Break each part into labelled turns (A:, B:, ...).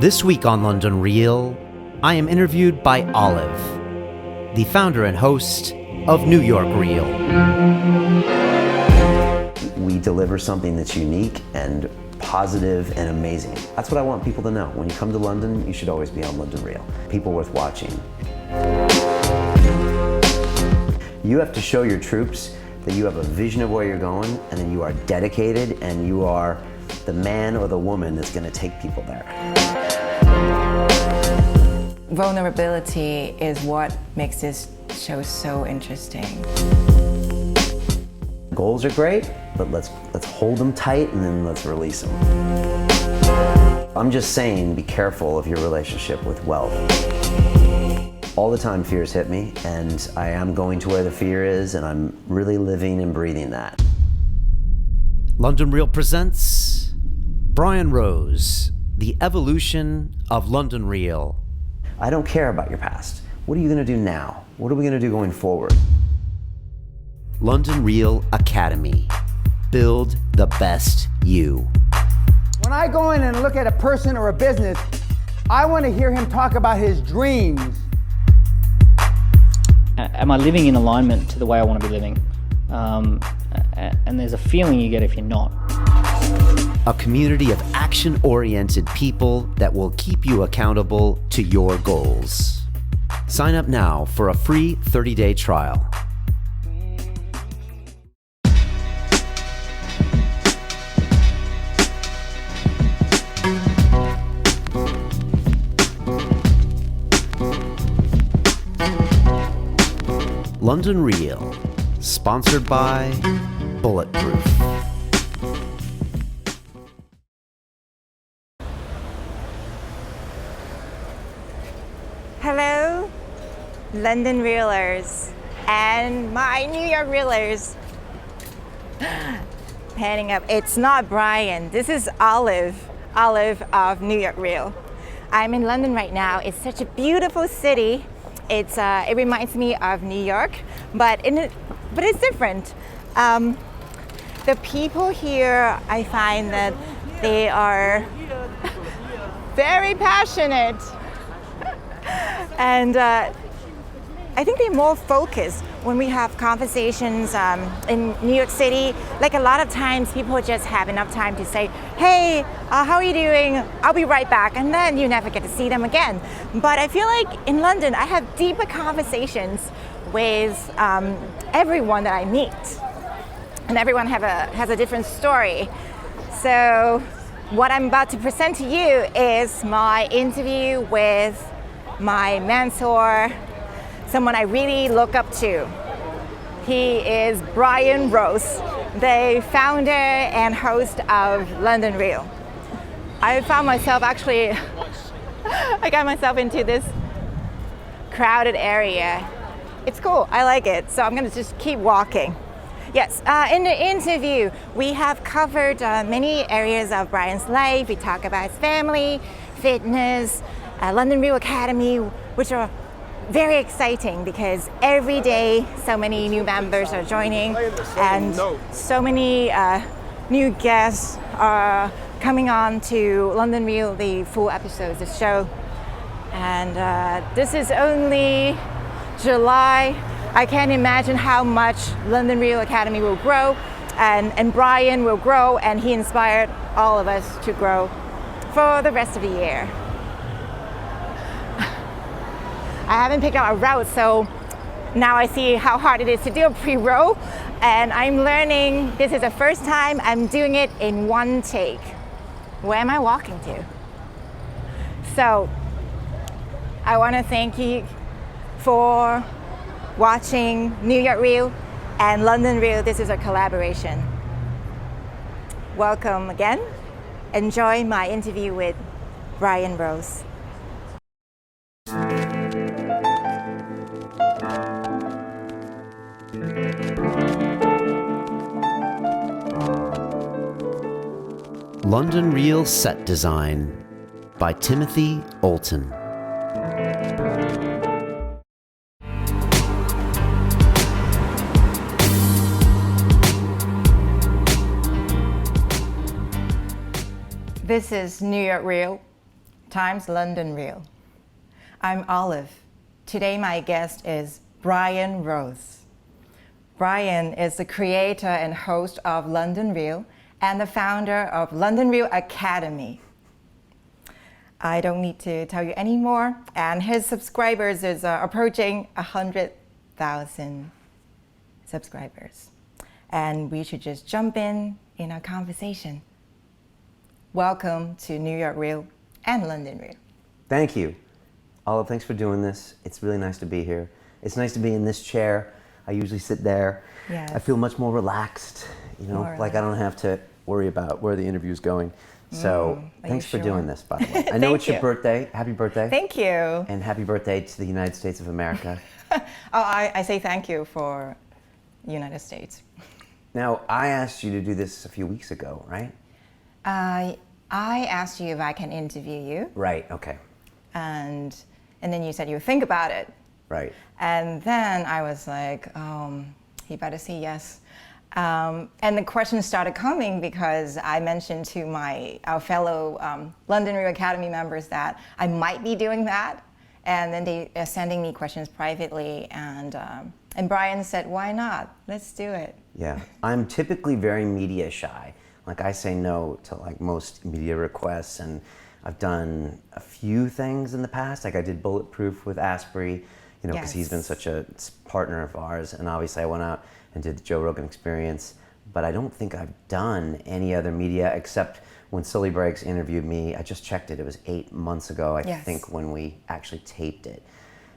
A: This week on London Real, I am interviewed by Olive, the founder and host of New York Real.
B: We deliver something that's unique and positive and amazing. That's what I want people to know. When you come to London, you should always be on London Real. People worth watching. You have to show your troops that you have a vision of where you're going and that you are dedicated and you are the man or the woman that's going to take people there.
C: Vulnerability is what makes this show so interesting.
B: Goals are great, but let's hold them tight and then let's release them. I'm just saying, be careful of your relationship with wealth. All the time fears hit me, and I am going to where the fear is, and I'm really living and breathing that.
A: London Real presents Brian Rose, The Evolution of London Real.
B: I don't care about your past. What are you going to do now? What are we going to do going forward?
A: London Real Academy. Build the best you.
D: When I go in and look at a person or a business, I want to hear him talk about his dreams.
E: Am I living in alignment to the way I want to be living? And there's a feeling you get if you're not.
A: A community of action-oriented people that will keep you accountable to your goals. Sign up now for a free 30-day trial. London Real, sponsored by Bulletproof.
C: Hello, London Realers and my New York Realers. Panning up. It's not Brian. This is Olive of New York Real. I'm in London right now. It's such a beautiful city. It reminds me of New York, but it's different. The people here, I find that they are very passionate, and I think they're more focused when we have conversations in New York City. Like a lot of times people just have enough time to say, hey, how are you doing? I'll be right back. And then you never get to see them again. But I feel like in London, I have deeper conversations with everyone that I meet. And everyone has a different story. So what I'm about to present to you is my interview with my mentor, someone I really look up to. He is Brian Rose, the founder and host of London Real. I found myself I got myself into this crowded area. It's cool, I like it, so I'm gonna just keep walking. Yes, in the interview, we have covered many areas of Brian's life. We talk about his family, fitness, London Real Academy, which are very exciting because every day so many new members are joining and so many new guests are coming on to London Real, the full episodes of the show. And this is only July. I can't imagine how much London Real Academy will grow and Brian will grow, and he inspired all of us to grow for the rest of the year. I haven't picked out a route, so now I see how hard it is to do a pre-roll, and I'm learning. This is the first time I'm doing it in one take. Where am I walking to? So I want to thank you for watching New York Real and London Real. This is a collaboration. Welcome again. Enjoy my interview with Brian Rose.
A: London Real Set Design by Timothy Olton.
C: This is New York Real. times London Real. I'm Olive. Today my guest is Brian Rose. Brian is the creator and host of London Real and the founder of London Real Academy. I don't need to tell you anymore, and his subscribers is approaching 100,000 subscribers. And we should just jump in our conversation. Welcome to New York Real and London Real.
B: Thank you. Olive, thanks for doing this. It's really nice to be here. It's nice to be in this chair. I usually sit there.
C: Yes.
B: I feel much more relaxed,
C: More
B: like I don't have to worry about where the interview's going. So thanks for doing this, by the way. I know
C: Thank
B: it's your
C: you.
B: birthday. Happy birthday.
C: Thank you.
B: And happy birthday to the United States of America.
C: I say thank you for United States.
B: Now, I asked you to do this a few weeks ago, right?
C: I asked you if I can interview you,
B: Right, okay.
C: and then you said you would think about it.
B: Right.
C: And then I was like, he better say yes. And the questions started coming because I mentioned to our fellow London Real Academy members that I might be doing that. And then they are sending me questions privately. And Brian said, why not? Let's do it.
B: Yeah. I'm typically very media shy. Like, I say no to like most media requests, and I've done a few things in the past. Like I did Bulletproof with Asprey, because he's been
C: Yes.
B: such a partner of ours. And obviously I went out and did the Joe Rogan Experience, but I don't think I've done any other media except when Sully Breaks interviewed me. I just checked it. It was 8 months ago, I
C: Yes.
B: think, when we actually taped it.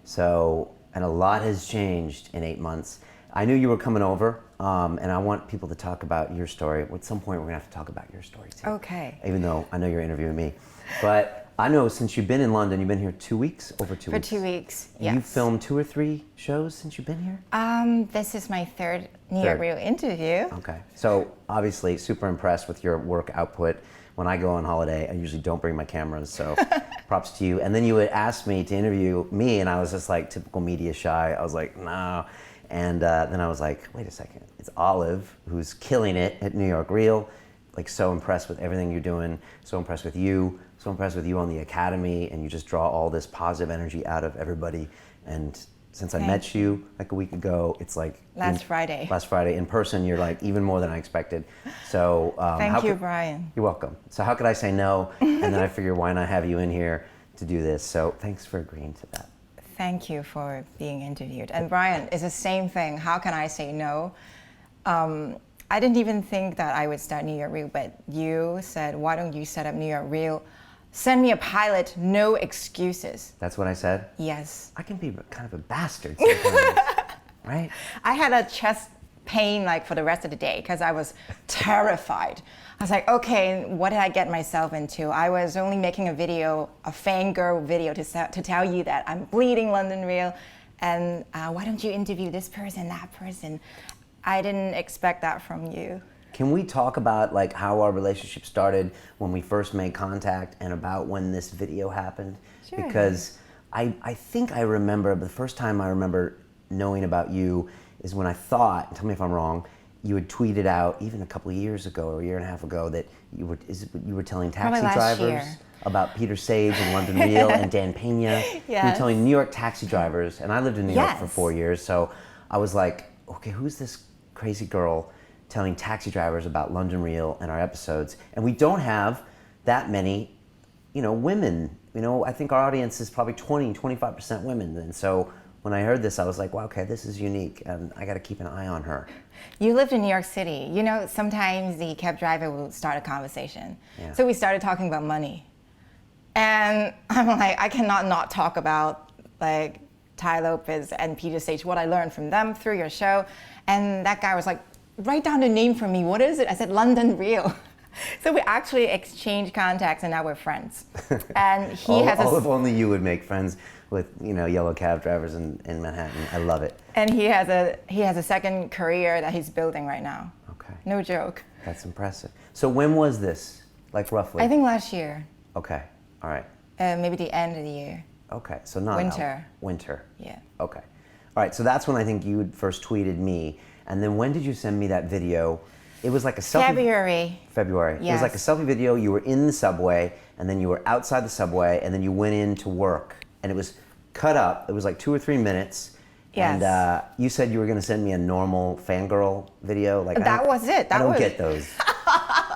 B: So, and a lot has changed in 8 months. I knew you were coming over, and I want people to talk about your story. At some point, we're gonna have to talk about your story too.
C: Okay.
B: Even though I know you're interviewing me. But I know since you've been in London, you've been here 2 weeks, over 2
C: For
B: weeks.
C: 2 weeks,
B: And
C: yes.
B: you've filmed 2 or 3 shows since you've been here?
C: This is my third New York
B: Third.
C: Real interview.
B: Okay. So obviously super impressed with your work output. When I go on holiday, I usually don't bring my cameras, so props to you. And then you had asked me to interview me, and I was just like typical media shy. I was like, no. And then I was like, wait a second. It's Olive, who's killing it at New York Real. Like, so impressed with everything you're doing, so impressed with you on the Academy, and you just draw all this positive energy out of everybody. And since I
C: Thank
B: met you like a week ago, it's like
C: Last Friday.
B: Last Friday in person, you're like even more than I expected. So
C: Thank you, Brian.
B: You're welcome. So how could I say no? And then I figure, why not have you in here to do this? So thanks for agreeing to that.
C: Thank you for being interviewed. And Brian, it's the same thing. How can I say no? I didn't even think that I would start New York Real, but you said, why don't you set up New York Real? Send me a pilot, no excuses.
B: That's what I said?
C: Yes.
B: I can be kind of a bastard sometimes, right?
C: I had a chest pain like for the rest of the day because I was terrified. I was like, okay, what did I get myself into? I was only making a video, a fangirl video to tell you that I'm bleeding London Real, and why don't you interview this person, that person? I didn't expect that from you.
B: Can we talk about like how our relationship started when we first made contact and about when this video happened?
C: Sure.
B: Because I think I remember, the first time I remember knowing about you is when I thought, tell me if I'm wrong, you had tweeted out even a couple of years ago or a year and a half ago that you were telling taxi
C: Probably last
B: drivers
C: year.
B: about Peter Sage and London Real and Dan Pena. You were
C: Yes.
B: telling New York taxi drivers, and I lived in New York for
C: Yes.
B: 4 years, so I was like, okay, who's this crazy girl telling taxi drivers about London Real and our episodes? And we don't have that many, women. I think our audience is probably 25% women. And so when I heard this, I was like, wow, okay, this is unique, and I got to keep an eye on her.
C: You lived in New York City. Sometimes the cab driver will start a conversation.
B: Yeah.
C: So we started talking about money. And I'm like, I cannot not talk about like Tai Lopez and Peter Sage, what I learned from them through your show. And that guy was like, write down the name for me. What is it? I said, London Real. So we actually exchanged contacts, and now we're friends. And he has
B: all if only you would make friends with yellow cab drivers in Manhattan. I love it.
C: And he has a second career that he's building right now.
B: Okay.
C: No joke.
B: That's impressive. So when was this? Like roughly?
C: I think last year,
B: Okay. All right.
C: maybe the end of the year.
B: Okay. So not
C: Winter.
B: Winter.
C: Yeah.
B: Okay. All right. So that's when I think you had first tweeted me. And then when did you send me that video? It was like a selfie.
C: February.
B: February. It was
C: Yes.
B: like a selfie video. You were in the subway, and then you were outside the subway, and then you went in to work, and it was cut up. It was like 2 or 3 minutes.
C: Yes.
B: And you said you were going to send me a normal fangirl video. Like
C: That was it.
B: I
C: That
B: don't
C: was-
B: get those.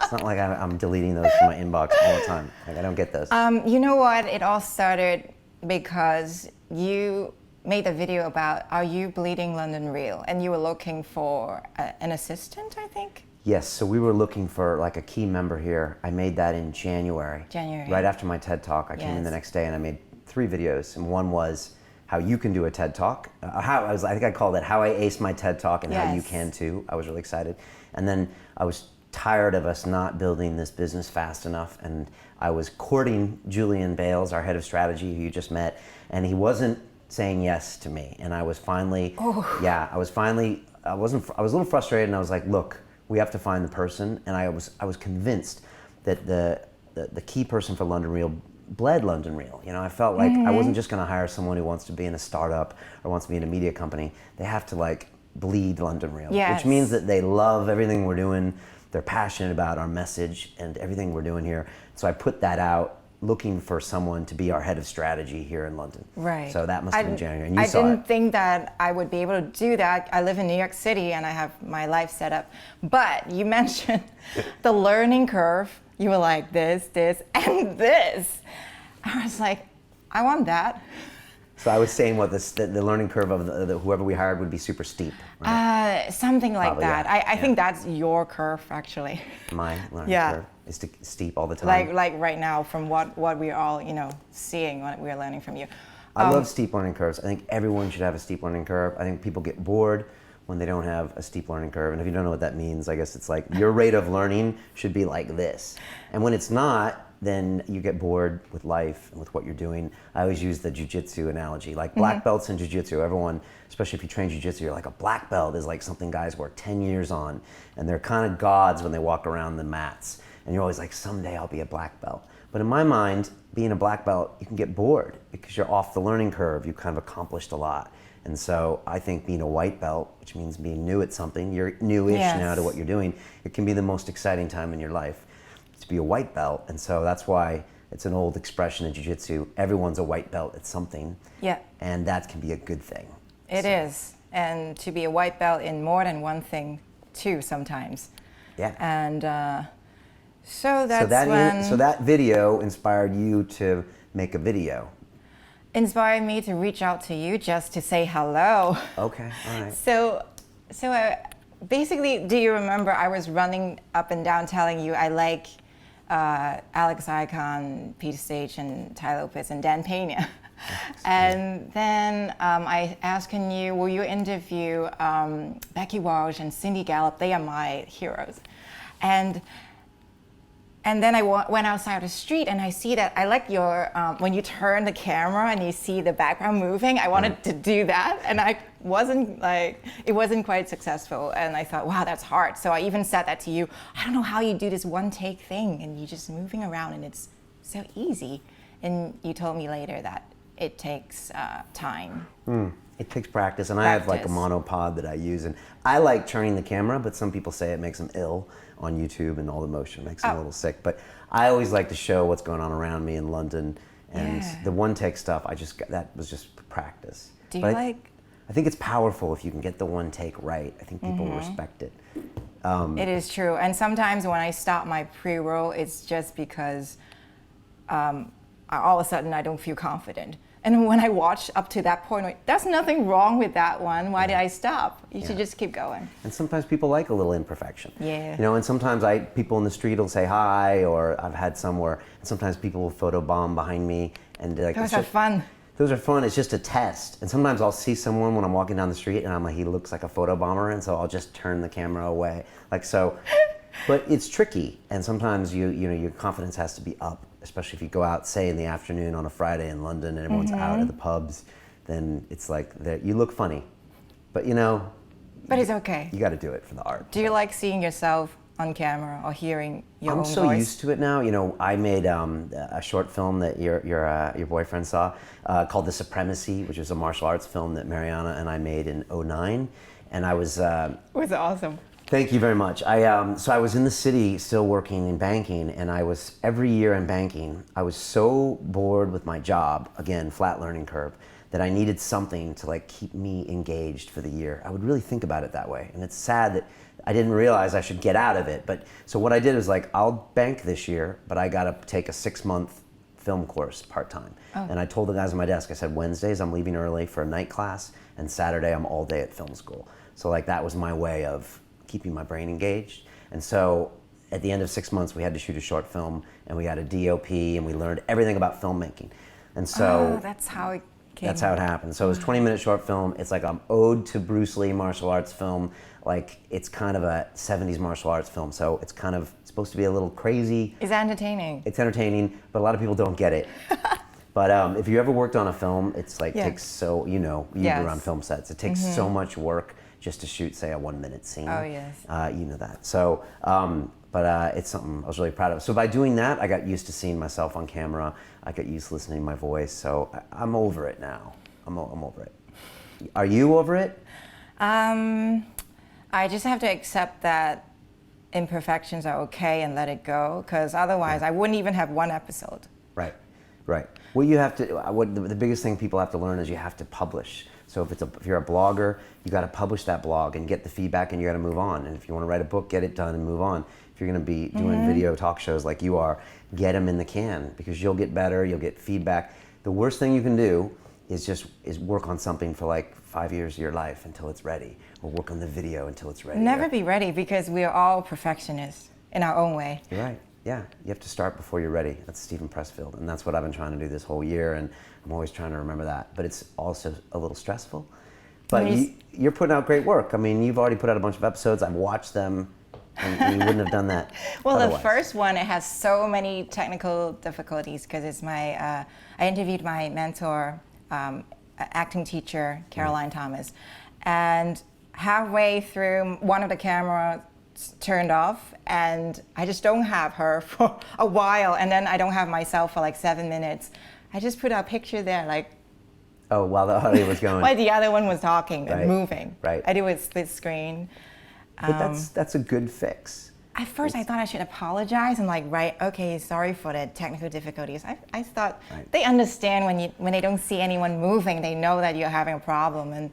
B: It's not like I'm deleting those from my inbox all the time. Like I don't get those.
C: You know what? It all started because you made a video about Are You Bleeding London Real? And you were looking for an assistant, I think?
B: Yes, so we were looking for like a key member here. I made that in January.
C: January.
B: Right after my TED Talk. I came in the
C: Yes.
B: next day and I made 3 videos. And one was how you can do a TED Talk. I think I called it How I Aced My TED Talk and How You
C: Yes.
B: Can Too. I was really excited. And then I was tired of us not building this business fast enough. And I was courting Julian Bales, our head of strategy, who you just met. And he wasn't saying yes to me. And I was finally, I was a little frustrated and I was like, look, we have to find the person. And I was convinced that the key person for London Real bled London Real. You know, I felt like I wasn't just going to hire someone who wants to be in a startup or wants to be in a media company. They have to like bleed London Real,
C: Yes.
B: which means that they love everything we're doing. They're passionate about our message and everything we're doing here. So I put that out looking for someone to be our head of strategy here in London.
C: Right.
B: So that must have been January. And you
C: I
B: saw
C: didn't
B: it.
C: think that I would be able to do that. I live in New York City and I have my life set up. But you mentioned the learning curve. You were like this, and this. I was like, I want that.
B: So I was saying what the learning curve of the whoever we hired would be super steep. Right?
C: Something like
B: Probably,
C: that.
B: yeah.
C: I think that's your curve, actually.
B: My learning
C: Yeah.
B: curve is steep all the time.
C: Like right now, from what we're all seeing, what we're learning from you.
B: I love steep learning curves. I think everyone should have a steep learning curve. I think people get bored when they don't have a steep learning curve. And if you don't know what that means, I guess it's like your rate of learning should be like this. And when it's not, then you get bored with life and with what you're doing. I always use the jiu-jitsu analogy, like black belts in jiu-jitsu. Everyone, especially if you train jiu-jitsu, you're like a black belt is like something guys work 10 years on. And they're kind of gods when they walk around the mats. And you're always like, someday I'll be a black belt. But in my mind, being a black belt, you can get bored because you're off the learning curve. You've kind of accomplished a lot. And so I think being a white belt, which means being new at something, you're newish
C: Yes.
B: now to what you're doing, it can be the most exciting time in your life to be a white belt. And so that's why it's an old expression in jiu-jitsu, everyone's a white belt at something.
C: Yeah.
B: And that can be a good thing.
C: It is. And to be a white belt in more than one thing, too, sometimes.
B: Yeah.
C: And so that's
B: So that video inspired you to make a video.
C: inspired me to reach out to you just to say hello.
B: Okay, all right.
C: So basically, do you remember I was running up and down telling you I like Alex Icahn, Peter Sage, and Ty Lopez, and Dan Pena. And then I asked you, will you interview Becky Walsh and Cindy Gallup? They are my heroes. And then I went outside the street and I see that I like your, when you turn the camera and you see the background moving, I wanted to do that. And it wasn't quite successful. And I thought, wow, that's hard. So I even said that to you. I don't know how you do this one take thing and you're just moving around and it's so easy. And you told me later that it takes time.
B: It takes practice, and I have like a monopod that I use, and I like turning the camera, but some people say it makes them ill on YouTube and all the motion makes them a little sick. But I always like to show what's going on around me in London, and the one take stuff, that was just practice.
C: Do you
B: But
C: like?
B: I think it's powerful if you can get the one take right. I think people respect it.
C: It is true. And sometimes when I stop my pre-roll, it's just because all of a sudden I don't feel confident. And when I watch up to that point, there's nothing wrong with that one. Why did I stop? You should just keep going.
B: And sometimes people like a little imperfection.
C: Yeah.
B: You know, and sometimes people in the street will say hi, or I've had somewhere, and sometimes people will photobomb behind me, and like
C: Those are fun.
B: Those are fun. It's just a test. And sometimes I'll see someone when I'm walking down the street, and I'm like, he looks like a photobomber, and so I'll just turn the camera away, like so. But it's tricky, and sometimes your confidence has to be up, especially if you go out, say in the afternoon on a Friday in London, and everyone's out at the pubs. Then it's like you look funny, but
C: But it's okay.
B: you got to do it for the art.
C: Do you like seeing yourself on camera or hearing your own
B: I'm so
C: voice?
B: used to it now. I made a short film that your boyfriend saw called The Supremacy, which is a martial arts film that Mariana and I made in '09, and I was.
C: It was awesome.
B: Thank you very much. So I was in the city still working in banking, and every year in banking, I was so bored with my job, again, flat learning curve, that I needed something to like keep me engaged for the year. I would really think about it that way. And it's sad that I didn't realize I should get out of it. But so what I did was like, I'll bank this year, but I gotta take a 6-month film course part-time. And I told the guys on my desk, I said, Wednesdays I'm leaving early for a night class, and Saturday I'm all day at film school. So like that was my way of keeping my brain engaged. And so at the end of 6 months, we had to shoot a short film, and we got a DOP, and we learned everything about filmmaking. And so
C: that's how it came.
B: that's how it happened. So it was a 20-minute short film. It's like an ode to Bruce Lee martial arts film. Like it's kind of a 70s martial arts film. So it's kind of supposed to be a little crazy.
C: It's entertaining.
B: It's entertaining, but a lot of people don't get it. But if you ever worked on a film, it's like takes so, you've been around film sets. It takes so much work just to shoot, say, a 1-minute scene.
C: Oh, yes.
B: You know that. So, but it's something I was really proud of. So by doing that, I got used to seeing myself on camera. I got used to listening to my voice. So I'm over it now. I'm over it. Are you over it?
C: I just have to accept that imperfections are okay and let it go, because otherwise I wouldn't even have one episode.
B: Right, right. Well, you have to. The biggest thing people have to learn is you have to publish. So if you're a blogger, you got to publish that blog and get the feedback, and you got to move on. And if you want to write a book, get it done and move on. If you're going to be doing video talk shows like you are, get them in the can, because you'll get better. You'll get feedback. The worst thing you can do is work on something for like 5 years of your life until it's ready, or work on the video until it's ready.
C: Never be ready, because we are all perfectionists in our own way.
B: You're right. Yeah, you have to start before you're ready. That's Stephen Pressfield, and that's what I've been trying to do this whole year, and I'm always trying to remember that. But it's also a little stressful. But you're putting out great work. I mean, you've already put out a bunch of episodes. I've watched them, and you wouldn't have done that
C: Well,
B: otherwise.
C: the first one, it has so many technical difficulties, because it's I interviewed my mentor, acting teacher, Caroline Thomas, and halfway through, one of the cameras turned off, and I just don't have her for a while, and then I don't have myself for like 7 minutes. I just put a picture there, like,
B: Oh, while the audio was going.
C: while the other one was talking and moving.
B: Right.
C: I do a split screen.
B: But that's a good fix.
C: At first, I thought I should apologize and like write, okay, sorry for the technical difficulties. I thought they understand when they don't see anyone moving, they know that you're having a problem, and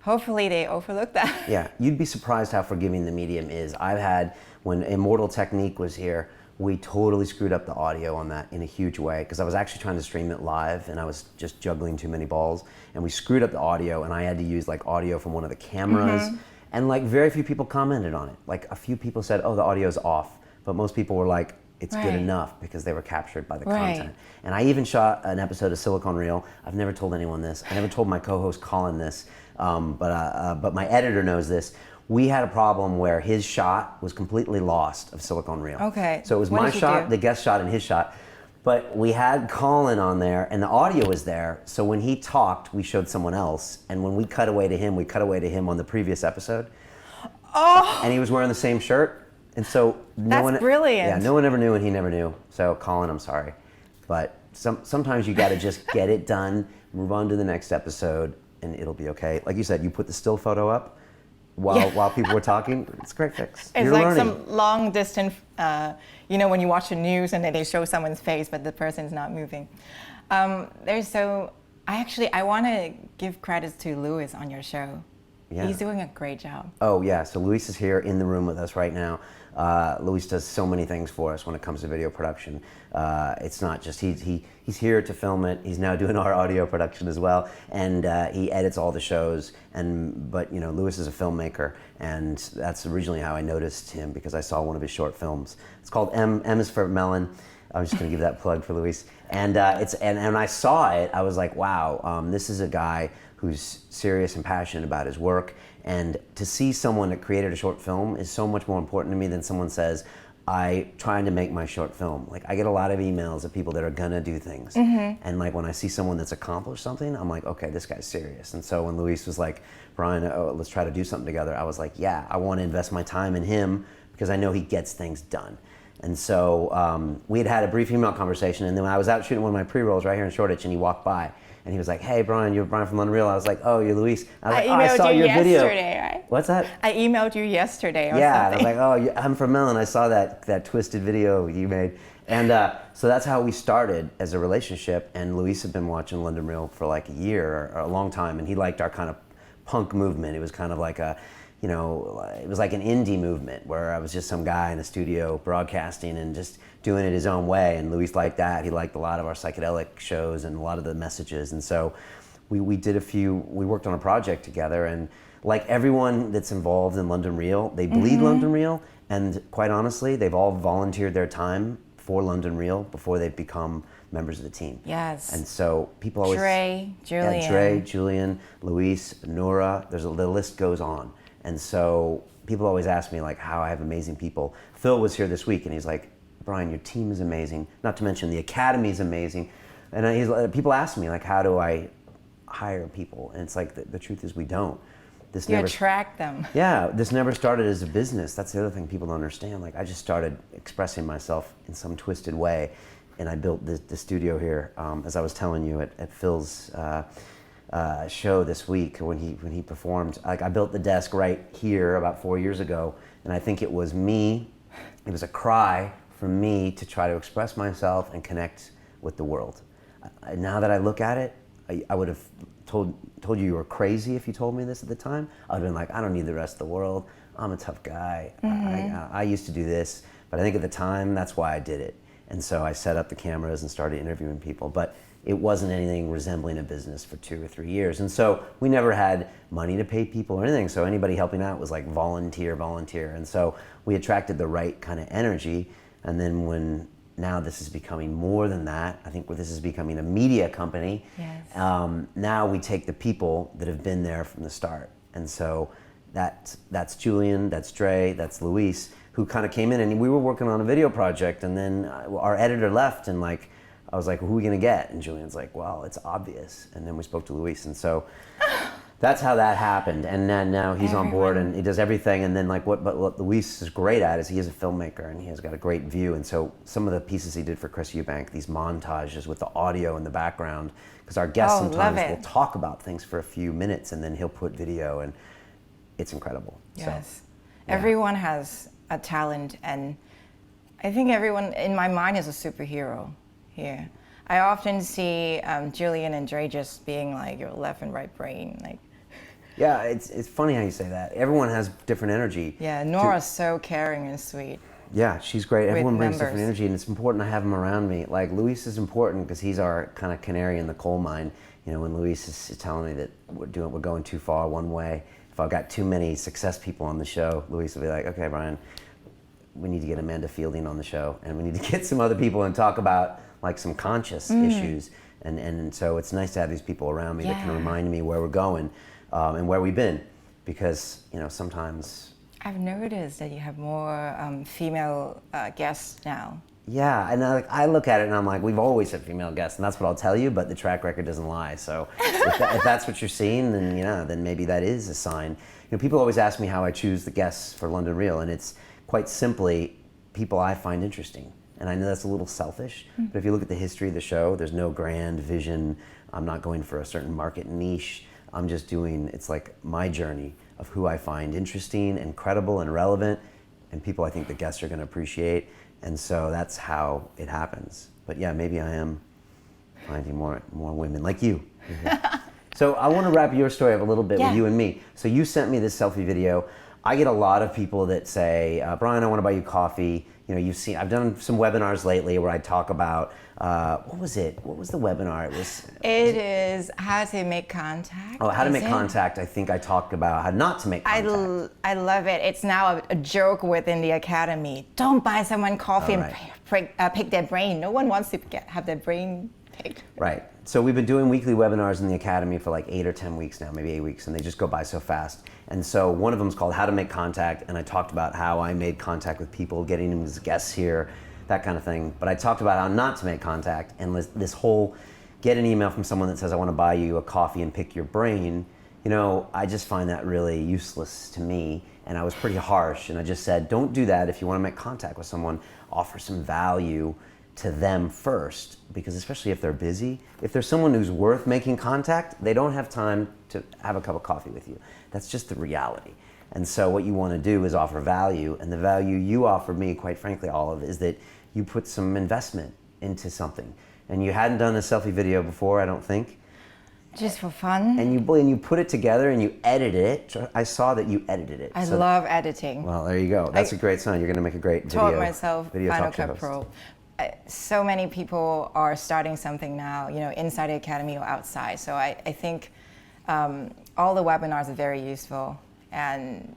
C: hopefully they overlook that.
B: Yeah, you'd be surprised how forgiving the medium is. I've had, when Immortal Technique was here, we totally screwed up the audio on that in a huge way, because I was actually trying to stream it live and I was just juggling too many balls, and we screwed up the audio, and I had to use like audio from one of the cameras. And like very few people commented on it. Like a few people said, oh, the audio's off. But most people were like, it's good enough, because they were captured by the content. And I even shot an episode of Silicon Reel. I've never told anyone this. I never told my co-host Colin this, but my editor knows this. We had a problem where his shot was completely lost of Silicon Reel.
C: Okay.
B: So it was
C: What
B: my
C: did you
B: shot,
C: do?
B: the guest shot, and his shot. But we had Colin on there, and the audio was there. So when he talked, we showed someone else. And when we cut away to him, we cut away to him on the previous episode.
C: Oh!
B: And he was wearing the same shirt. And so
C: That's brilliant.
B: Yeah, no one ever knew, and he never knew. So Colin, I'm sorry. But sometimes you got to just get it done, move on to the next episode, and it'll be okay. Like you said, you put the still photo up while people were talking. It's a great fix.
C: It's
B: You're
C: like
B: learning.
C: some long distance, when you watch the news and then they show someone's face, but the person's not moving. I want to give credits to Louis on your show.
B: Yeah.
C: He's doing a great job.
B: Oh yeah, so Luis is here in the room with us right now. Luis does so many things for us when it comes to video production. It's not just he's here to film it. He's now doing our audio production as well, and he edits all the shows. But Luis is a filmmaker, and that's originally how I noticed him, because I saw one of his short films. It's called M is for Melon. I'm just gonna give that plug for Luis. And when I saw it, I was like, wow, this is a guy who's serious and passionate about his work. And to see someone that created a short film is so much more important to me than someone says, I trying to make my short film. Like, I get a lot of emails of people that are gonna do things. And like when I see someone that's accomplished something, I'm like, okay, this guy's serious. And so when Luis was like, Brian, let's try to do something together, I was like, yeah, I wanna invest my time in him, because I know he gets things done. And so we had a brief email conversation, and then when I was out shooting one of my pre-rolls right here in Shoreditch, and he walked by, and he was like, "Hey, Brian, you're Brian from London Real." I was like, "Oh, you're Luis." I was like, "Oh, I saw your video."
C: Yesterday, right?
B: What's that?
C: I emailed you yesterday or
B: Yeah,
C: something.
B: I was like, "Oh, I'm from Mellon. I saw that twisted video you made." And so that's how we started as a relationship. And Luis had been watching London Real for like a year or a long time, and he liked our kind of punk movement. It was kind of like it was like an indie movement where I was just some guy in a studio broadcasting and just doing it his own way. And Luis liked that. He liked a lot of our psychedelic shows and a lot of the messages. And so we worked on a project together. And like everyone that's involved in London Real, they bleed London Real. And quite honestly, they've all volunteered their time for London Real before they've become members of the team.
C: Yes.
B: And so people always...
C: Dre, Julian.
B: Yeah, Dre, Julian, Luis, Nora, the list goes on. And so people always ask me like how I have amazing people. Phil was here this week and he's like, "Brian, your team is amazing. Not to mention the academy is amazing." And people ask me like, how do I hire people? And it's like, the truth is we don't.
C: You attract them.
B: Yeah, this never started as a business. That's the other thing people don't understand. Like I just started expressing myself in some twisted way, and I built the studio here, as I was telling you at Phil's show this week when he performed. Like I built the desk right here about 4 years ago, and I think it was me. It was a cry from me to try to express myself and connect with the world. Now that I look at it, I would have told you were crazy if you told me this at the time. I would have been like, I don't need the rest of the world. I'm a tough guy. I used to do this, but I think at the time that's why I did it. And so I set up the cameras and started interviewing people, but it wasn't anything resembling a business for 2 or 3 years. And so we never had money to pay people or anything. So anybody helping out was like volunteer. And so we attracted the right kind of energy. And then now this is becoming more than that. I think this is becoming a media company.
C: Yes.
B: Now we take the people that have been there from the start. And so that's Julian, that's Dre, that's Luis, who kind of came in, and we were working on a video project, and then our editor left, and like I was like, "Who are we gonna get?" And Julian's like, "Well, it's obvious." And then we spoke to Luis, and so that's how that happened. And then now he's on board and he does everything. And then what Luis is great at is he is a filmmaker and he has got a great view. And so some of the pieces he did for Chris Eubank, these montages with the audio in the background, because our guests sometimes will talk about things for a few minutes and then he'll put video, and it's incredible.
C: Yes.
B: So, yeah.
C: Everyone has a talent, and I think everyone in my mind is a superhero here. I often see Julian and Dre just being like your left and right brain, like.
B: Yeah, it's funny how you say that. Everyone has different energy.
C: Yeah, Nora's so caring and sweet.
B: Yeah, she's great. Everyone brings different
C: members.
B: energy, and it's important to have them around me. Like Luis is important because he's our kind of canary in the coal mine. You know, when Luis is telling me that we're going too far one way, if I've got too many success people on the show, Luis will be like, "Okay, Brian, we need to get Amanda Fielding on the show, and we need to get some other people and talk about like some conscious issues." And so it's nice to have these people around me that can remind me where we're going and where we've been, because sometimes.
C: I've noticed that you have more female guests now.
B: Yeah, and I look at it and I'm like, we've always had female guests, and that's what I'll tell you, but the track record doesn't lie. So if that's what you're seeing, then then maybe that is a sign. People always ask me how I choose the guests for London Real, and it's quite simply people I find interesting. And I know that's a little selfish, but if you look at the history of the show, there's no grand vision. I'm not going for a certain market niche. I'm just it's like my journey of who I find interesting and credible and relevant, and people I think the guests are going to appreciate. And so that's how it happens. But yeah, maybe I am finding more women like you. So I want to wrap your story up a little bit with you and me. So you sent me this selfie video. I get a lot of people that say, "Brian, I want to buy you coffee." I've done some webinars lately where I talk about, what was it? What was the webinar?
C: It is how to make contact.
B: Oh, how to make contact. I think I talked about how not to make contact.
C: I love it. It's now a joke within the academy. Don't buy someone coffee and pick their brain. No one wants to have their brain picked.
B: Right. So we've been doing weekly webinars in the academy for like 8 or 10 weeks now, maybe 8 weeks, and they just go by so fast. And so one of them is called How to Make Contact, and I talked about how I made contact with people, getting them as guests here, that kind of thing. But I talked about how not to make contact, and this whole get an email from someone that says, "I want to buy you a coffee and pick your brain." I just find that really useless to me, and I was pretty harsh, and I just said, don't do that. If you want to make contact with someone, offer some value to them first, because especially if they're busy, if there's someone who's worth making contact, they don't have time to have a cup of coffee with you. That's just the reality. And so what you want to do is offer value, and the value you offer me, quite frankly, Olive, is that you put some investment into something. And you hadn't done a selfie video before, I don't think.
C: Just for fun.
B: And you put it together and you edit it. I saw that you edited it.
C: I love editing.
B: Well, there you go. That's a great sign. You're going to make a great video.
C: Taught myself
B: video
C: Final
B: talk show
C: Cut
B: host.
C: Pro. So many people are starting something now, inside the academy or outside. So I think all the webinars are very useful, and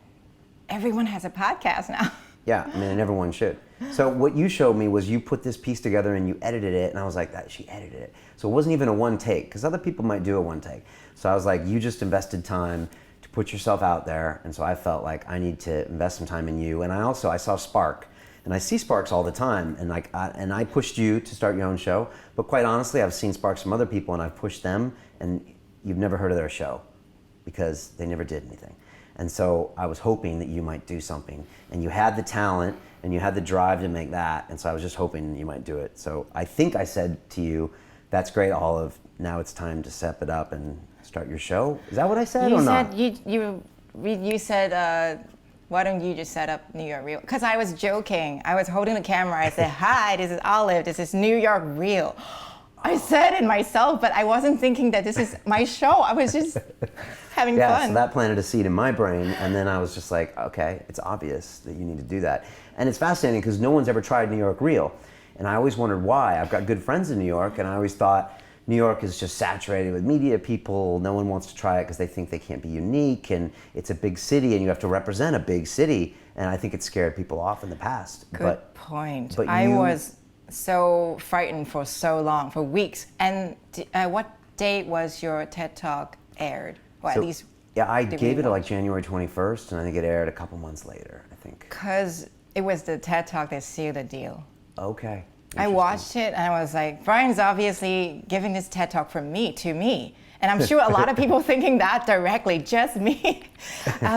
C: everyone has a podcast now.
B: Yeah, I mean, and everyone should. So what you showed me was you put this piece together and you edited it, and I was like, she edited it. So it wasn't even a one take, because other people might do a one take. So I was like, you just invested time to put yourself out there, and so I felt like I need to invest some time in you. And I saw Spark, and I see Sparks all the time, and I pushed you to start your own show, but quite honestly, I've seen Sparks from other people, and I've pushed them, and you've never heard of their show, because they never did anything. And so I was hoping that you might do something, and you had the talent and you had the drive to make that, and so I was just hoping you might do it. So I think I said to you, that's great, Olive, now it's time to step it up and start your show. Is that what I said or not?
C: You said, why don't you just set up New York Real? Because I was joking. I was holding the camera. I said, hi, this is Olive. This is New York Real. I said it myself, but I wasn't thinking that this is my show. I was just having fun.
B: Yeah, so that planted a seed in my brain, and then I was just like, okay, it's obvious that you need to do that. And it's fascinating because no one's ever tried New York Real. And I always wondered why. I've got good friends in New York, and I always thought New York is just saturated with media people. No one wants to try it because they think they can't be unique, and it's a big city, and you have to represent a big city. And I think it scared people off in the past.
C: Good point.
B: But
C: I was so frightened for so long, for weeks. And what date was your TED Talk aired? Well,
B: So,
C: at least.
B: yeah, I gave it like January 21st, and I think it aired a couple months later, I think.
C: Because it was the TED Talk that sealed the deal.
B: Okay.
C: I watched it and I was like, Brian's obviously giving this TED Talk from me to me. And I'm sure a lot of people thinking that directly, just me.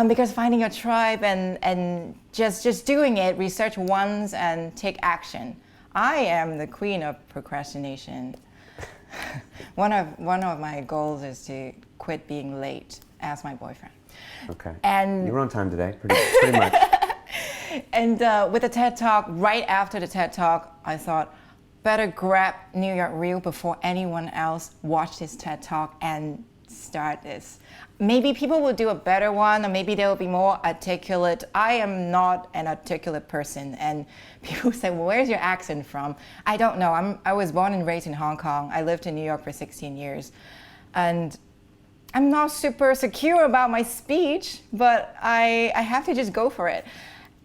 C: Because finding your tribe and just doing it, research once and take action. I am the queen of procrastination. One of my goals is to quit being late. Ask my boyfriend.
B: Okay.
C: And
B: you were on time today, pretty much.
C: And with the TED Talk, right after the TED Talk, I thought, better grab New York Real before anyone else watch this TED Talk and start this. Maybe people will do a better one, or maybe they'll be more articulate. I am not an articulate person, and people say, well, where's your accent from? I don't know. I was born and raised in Hong Kong. I lived in New York for 16 years. And I'm not super secure about my speech, but I have to just go for it.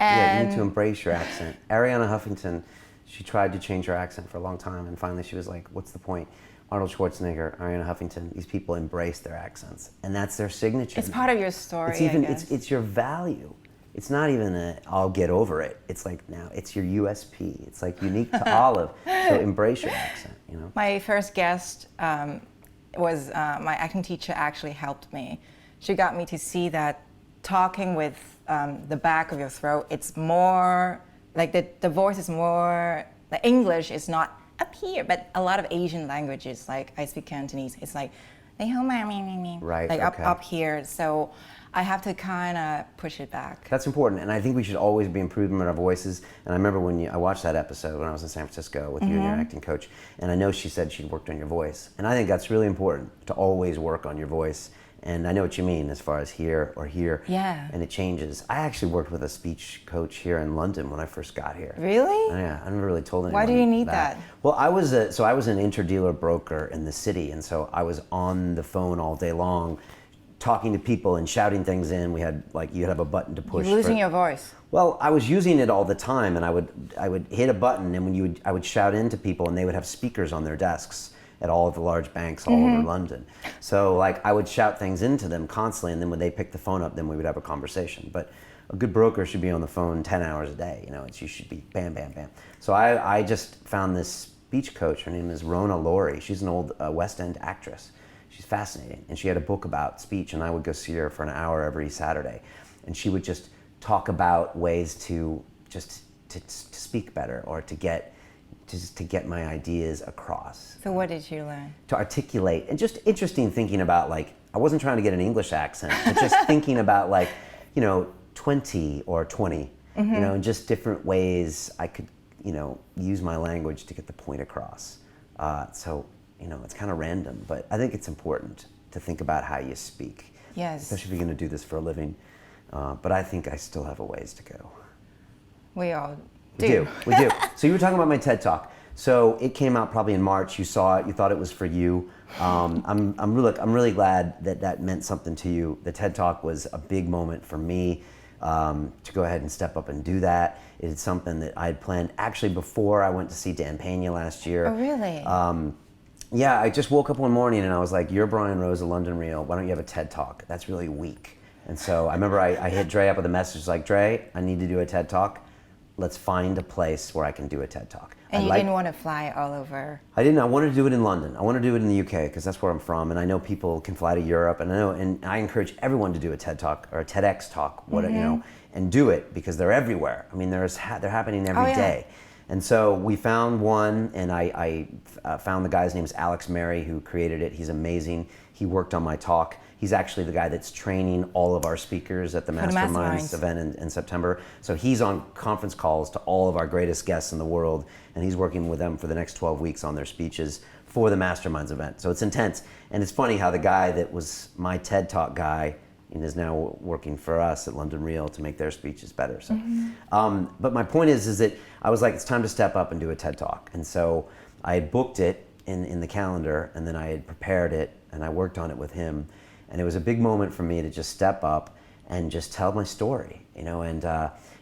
B: Yeah, you need to embrace your accent. Arianna Huffington, she tried to change her accent for a long time, and finally she was like, what's the point? Arnold Schwarzenegger, Arianna Huffington, these people embrace their accents, and that's their signature.
C: It's part of your story,
B: It's even,
C: I guess.
B: it's your value. It's not even I'll get over it. It's like, now, it's your USP. It's like unique to Olive, so embrace your accent, you know?
C: My first guest was my acting teacher actually helped me. She got me to see that talking with the back of your throat, it's more, like the voice is more, the English is not up here, but a lot of Asian languages, like I speak Cantonese, it's like,
B: Right,
C: like
B: okay.
C: up here. So I have to kind of push it back.
B: That's important, and I think we should always be improving our voices. And I remember when I watched that episode when I was in San Francisco with you and your acting coach, and I know she said she'd worked on your voice. And I think that's really important, to always work on your voice. And I know what you mean as far as here or here.
C: Yeah.
B: And it changes. I actually worked with a speech coach here in London when I first got here.
C: Really?
B: Oh, yeah, I never really told anyone.
C: Why do you need that?
B: Well, I was an interdealer broker in the city, and so I was on the phone all day long, talking to people and shouting things in. We had you'd have a button to push.
C: You're losing your voice.
B: Well, I was using it all the time, and I would hit a button, and I would shout into people, and they would have speakers on their desks at all of the large banks all over London. So I would shout things into them constantly, and then when they picked the phone up, then we would have a conversation. But a good broker should be on the phone 10 hours a day. You know, you should be bam, bam, bam. So I just found this speech coach. Her name is Rona Laurie. She's an old West End actress. She's fascinating, and she had a book about speech, and I would go see her for an hour every Saturday, and she would just talk about ways to just to speak better or to get my ideas across.
C: So what did you learn?
B: To articulate, and just interesting thinking about, like, I wasn't trying to get an English accent, but just thinking about, like, 20 or 20, and just different ways I could, use my language to get the point across. So, it's kind of random, but I think it's important to think about how you speak.
C: Yes.
B: Especially if you're going to do this for a living. But I think I still have a ways to go.
C: We all
B: We do. So you were talking about my TED Talk. So it came out probably in March. You saw it. You thought it was for you. I'm really glad that meant something to you. The TED Talk was a big moment for me to go ahead and step up and do that. It's something that I had planned actually before I went to see Dan Pena last year.
C: Oh, really?
B: Yeah, I just woke up one morning and I was like, "You're Brian Rose of London Real. Why don't you have a TED Talk? That's really weak." And so I remember I hit Dre up with a message like, "Dre, I need to do a TED Talk. Let's find a place where I can do a TED Talk."
C: And you didn't want to fly all over?
B: I didn't. I wanted to do it in London. I wanted to do it in the UK because that's where I'm from, and I know people can fly to Europe, and I encourage everyone to do a TED Talk or a TEDx talk, and do it because they're everywhere. I mean, they're happening every day. And so we found one, and I found the guy's name is Alex Mary, who created it. He's amazing. He worked on my talk. He's actually the guy that's training all of our speakers at the Masterminds event in September. So he's on conference calls to all of our greatest guests in the world, and he's working with them for the next 12 weeks on their speeches for the Masterminds event. So it's intense. And it's funny how the guy that was my TED Talk guy and is now working for us at London Real to make their speeches better. So, but my point is that I was like, it's time to step up and do a TED Talk. And so I had booked it in the calendar, and then I had prepared it, and I worked on it with him. And it was a big moment for me to just step up and just tell my story, and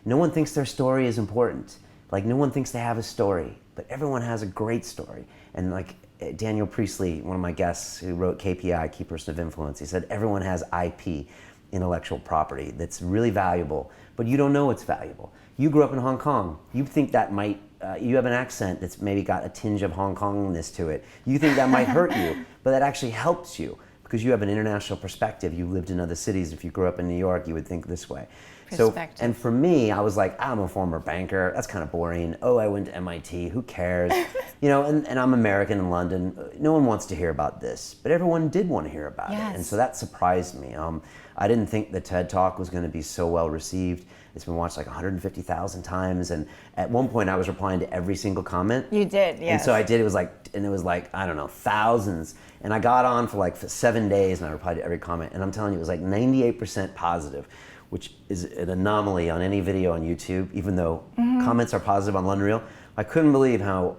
B: no one thinks their story is important. Like, no one thinks they have a story, but everyone has a great story. And like Daniel Priestley, one of my guests who wrote KPI, Key Person of Influence, he said, everyone has IP, intellectual property, that's really valuable, but you don't know it's valuable. You grew up in Hong Kong. You think that might, you have an accent that's maybe got a tinge of Hong Kongness to it. You think that might hurt you, but that actually helps you because you have an international perspective. You've lived in other cities. If you grew up in New York, you would think this way. So, and for me, I was like, I'm a former banker. That's kind of boring. Oh, I went to MIT. Who cares? And I'm American in London. No one wants to hear about this, but everyone did want to hear about it. And so that surprised me. I didn't think the TED Talk was going to be so well received. It's been watched like 150,000 times. And at one point I was replying to every single comment.
C: You did, yes.
B: And so I did, it was like, I don't know, thousands. And I got on for like 7 days and I replied to every comment. And I'm telling you, it was like 98% positive, which is an anomaly on any video on YouTube, even though comments are positive on London Real. I couldn't believe how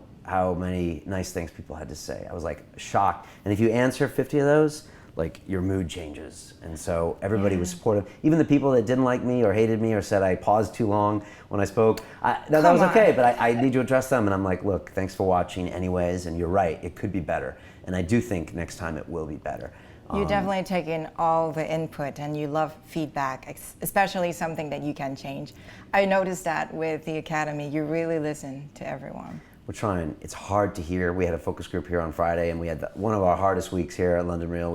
B: many nice things people had to say. I was like shocked. And if you answer 50 of those, like your mood changes. And so everybody was supportive. Even the people that didn't like me or hated me or said I paused too long when I spoke, that was okay, but I need to address them. And I'm like, look, thanks for watching anyways, and you're right, it could be better. And I do think next time it will be better.
C: You definitely take in all the input and you love feedback, especially something that you can change. I noticed that with the Academy, you really listen to everyone.
B: We're trying. It's hard to hear. We had a focus group here on Friday, and we had one of our hardest weeks here at London Real.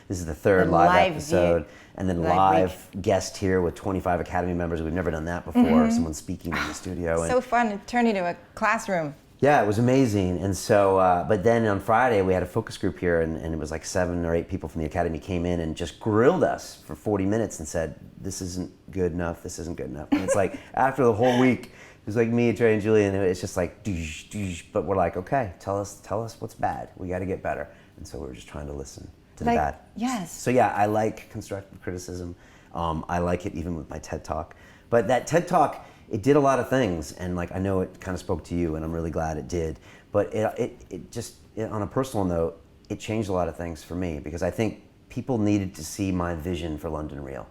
B: This is the third live episode, and then live guest here with 25 Academy members. We've never done that before. Someone speaking in the studio.
C: So fun. It turned into a classroom.
B: Yeah, it was amazing. And so, but then on Friday we had a focus group here, and it was like 7 or 8 people from the Academy came in and just grilled us for 40 minutes and said, "This isn't good enough. This isn't good enough." And it's like after the whole week. It was like me, Trey, and Julian. It's just like, but we're like, okay, tell us what's bad. We got to get better. And so we're just trying to listen to the bad.
C: Yes.
B: So yeah, I like constructive criticism. I like it even with my TED Talk. But that TED Talk, it did a lot of things, and like I know it kind of spoke to you, and I'm really glad it did. But it just on a personal note, it changed a lot of things for me because I think people needed to see my vision for London Real.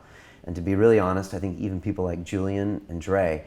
B: And to be really honest, I think even people like Julian and Dre,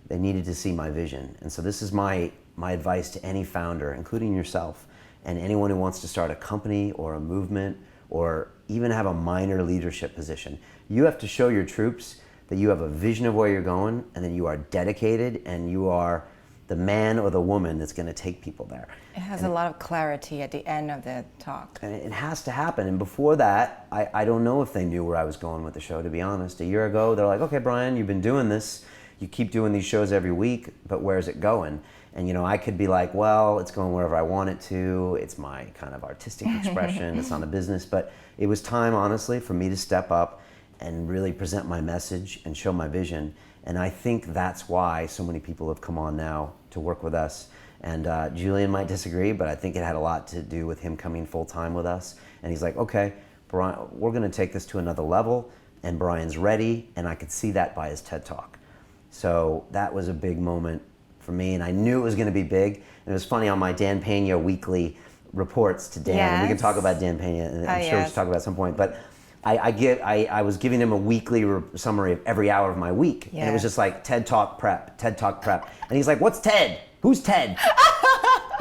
B: they needed to see my vision. And so this is my advice to any founder, including yourself, and anyone who wants to start a company or a movement or even have a minor leadership position. You have to show your troops that you have a vision of where you're going, and that you are dedicated, and you are the man or the woman that's going to take people there.
C: It has a lot of clarity at the end of the talk.
B: And it has to happen. And before that, I don't know if they knew where I was going with the show, to be honest. A year ago, they're like, okay, Brian, you've been doing this. you keep doing these shows every week, but where's it going? And you know, I could be like, well, it's going wherever I want it to. It's my kind of artistic expression. It's not a business. But it was time, honestly, for me to step up and really present my message and show my vision. And I think that's why so many people have come on now to work with us. And Julian might disagree, but I think it had a lot to do with him coming full time with us. And he's like, okay, Brian, we're going to take this to another level. And Brian's ready. And I could see that by his TED Talk. So that was a big moment for me. And I knew it was going to be big. And it was funny on my Dan Pena weekly reports to Dan. And we can talk about Dan Pena, and I'm sure we should talk about it at some point. But I was giving him a weekly summary of every hour of my week. And it was just like TED Talk prep, TED Talk prep. And he's like, what's TED? Who's TED?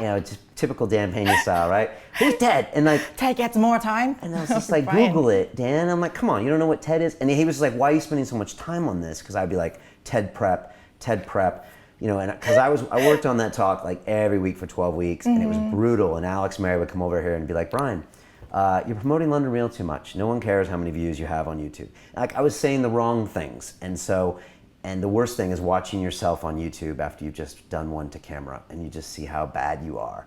B: You know, just typical Dan Pena style, right? Who's TED? And like,
C: TED gets more time.
B: And I was just like, Google it, Dan. I'm like, come on, you don't know what TED is? And he was just like, why are you spending so much time on this? Because I'd be like, TED prep, you know, and because I worked on that talk like every week for 12 weeks, and it was brutal. And Alex Mary would come over here and be like, Brian, you're promoting London Real too much. No one cares how many views you have on YouTube. Like, I was saying the wrong things. And the worst thing is watching yourself on YouTube after you've just done one to camera, and you just see how bad you are.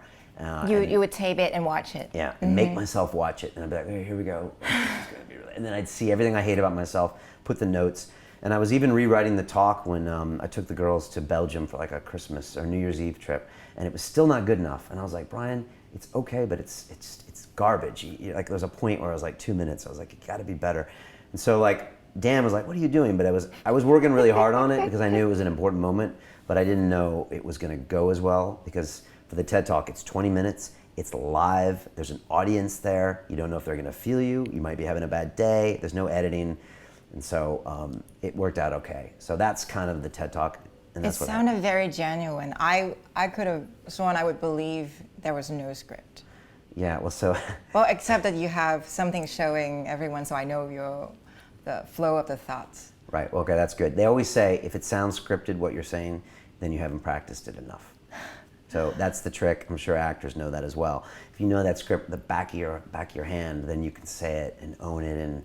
C: You would tape it and watch it.
B: Yeah, and make myself watch it. And I'd be like, hey, here we go. It's gonna be really... And then I'd see everything I hate about myself, put the notes. And I was even rewriting the talk when I took the girls to Belgium for like a Christmas or New Year's Eve trip, and it was still not good enough. And I was like, Brian, it's okay, but it's garbage. Like, there was a point where I was like 2 minutes. I was like, it got to be better. And so like Dan was like, what are you doing? But I was working really hard on it because I knew it was an important moment, but I didn't know it was going to go as well, because for the TED Talk, it's 20 minutes. It's live. There's an audience there. You don't know if they're going to feel you. You might be having a bad day. There's no editing. And so it worked out okay. So that's kind of the TED Talk. And that's
C: it sounded very genuine. I could have sworn I would believe there was no script.
B: Yeah, well, so...
C: Well, except that you have something showing everyone, so I know the flow of the thoughts.
B: Right, well, okay, that's good. They always say, if it sounds scripted, what you're saying, then you haven't practiced it enough. So that's the trick. I'm sure actors know that as well. If you know that script, the back of your hand, then you can say it and own it.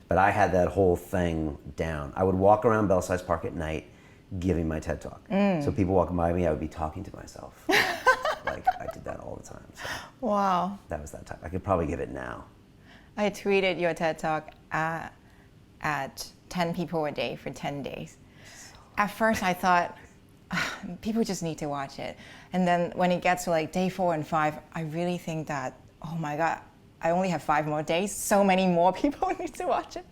B: But I had that whole thing down. I would walk around Belsize Park at night giving my TED Talk. So people walking by me, I would be talking to myself. Like, I did that all the time. So
C: wow.
B: that was that time. I could probably give it now.
C: I tweeted your TED Talk at 10 people a day for 10 days. At first I thought, people just need to watch it. And then when it gets to like day 4 and 5, I really think that, oh my God, I only have 5 more days. So many more people need to watch it.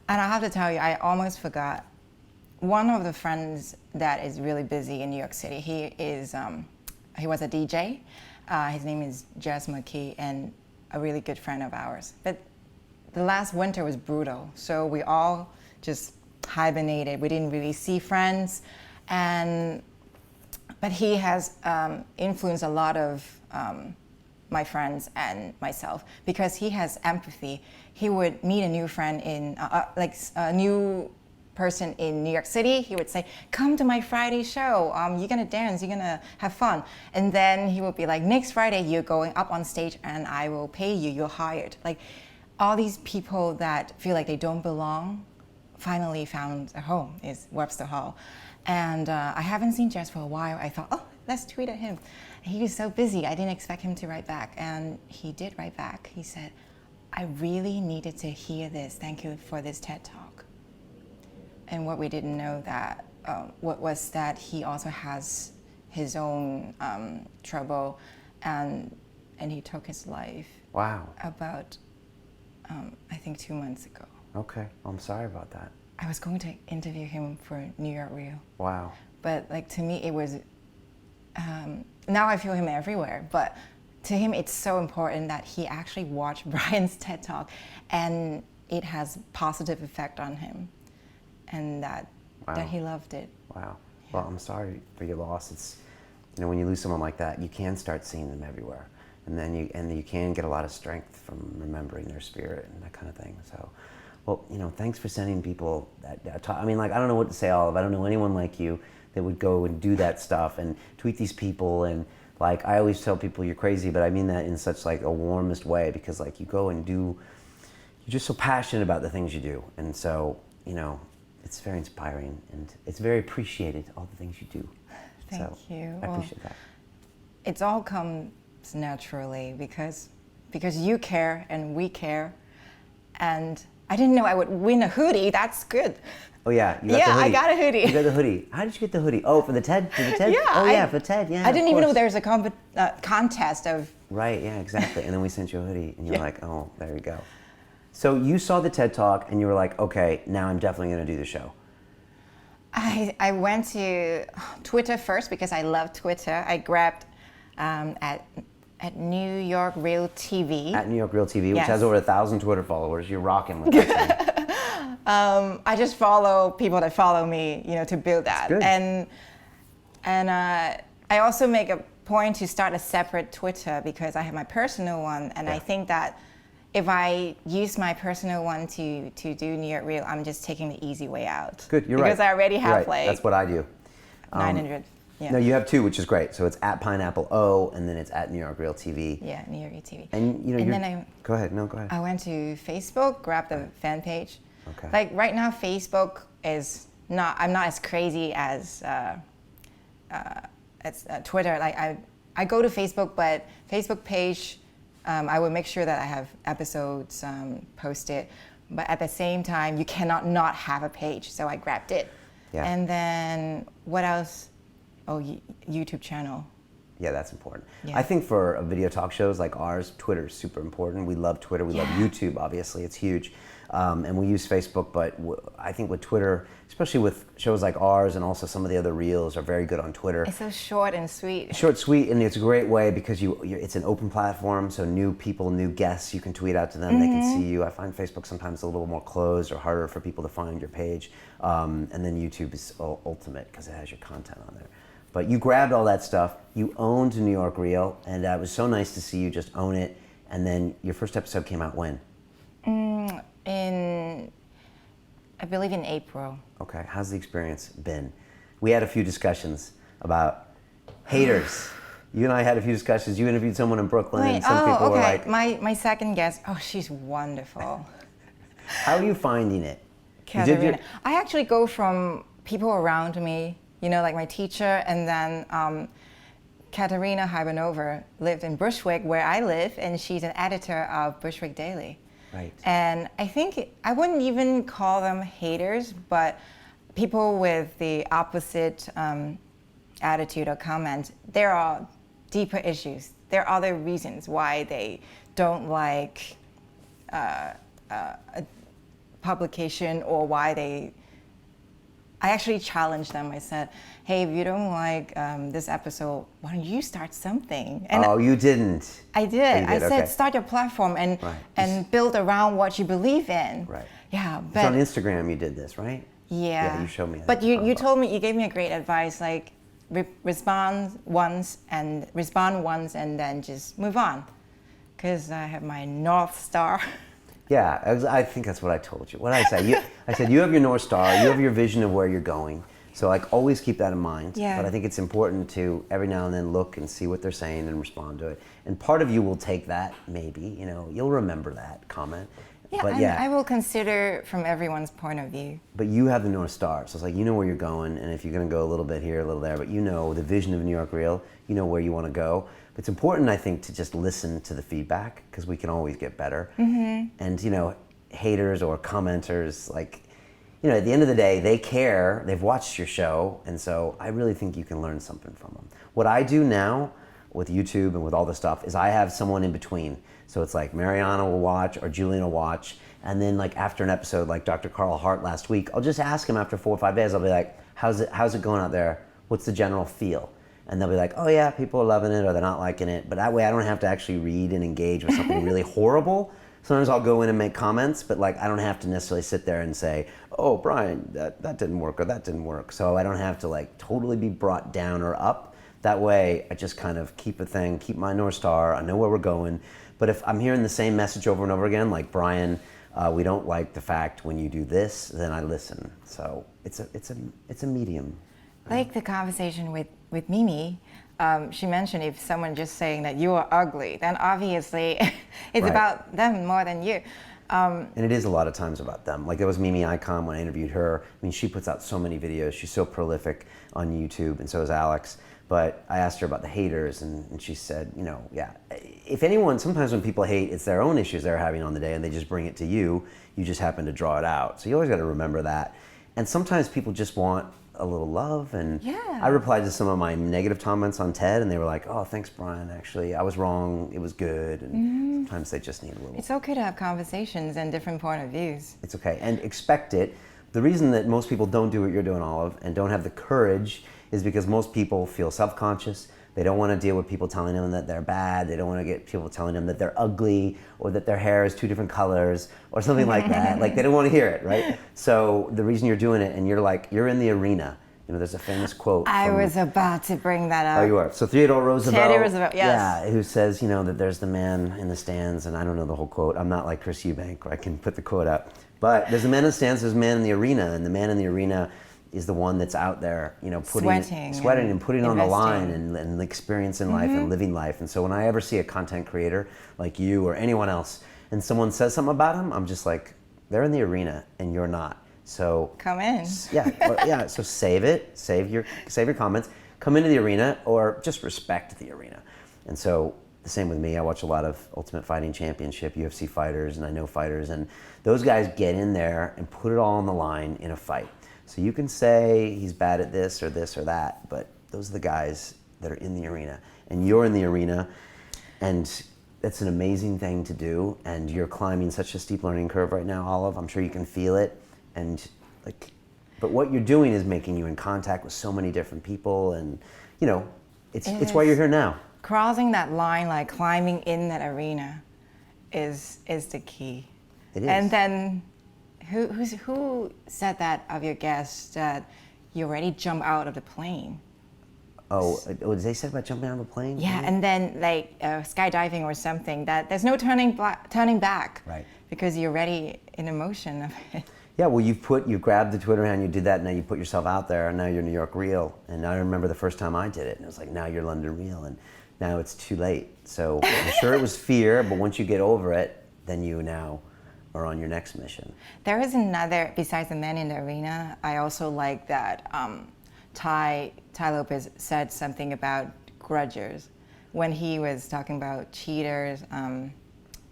C: And I have to tell you, I almost forgot. One of the friends that is really busy in New York City, he was a DJ. His name is Jess McKee, and a really good friend of ours. But the last winter was brutal. So we all just hibernated. We didn't really see friends. But he has influenced a lot of my friends and myself, because he has empathy. He would meet a new friend a new person in New York City. He would say, come to my Friday show. You're gonna dance, you're gonna have fun. And then he would be like, next Friday you're going up on stage and I will pay you, you're hired. Like, all these people that feel like they don't belong finally found a home is Webster Hall. And I haven't seen Jess for a while. I thought, oh, let's tweet at him. He was so busy, I didn't expect him to write back. And he did write back. He said, I really needed to hear this. Thank you for this TED Talk. And what we didn't know was that he also has his own trouble, and he took his life.
B: Wow.
C: About, I think 2 months ago.
B: Okay, I'm sorry about that.
C: I was going to interview him for New York Reel.
B: Wow.
C: But like, to me, it was, now I feel him everywhere, but to him it's so important that he actually watched Brian's TED Talk, and it has positive effect on him, and that he loved it.
B: Wow. Well, I'm sorry for your loss. It's, when you lose someone like that, you can start seeing them everywhere, and then you can get a lot of strength from remembering their spirit and that kind of thing. So, well, thanks for sending people that talk. I mean, like, I don't know what to say, Olive. I don't know anyone like you that would go and do that stuff and tweet these people. And like, I always tell people you're crazy, but I mean that in such like a warmest way, because like, you go and you're just so passionate about the things you do. And so, it's very inspiring, and it's very appreciated, all the things you do.
F: Thank
B: So,
F: you.
B: I
F: Well,
B: appreciate that.
F: It's all comes naturally because you care and we care, and I didn't know I would win a hoodie. That's good.
B: Oh yeah, you got
F: Yeah,
B: the hoodie.
F: I got a hoodie.
B: You got the hoodie. How did you get the hoodie? Oh, for the TED? For the TED?
F: Yeah,
B: Oh yeah, for TED, yeah.
F: I didn't
B: of
F: even know
B: course.
F: there was a contest of.
B: Right, yeah, exactly. And then we sent you a hoodie, and you're like, oh, there you go. So you saw the TED Talk, and you were like, okay, now I'm definitely going to do the show.
F: I went to Twitter first because I love Twitter. I grabbed at New York Real TV.
B: At New York Real TV, which
F: Yes.
B: has over 1,000 Twitter followers. You're rocking with that thing.
F: I just follow people that follow me, to build that.
B: good.
F: And I also make a point to start a separate Twitter because I have my personal one, and I think that if I use my personal one to do New York Real, I'm just taking the easy way out.
B: Good, you're
F: because
B: right.
F: I already
B: You're
F: have
B: right. That's what I do.
F: 900. Yeah.
B: No, you have two, which is great. So it's at Pineapple O, and then it's at New York Real TV.
F: Yeah, New York Real TV.
B: And
F: then
B: go ahead. No, go ahead.
F: I went to Facebook, grabbed the fan page.
B: Okay.
F: Like right now, Facebook is not. I'm not as crazy as Twitter. Like I go to Facebook, but Facebook page, I would make sure that I have episodes posted. But at the same time, you cannot not have a page. So I grabbed it.
B: Yeah.
F: And then what else? Oh, YouTube channel.
B: Yeah, that's important.
F: Yeah.
B: I think for video talk shows like ours, Twitter is super important. We love Twitter. We love YouTube, obviously. It's huge. And we use Facebook, but I think with Twitter, especially with shows like ours and also some of the other reels are very good on Twitter.
F: It's so short and sweet.
B: Short, sweet, and it's a great way because it's an open platform, so new people, new guests, you can tweet out to them, they can see you. I find Facebook sometimes a little more closed or harder for people to find your page. And then YouTube is ultimate because it has your content on there. But you grabbed all that stuff, you owned New York Real, and it was so nice to see you just own it. And then your first episode came out when?
F: I believe in April.
B: Okay, how's the experience been? We had a few discussions about haters. You and I had a few discussions. You interviewed someone in Brooklyn, and some people were like,
F: my second guest, she's wonderful.
B: how are you finding it? You did
F: Katerina. I actually go from people around me, like my teacher, and then Katerina Hybanova lived in Bushwick, where I live, and she's an editor of Bushwick Daily.
B: Right.
F: And I think I wouldn't even call them haters, but people with the opposite attitude or comment, there are deeper issues. There are other reasons why they don't like a publication or why I actually challenged them. I said, hey, if you don't like this episode, why don't you start something? And
B: oh, you didn't.
F: I did. I said,
B: okay.
F: start your platform and
B: Right.
F: and build around what you believe in.
B: Right.
F: Yeah,
B: It's
F: but
B: on Instagram you did this, right?
F: yeah.
B: Yeah, you showed me that.
F: But you told me, you gave me a great advice, like respond once and then just move on, because I have my North Star.
B: Yeah, I think that's what I told you. What did I say? I said you have your North Star, you have your vision of where you're going. So always keep that in mind.
F: Yeah.
B: But I think it's important to every now and then look and see what they're saying and respond to it. And part of you will take that, maybe, you'll remember that comment.
F: Yeah,
B: but
F: and I will consider from everyone's point of view.
B: But you have the North Star, so it's like you know where you're going, and if you're going to go a little bit here, a little there, but the vision of New York Real, you know where you want to go. But it's important, I think, to just listen to the feedback, because we can always get better. Mm-hmm. And haters or commenters, at the end of the day, they care, they've watched your show, and so I really think you can learn something from them. What I do now with YouTube and with all this stuff is I have someone in between. So it's like Mariana will watch or Julian will watch, and then after an episode like Dr. Carl Hart last week, I'll just ask him after 4 or 5 days, I'll be like, how's it going out there? What's the general feel? And they'll be like, oh yeah, people are loving it or they're not liking it. But that way I don't have to actually read and engage with something really horrible. Sometimes I'll go in and make comments, but I don't have to necessarily sit there and say, oh, Brian, that didn't work or that didn't work. So I don't have to totally be brought down or up. That way I just kind of keep my North Star, I know where we're going. But if I'm hearing the same message over and over again, like Brian, we don't like the fact when you do this, then I listen. So it's a medium.
F: Like the conversation with Mimi, she mentioned if someone just saying that you are ugly, then obviously it's
B: Right.
F: about them more than you.
B: And it is a lot of times about them. Like, that was Mimi Icon when I interviewed her. I mean, she puts out so many videos. She's so prolific on YouTube, and so is Alex. But I asked her about the haters, and she said, you know, yeah, if anyone, sometimes when people hate, it's their own issues they're having on the day, and they just bring it to you. You just happen to draw it out. So you always got to remember that. And sometimes people just want a little love, and
F: Yeah.
B: I replied to some of my negative comments on TED, and they were like, oh, thanks, Brian, actually, I was wrong, it was good, and sometimes they just need a little.
F: It's okay to have conversations and different point of views.
B: It's okay, and expect it. The reason that most people don't do what you're doing, Olive, and don't have the courage is because most people feel self-conscious. They don't want to deal with people telling them that they're bad. They don't want to get people telling them that they're ugly, or that their hair is 2 different colors, or something like that. Like, they don't want to hear it, right? So the reason you're doing it, and you're like, you're in the arena. You know, there's a famous quote.
F: I was about to bring that up.
B: Oh, you are. So Theodore Roosevelt.
F: Teddy Roosevelt, yes.
B: Yeah, who says, you know, that there's the man in the stands, and I don't know the whole quote. I'm not like Chris Eubank, where I can put the quote up. But there's a man in the stands, there's a man in the arena, and the man in the arena is the one that's out there, you know, sweating and putting on the line and experiencing life and living life. And so when I ever see a content creator like you or anyone else, and someone says something about them, I'm just like, they're in the arena and you're not. So
F: Come in.
B: yeah. So save it. Save your comments. Come into the arena, or just respect the arena. And so the same with me. I watch a lot of Ultimate Fighting Championship, UFC fighters, and I know fighters, and those guys get in there and put it all on the line in a fight. So you can say he's bad at this or that, but those are the guys that are in the arena, and you're in the arena, and it's an amazing thing to do. And you're climbing such a steep learning curve right now, Olive. I'm sure you can feel it. And like, but what you're doing is making you in contact with so many different people, and you know, it's why you're here now.
F: Crossing that line, like climbing in that arena, is the key.
B: It is.
F: And then, who said that of your guests, that you already jump out of the plane?
B: Oh, did they say about jumping out of a plane?
F: Yeah, and then like skydiving or something, that there's no turning back.
B: Right.
F: Because you're already in emotion of it.
B: Yeah, well, you grabbed the Twitter hand, you did that, and now you put yourself out there, and now you're New York Real. And I remember the first time I did it, and it was like, now you're London Real, and now it's too late. So I'm sure it was fear, but once you get over it, then you now are on your next mission.
F: There is another, besides the man in the arena, I also like that Tai Lopez said something about grudgers when he was talking about cheaters.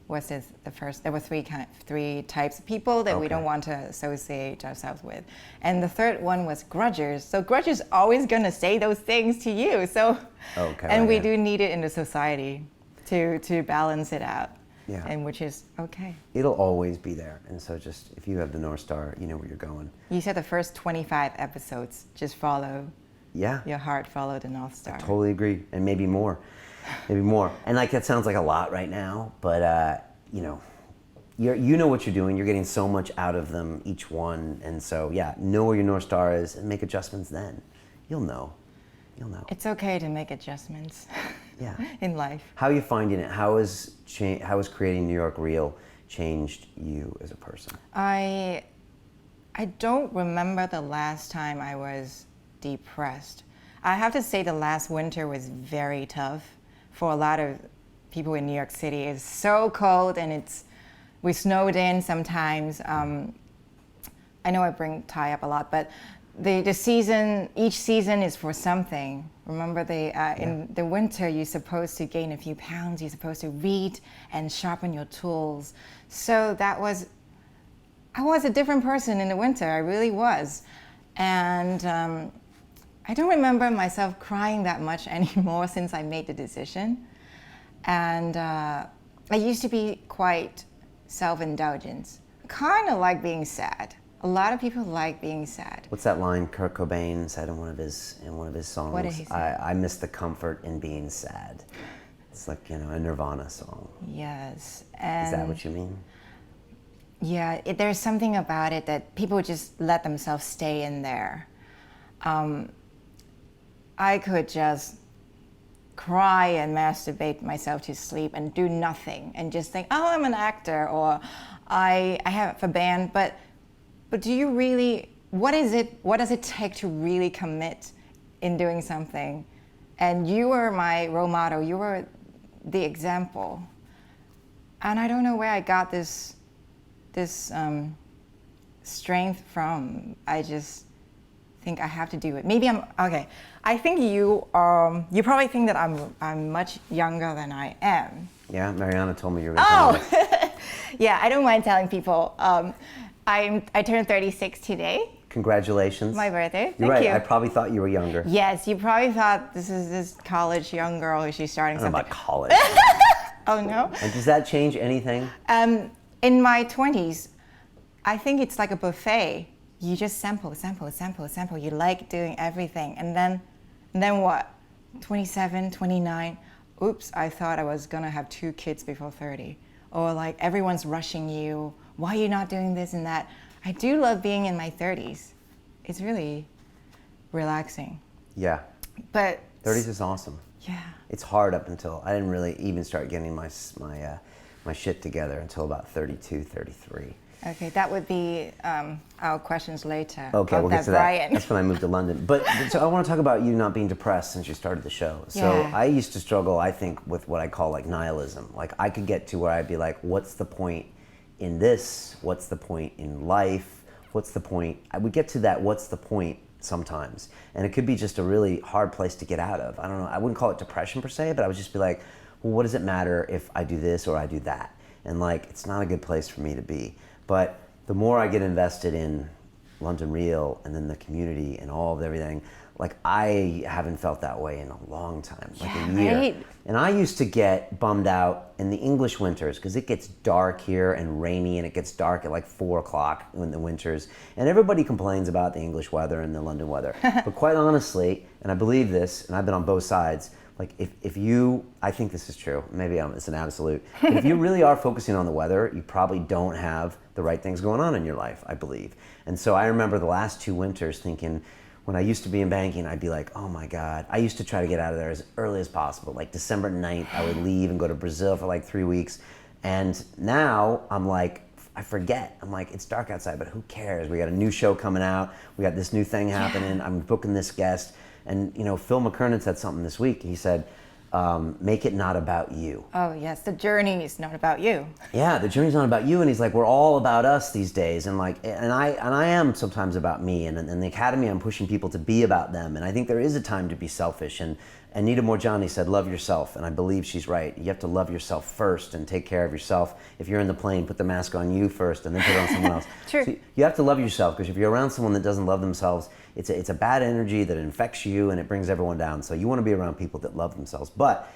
F: There were three types of people that we don't want to associate ourselves with. And the third one was grudgers. So grudgers always gonna say those things to you. So, and we do need it in the society to balance it out.
B: Yeah.
F: And which is okay.
B: It'll always be there. And so just, if you have the North Star, you know where you're going.
F: You said the first 25 episodes, just follow your heart, follow the North Star.
B: I totally agree. And maybe more. Maybe more. And like, that sounds like a lot right now, but you know, you know what you're doing. You're getting so much out of them, each one. And so, yeah, know where your North Star is and make adjustments then. You'll know.
F: It's okay to make adjustments.
B: Yeah.
F: In life.
B: How are you finding it? How has creating New York Real changed you as a person?
F: I don't remember the last time I was depressed. I have to say the last winter was very tough for a lot of people in New York City. It's so cold, and we snowed in sometimes. I know I bring Tai up a lot, but the season, each season is for something. Remember, in the winter, you're supposed to gain a few pounds. You're supposed to read and sharpen your tools. So I was a different person in the winter. I really was. And I don't remember myself crying that much anymore since I made the decision. And I used to be quite self-indulgent. Kind of like being sad. A lot of people like being sad.
B: What's that line Kurt Cobain said in one of his songs?
F: What did he say?
B: I miss the comfort in being sad. It's like, you know, a Nirvana song.
F: Yes.
B: Is that what you mean?
F: Yeah, there's something about it that people just let themselves stay in there. I could just cry and masturbate myself to sleep and do nothing and just think, oh, I'm an actor, or I have a band, but do you really, what does it take to really commit in doing something? And you were my role model, you were the example. And I don't know where I got this this strength from. I just think I have to do it. Maybe I'm okay. I think you probably think that I'm much younger than I am.
B: Yeah, Mariana told me you were going to tell me.
F: Yeah, I don't mind telling people. I turned 36 today.
B: Congratulations.
F: My birthday.
B: You're
F: Thank
B: right.
F: you.
B: I probably thought you were younger.
F: Yes, you probably thought this is this college young girl who's starting
B: I don't know
F: something.
B: about college.
F: Oh no.
B: And does that change anything?
F: In my 20s, I think it's like a buffet. You just sample. You like doing everything. And then what? 27, 29. Oops, I thought I was gonna have 2 kids before 30. Or like everyone's rushing you. Why are you not doing this and that? I do love being in my 30s. It's really relaxing.
B: Yeah.
F: But
B: 30s is awesome.
F: yeah.
B: It's hard up until, I didn't really even start getting my shit together until about 32, 33.
F: Okay, that would be our questions later.
B: Okay,
F: of
B: we'll
F: that
B: get to that.
F: Brian.
B: That's when I moved to London. But so I want to talk about you not being depressed since you started the show. So
F: Yeah.
B: I used to struggle, I think, with what I call like nihilism. Like I could get to where I'd be like, what's the point in this? What's the point in life? What's the point? I would get to that what's the point sometimes. And it could be just a really hard place to get out of. I don't know, I wouldn't call it depression per se, but I would just be like, well, what does it matter if I do this or I do that? And like, it's not a good place for me to be. But the more I get invested in London Real and then the community and all of everything, like I haven't felt that way in a long time, like a year.
F: right.
B: And I used to get bummed out in the English winters because it gets dark here and rainy, and it gets dark at like 4 o'clock in the winters. And everybody complains about the English weather and the London weather. But quite honestly, and I believe this, and I've been on both sides, like if you, I think this is true, maybe it's an absolute, but if you really are focusing on the weather, you probably don't have the right things going on in your life, I believe. And so I remember the last 2 winters thinking, when I used to be in banking, I'd be like, oh my God. I used to try to get out of there as early as possible. Like December 9th, I would leave and go to Brazil for like 3 weeks. And now I'm like, I forget. I'm like, it's dark outside, but who cares? We got a new show coming out. We got this new thing happening. I'm booking this guest. And you know, Phil McKernan said something this week. He said, make it not about you.
F: Oh yes, the journey is not about you.
B: Yeah, the journey's not about you, and he's like, we're all about us these days, and like, and I am sometimes about me, and in the Academy, I'm pushing people to be about them, and I think there is a time to be selfish, and Anita Morjani said, love yourself, and I believe she's right. You have to love yourself first and take care of yourself. If you're in the plane, put the mask on you first, and then put it on someone else.
F: True.
B: So you have to love yourself, because if you're around someone that doesn't love themselves, it's a bad energy that infects you, and it brings everyone down. So you want to be around people that love themselves, but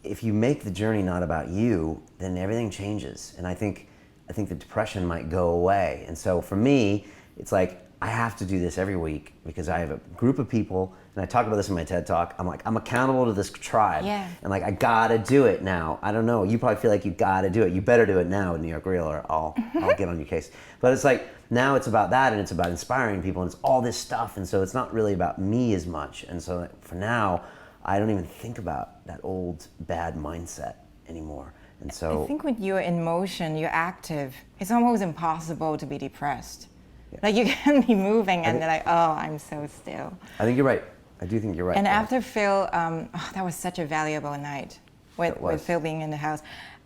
B: if you make the journey not about you, then everything changes. And I think the depression might go away. And so for me, it's like, I have to do this every week because I have a group of people, and I talk about this in my TED Talk. I'm like, I'm accountable to this tribe.
F: Yeah.
B: And like, I gotta do it now. I don't know, you probably feel like you gotta do it. You better do it now in New York Real, or I'll get on your case. But it's like, now it's about that, and it's about inspiring people, and it's all this stuff. And so it's not really about me as much. And so for now, I don't even think about that old bad mindset anymore. And so
F: I think when you're in motion, you're active, it's almost impossible to be depressed. Yeah. Like you can be moving and they're like, oh, I'm so still.
B: I think you're right. I do think you're right.
F: And after Phil, that was such a valuable night with Phil being in the house.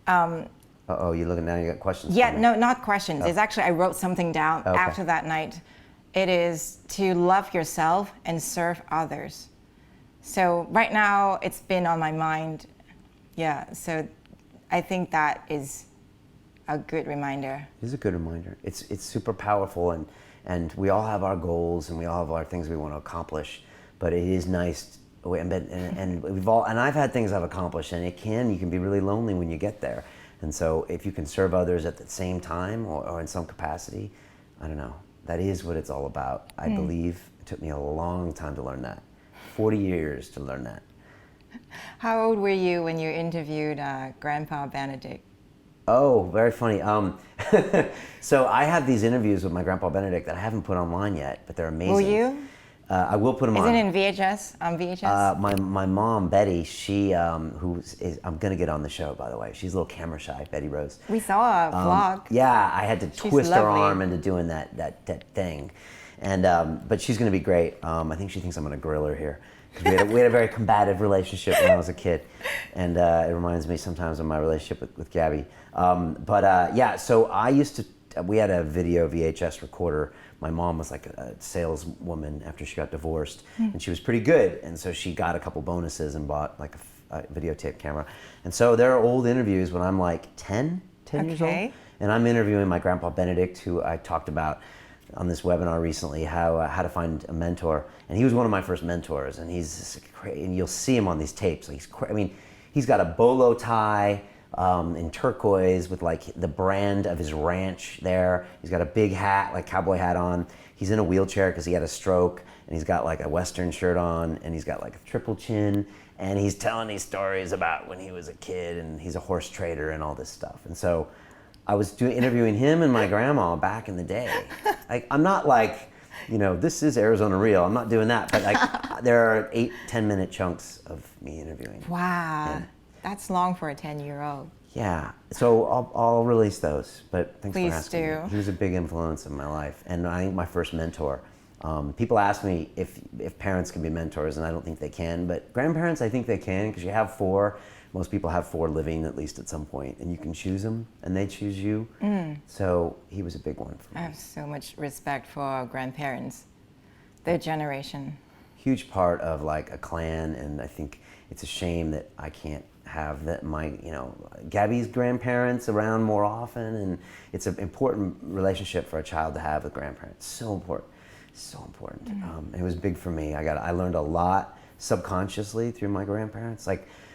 B: Uh-oh, you're looking down, you got questions?
F: Yeah, no, not questions. It's actually, I wrote something down
B: Okay.
F: after that night. It is to love yourself and serve others. So right now, it's been on my mind. Yeah, so I think that is a good reminder.
B: It is a good reminder. It's super powerful, and we all have our goals, and we all have our things we want to accomplish. But it is nice, and we've all, and I've had things I've accomplished, and you can be really lonely when you get there. And so if you can serve others at the same time or in some capacity, I don't know, that is what it's all about. I believe it took me a long time to learn that. 40 years to learn that.
F: How old were you when you interviewed Grandpa Benedict?
B: Oh, very funny. So I have these interviews with my Grandpa Benedict that I haven't put online yet, but they're amazing.
F: Will you?
B: I will put them
F: Is
B: on.
F: it in VHS? On VHS?
B: My mom, Betty, she, I'm going to get on the show, by the way. She's a little camera shy, Betty Rose.
F: We saw a vlog.
B: Yeah, I had to twist her
F: lovely.
B: arm into doing that thing. And, but she's going to be great. I think she thinks I'm going to grill her here. Because we had a very combative relationship when I was a kid. And it reminds me sometimes of my relationship with Gabby. Yeah, so I used to we had a video VHS recorder. My mom was like a saleswoman after she got divorced, and she was pretty good. And so she got a couple bonuses and bought like a videotape camera. And so there are old interviews when I'm like 10 years old, and I'm interviewing my grandpa Benedict, who I talked about on this webinar recently, how to find a mentor. And he was one of my first mentors, and he's crazy. And you'll see him on these tapes. Like he's got a bolo tie in turquoise with like the brand of his ranch there. He's got a big hat, like cowboy hat on. He's in a wheelchair because he had a stroke, and he's got like a Western shirt on, and he's got like a triple chin, and he's telling these stories about when he was a kid, and he's a horse trader and all this stuff. And so I was interviewing him and my grandma back in the day. Like, I'm not like, this is Arizona Real. I'm not doing that, but like there are 8-10 minute chunks of me interviewing.
F: Wow,
B: him.
F: That's long for a 10-year-old.
B: Yeah, so I'll release those, but thanks
F: Please
B: for asking
F: do.
B: me. He was a big influence in my life, and I think my first mentor. People ask me if parents can be mentors, and I don't think they can, but grandparents, I think they can, because you have 4. Most people have 4 living at least at some point, and you can choose them, and they choose you. So he was a big one for me.
F: I have so much respect for our grandparents, their generation.
B: Huge part of like a clan, and I think it's a shame that I can't have that Gabby's grandparents around more often, and it's an important relationship for a child to have with grandparents. So important. It was big for me. I learned a lot subconsciously through my grandparents.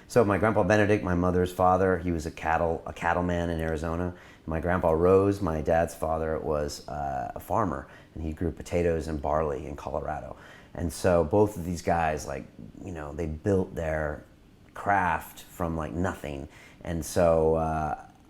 B: So my grandpa Benedict, my mother's father, he was a cattleman in Arizona. My grandpa Rose, my dad's father, was a farmer, and he grew potatoes and barley in Colorado. And so both of these guys, they built their craft from like nothing. And so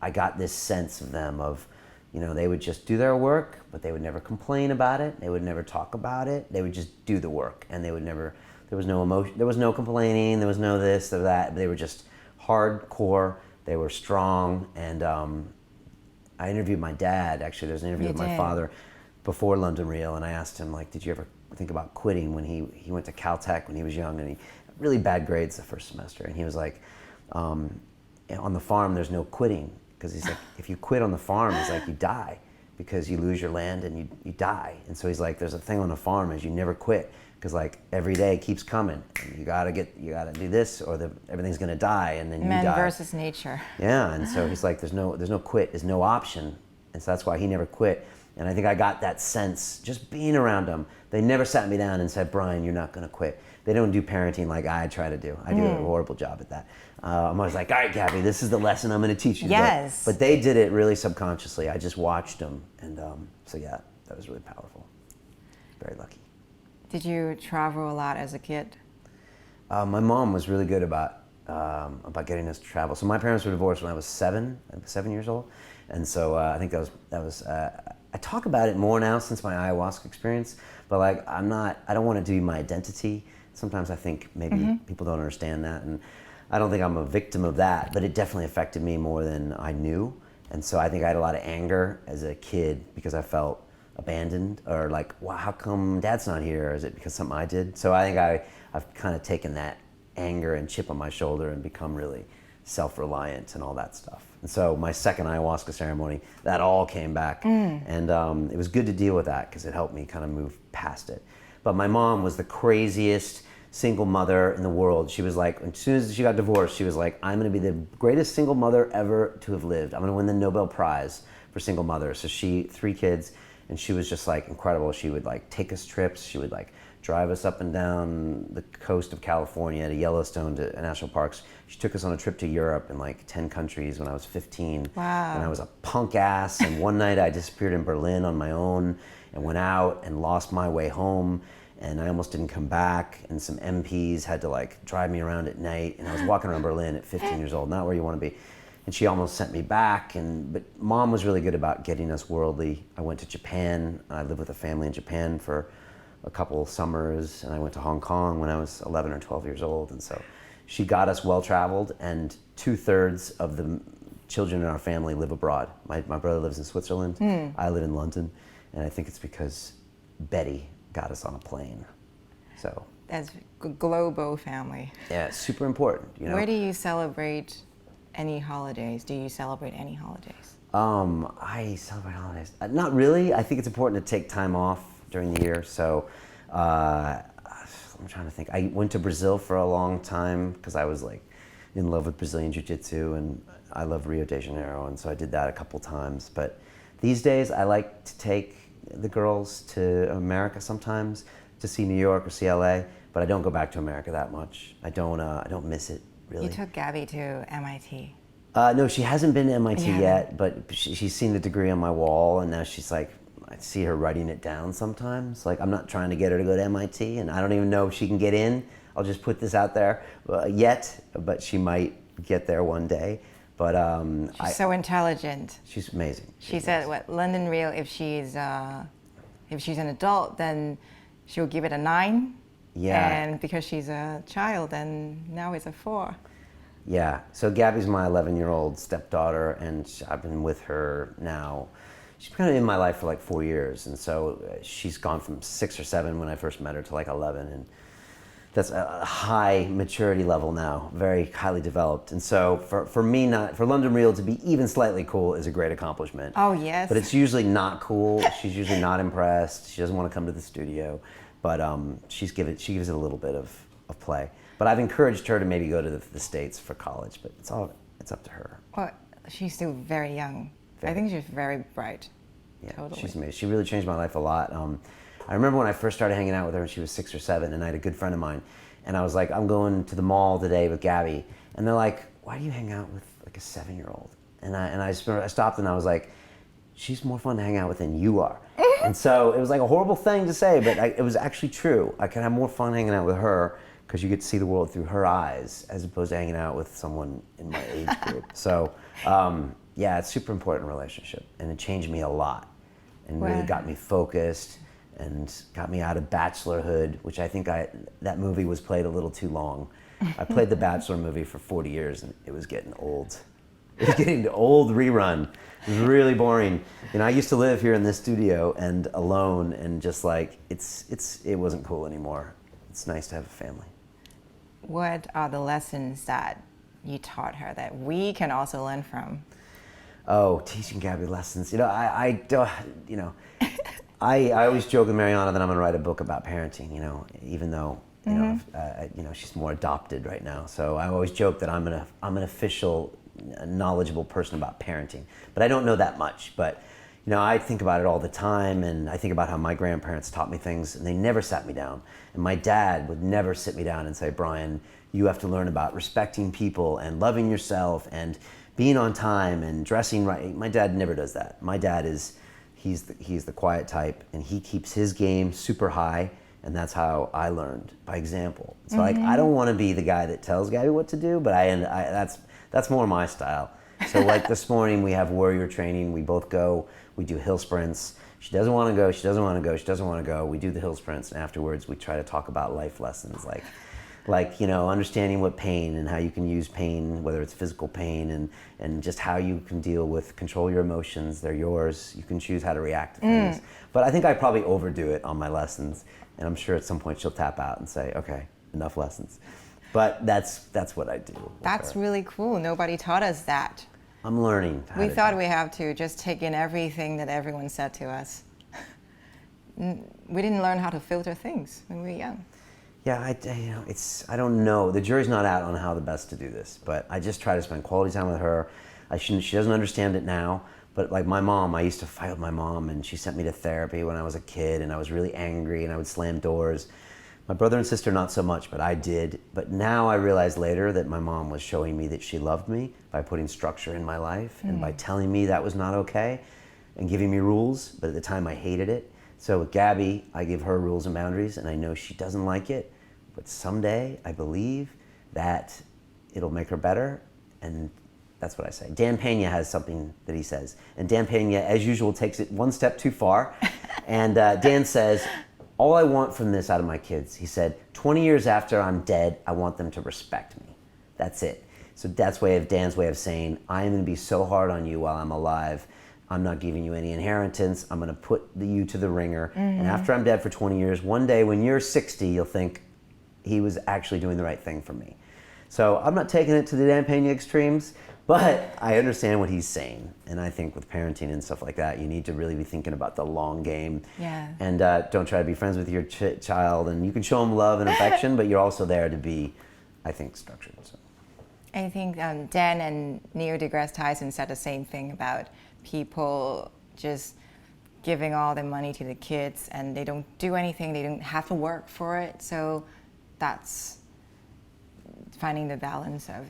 B: I got this sense of them of, they would just do their work, but they would never complain about it. They would never talk about it. They would just do the work, and they would never, there was no emotion, there was no complaining, there was no this or that. They were just hardcore. They were strong. And I interviewed my dad, actually. There's an interview with my father before London Real, and I asked him, did you ever think about quitting when he went to Caltech when he was young, and he had really bad grades the first semester, and he was like, on the farm there's no quitting, because he's like, if you quit on the farm, it's like you die, because you lose your land and you die. And so he's like, there's a thing on the farm is you never quit, because like every day keeps coming, and you gotta do this, or everything's gonna die, and then you die.
F: Man versus nature.
B: Yeah, and so he's like, there's no quit, there's no option, and so that's why he never quit. And I think I got that sense just being around them. They never sat me down and said, Brian, you're not gonna quit. They don't do parenting like I try to do. I do a horrible job at that. I'm always like, all right, Gabby, this is the lesson I'm gonna teach you.
F: Yes.
B: But they did it really subconsciously. I just watched them, and so yeah, that was really powerful. Very lucky.
F: Did you travel a lot as a kid?
B: My mom was really good about getting us to travel. So my parents were divorced when I was 7 years old, and so I think that was. I talk about it more now since my ayahuasca experience, but like I don't want to do my identity. Sometimes I think maybe people don't understand that, and I don't think I'm a victim of that, but it definitely affected me more than I knew. And so I think I had a lot of anger as a kid because I felt abandoned, or like, wow, how come Dad's not here? Or is it because something I did? So I think I've kind of taken that anger and chip on my shoulder and become really self-reliant and all that stuff. And so my second ayahuasca ceremony, that all came back, and it was good to deal with that because it helped me kind of move past it. But my mom was the craziest single mother in the world. She was like, as soon as she got divorced, she was like, I'm going to be the greatest single mother ever to have lived. I'm going to win the Nobel Prize for single mothers. So 3 kids, and she was just like incredible. She would like take us trips. She would like drive us up and down the coast of California to Yellowstone, to national parks. She took us on a trip to Europe in like 10 countries when I was 15.
F: Wow.
B: And I was a punk ass, and one night I disappeared in Berlin on my own and went out and lost my way home, and I almost didn't come back, and some MPs had to like drive me around at night, and I was walking around Berlin at 15 years old, not where you want to be. And she almost sent me back, but Mom was really good about getting us worldly. I went to Japan. I lived with a family in Japan for a couple summers, and I went to Hong Kong when I was 11 or 12 years old. And so she got us well-traveled, and 2/3 of the children in our family live abroad. My brother lives in Switzerland. I live in London, and I think it's because Betty got us on a plane. So
F: That's global family.
B: yeah, it's super important. You know?
F: Where do you celebrate any holidays? Do you celebrate any holidays?
B: I celebrate holidays. Not really. I think it's important to take time off during the year. So I'm trying to think. I went to Brazil for a long time because I was like in love with Brazilian Jiu-Jitsu, and I love Rio de Janeiro, and so I did that a couple times. But these days I like to take the girls to America sometimes to see New York or see LA, but I don't go back to America that much. I don't miss it really.
F: You took Gabby to MIT.
B: No, she hasn't been to MIT
F: Yeah.
B: yet, but she's seen the degree on my wall, and now she's like, I see her writing it down sometimes. Like, I'm not trying to get her to go to MIT, and I don't even know if she can get in. I'll just put this out there yet, but she might get there one day. But
F: She's so intelligent.
B: she's amazing.
F: She said, "What London Real? If she's an adult, then she'll give it a 9.
B: Yeah.
F: And because she's a child, then now it's a 4.
B: Yeah, so Gabby's my 11-year-old stepdaughter, and I've been with her now. She's kind of in my life for like 4 years, and so she's gone from 6 or 7 when I first met her to like 11, and that's a high maturity level now, very highly developed. And so for me, for London Real to be even slightly cool is a great accomplishment.
F: Oh, yes.
B: But it's usually not cool. She's usually not impressed. She doesn't want to come to the studio, but she gives it a little bit of play. But I've encouraged her to maybe go to the States for college, but it's up to her.
F: Well, she's still very young. I think she's very bright.
B: Yeah,
F: Totally.
B: she's amazing. She really changed my life a lot. I remember when I first started hanging out with her when she was 6 or 7, and I had a good friend of mine, and I was like, I'm going to the mall today with Gabby, and they're like, why do you hang out with like a 7-year-old? And I stopped and I was like, she's more fun to hang out with than you are. And so it was like a horrible thing to say, but it was actually true. I can have more fun hanging out with her because you get to see the world through her eyes as opposed to hanging out with someone in my age group. So yeah, it's super important relationship, and it changed me a lot and really
F: Wow.
B: got me focused and got me out of bachelorhood, which I think that movie was played a little too long. I played the Bachelor movie for 40 years, and it was getting old. It was getting the old rerun. It was really boring. You know, I used to live here in this studio and alone, and just like it wasn't cool anymore. It's nice to have a family.
F: What are the lessons that you taught her that we can also learn from?
B: Oh, teaching Gabby lessons. You know, I don't. You know, I always joke with Mariana that I'm going to write a book about parenting. You know, even though you know she's more adopted right now. So I always joke that I'm an official, knowledgeable person about parenting. But I don't know that much. But you know, I think about it all the time, and I think about how my grandparents taught me things, and they never sat me down. And my dad would never sit me down and say, Brian, you have to learn about respecting people and loving yourself and being on time and dressing right. My dad never does that. My dad he's the quiet type, and he keeps his game super high, and that's how I learned, by example. So like, I don't want to be the guy that tells Gabby what to do, but that's more my style. So like this morning we have warrior training. We both go. We do hill sprints. She doesn't want to go. She doesn't want to go. She doesn't want to go. We do the hill sprints, and afterwards we try to talk about life lessons, like you know, understanding what pain and how you can use pain, whether it's physical pain and just how you can deal with, control your emotions. They're yours. You can choose how to react to things. But I think I probably overdo it on my lessons, and I'm sure at some point she'll tap out and say, okay, enough lessons. But that's what I do. with
F: That's
B: her.
F: really cool. Nobody taught us that.
B: I'm learning.
F: We thought we have to just take in everything that everyone said to us. We didn't learn how to filter things when we were young.
B: Yeah, I don't know. The jury's not out on how the best to do this, but I just try to spend quality time with her. She doesn't understand it now, but like my mom, I used to fight with my mom, and she sent me to therapy when I was a kid, and I was really angry, and I would slam doors. My brother and sister, not so much, but I did. But now I realized later that my mom was showing me that she loved me by putting structure in my life and by telling me that was not okay and giving me rules, but at the time I hated it. So with Gabby, I give her rules and boundaries, and I know she doesn't like it, but someday I believe that it'll make her better, and that's what I say. Dan Pena has something that he says, and Dan Pena, as usual, takes it one step too far. And Dan says, all I want from this out of my kids, he said, 20 years after I'm dead, I want them to respect me. That's it. So that's Dan's way of saying, I am going to be so hard on you while I'm alive. I'm not giving you any inheritance. I'm going to put you to the ringer. And after I'm dead for 20 years, one day when you're 60, you'll think he was actually doing the right thing for me. So I'm not taking it to the Dan Pena extremes, But I understand what he's saying, and I think with parenting and stuff like that, you need to really be thinking about the long game.
F: Yeah.
B: And don't try to be friends with your child, and you can show them love and affection, but you're also there to be, I think, structured. So.
F: I think Dan and Neil deGrasse Tyson said the same thing about people just giving all their money to the kids and they don't do anything, they don't have to work for it. So that's finding the balance of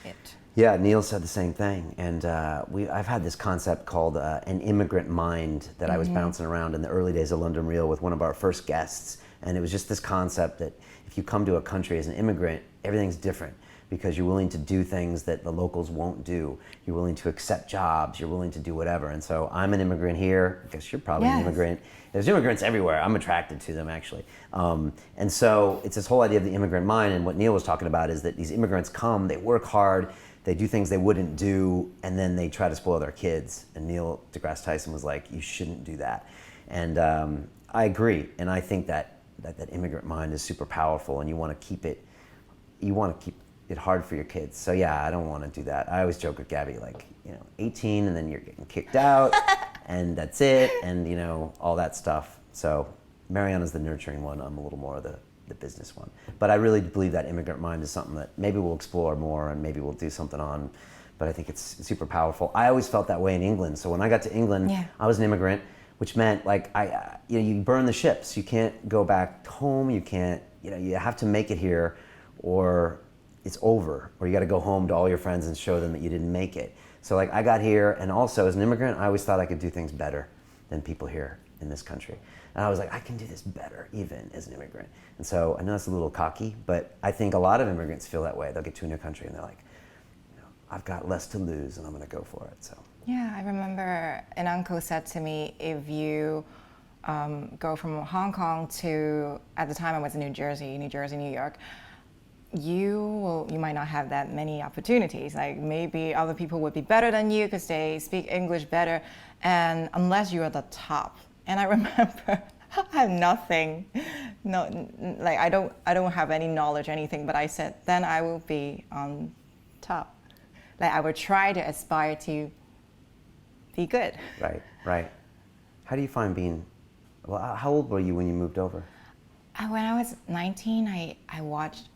F: it.
B: Yeah, Neil said the same thing, and I've had this concept called an immigrant mind that I was bouncing around in the early days of London Real with one of our first guests, and it was just this concept that if you come to a country as an immigrant, everything's different because you're willing to do things that the locals won't do. You're willing to accept jobs, you're willing to do whatever, and so I'm an immigrant here. I guess you're probably an immigrant. There's immigrants everywhere. I'm attracted to them, actually. And so it's this whole idea of the immigrant mind, and what Neil was talking about is that these immigrants come, they work hard, they do things they wouldn't do, and then they try to spoil their kids. And Neil deGrasse Tyson was like, you shouldn't do that. And I agree, and I think that immigrant mind is super powerful, and you want to keep it hard for your kids. So yeah, I don't want to do that. I always joke with Gabby, like, 18 and then you're getting kicked out, and that's it, and all that stuff. So Mariana's the nurturing one. I'm a little more of the business one. But I really believe that immigrant mind is something that maybe we'll explore more and maybe we'll do something on. But I think it's super powerful. I always felt that way in England. So when I got to England, I was an immigrant, which meant like you burn the ships. You can't go back home. You can't, you have to make it here or it's over, or you got to go home to all your friends and show them that you didn't make it. So like I got here, and also as an immigrant, I always thought I could do things better than people here in this country. And I was like, I can do this better even as an immigrant. And so I know it's a little cocky, but I think a lot of immigrants feel that way. They'll get to a new country and they're like, I've got less to lose and I'm gonna go for it, so.
F: Yeah, I remember an uncle said to me, if you go from Hong Kong to, at the time I was in New Jersey, New York, you might not have that many opportunities. Like maybe other people would be better than you because they speak English better, and unless you're at the top. And I remember I have nothing, like I don't have any knowledge or anything, but I said then I will be on top. Like I would try to aspire to be good.
B: Right. How do you find being, well, how old were you when you moved over?
F: When I was 19, I watched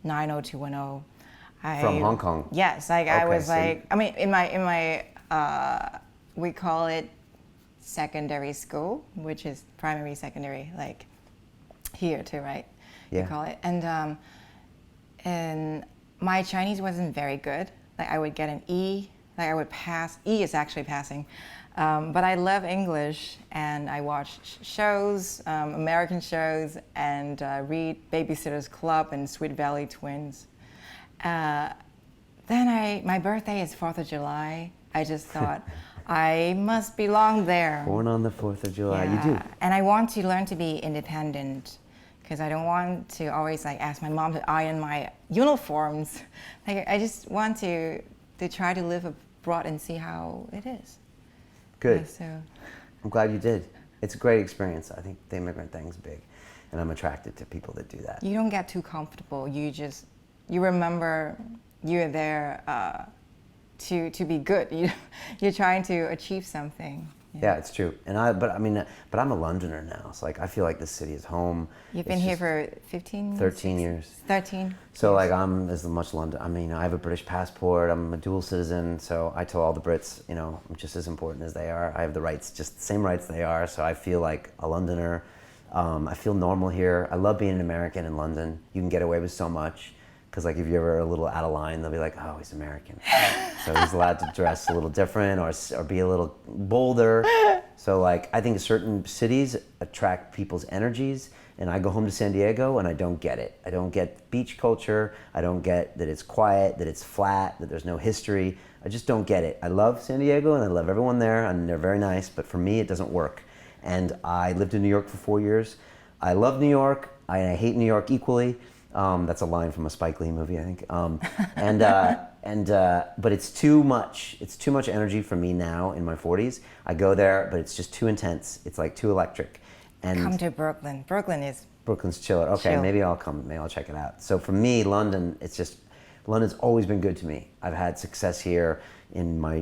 F: 90210.
B: From Hong Kong?
F: Yes, like
B: Okay,
F: I was
B: so
F: like, I mean, in my we call it secondary school, which is primary, secondary, like here too, right?
B: Yeah.
F: You call it. And my Chinese wasn't very good. Like I would get an E, like I would pass. E is actually passing. But I love English, and I watch shows, American shows, and read Babysitter's Club and Sweet Valley Twins. Then my birthday is 4th of July. I just thought, I must belong there.
B: Born on the 4th of July,
F: Yeah.
B: you do.
F: And I want to learn to be independent, because I don't want to always like ask my mom to iron my uniforms. Like I just want to try to live abroad and see how it is.
B: Good.
F: Yeah, so.
B: I'm glad you did. It's a great experience. I think the immigrant thing's big, and I'm attracted to people that do that.
F: You don't get too comfortable. You remember you're there to be good. You're trying to achieve something.
B: Yeah, it's true. But I'm a Londoner now. So like I feel like this city is home.
F: You've been here for 15?
B: 13 years.
F: 13.
B: So like I'm as much London. I have a British passport. I'm a dual citizen. So I tell all the Brits, I'm just as important as they are. I have the rights, just the same rights they are. So I feel like a Londoner. I feel normal here. I love being an American in London. You can get away with so much. Because like if you're ever a little out of line, they'll be like, oh, he's American. So he's allowed to dress a little different or be a little bolder. So like I think certain cities attract people's energies, and I go home to San Diego and I don't get it. I don't get beach culture. I don't get that it's quiet, that it's flat, that there's no history. I just don't get it. I love San Diego and I love everyone there and they're very nice, but for me it doesn't work. And I lived in New York for 4 years. I love New York. I hate New York equally. That's a line from a Spike Lee movie, I think. But it's too much. It's too much energy for me now in my 40s. I go there, but it's just too intense. It's like too electric. And
F: Come to Brooklyn. Brooklyn's
B: chiller. Okay,
F: chill.
B: maybe I'll come. Maybe I'll check it out. So for me, London, it's just London's always been good to me. I've had success here in my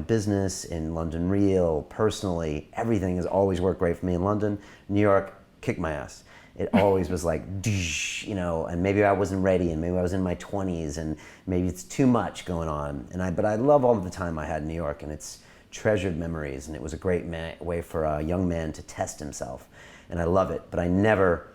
B: business, in London Real, personally. Everything has always worked great for me in London. New York kicked my ass. It always was like, you know, and maybe I wasn't ready, and maybe I was in my 20s, and maybe it's too much going on. But I love all of the time I had in New York, and it's treasured memories, and it was a great way for a young man to test himself, and I love it. But I never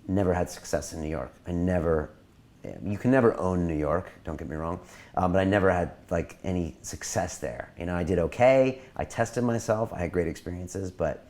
B: had success in New York. You can never own New York, don't get me wrong, but I never had like any success there. You know, I did okay, I tested myself, I had great experiences, but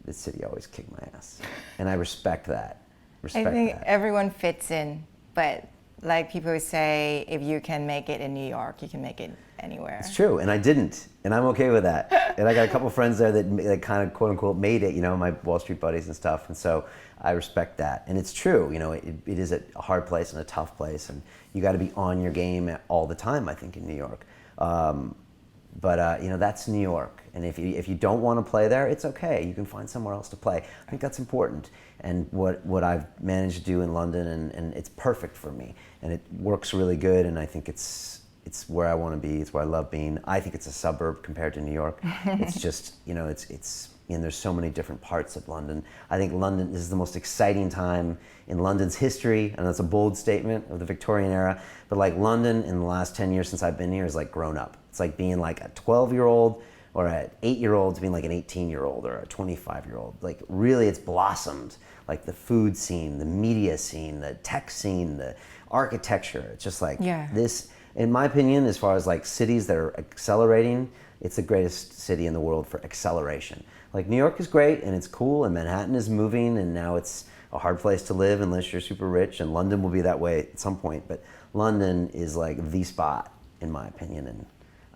B: the city always kicked my ass, and I respect that.
F: I think everyone fits in, but like people say, if you can make it in New York, you can make it anywhere.
B: It's true, and I didn't, and I'm okay with that. And I got a couple friends there that kind of quote unquote made it, you know, my Wall Street buddies and stuff, and so I respect that. And it's true, you know, it is a hard place and a tough place, and you got to be on your game all the time, I think, in New York. But you know, that's New York, and if you don't want to play there, it's okay. You can find somewhere else to play. I think that's important. And what I've managed to do in London, and it's perfect for me, and it works really good. And I think it's where I want to be. It's where I love being. I think it's a suburb compared to New York. It's just, you know, it's and there's so many different parts of London. I think London is the most exciting time in London's history, and that's a bold statement, of the Victorian era. But like London in the last 10 years since I've been here is like grown up. It's like being like a 12-year-old or an 8-year-old to being like an 18-year-old or a 25-year-old. Like really it's blossomed. Like the food scene, the media scene, the tech scene, the architecture. It's just like this, in my opinion, as far as like cities that are accelerating, it's the greatest city in the world for acceleration. Like New York is great and it's cool, and Manhattan is moving, and now it's a hard place to live unless you're super rich, and London will be that way at some point. But London is like the spot, in my opinion, and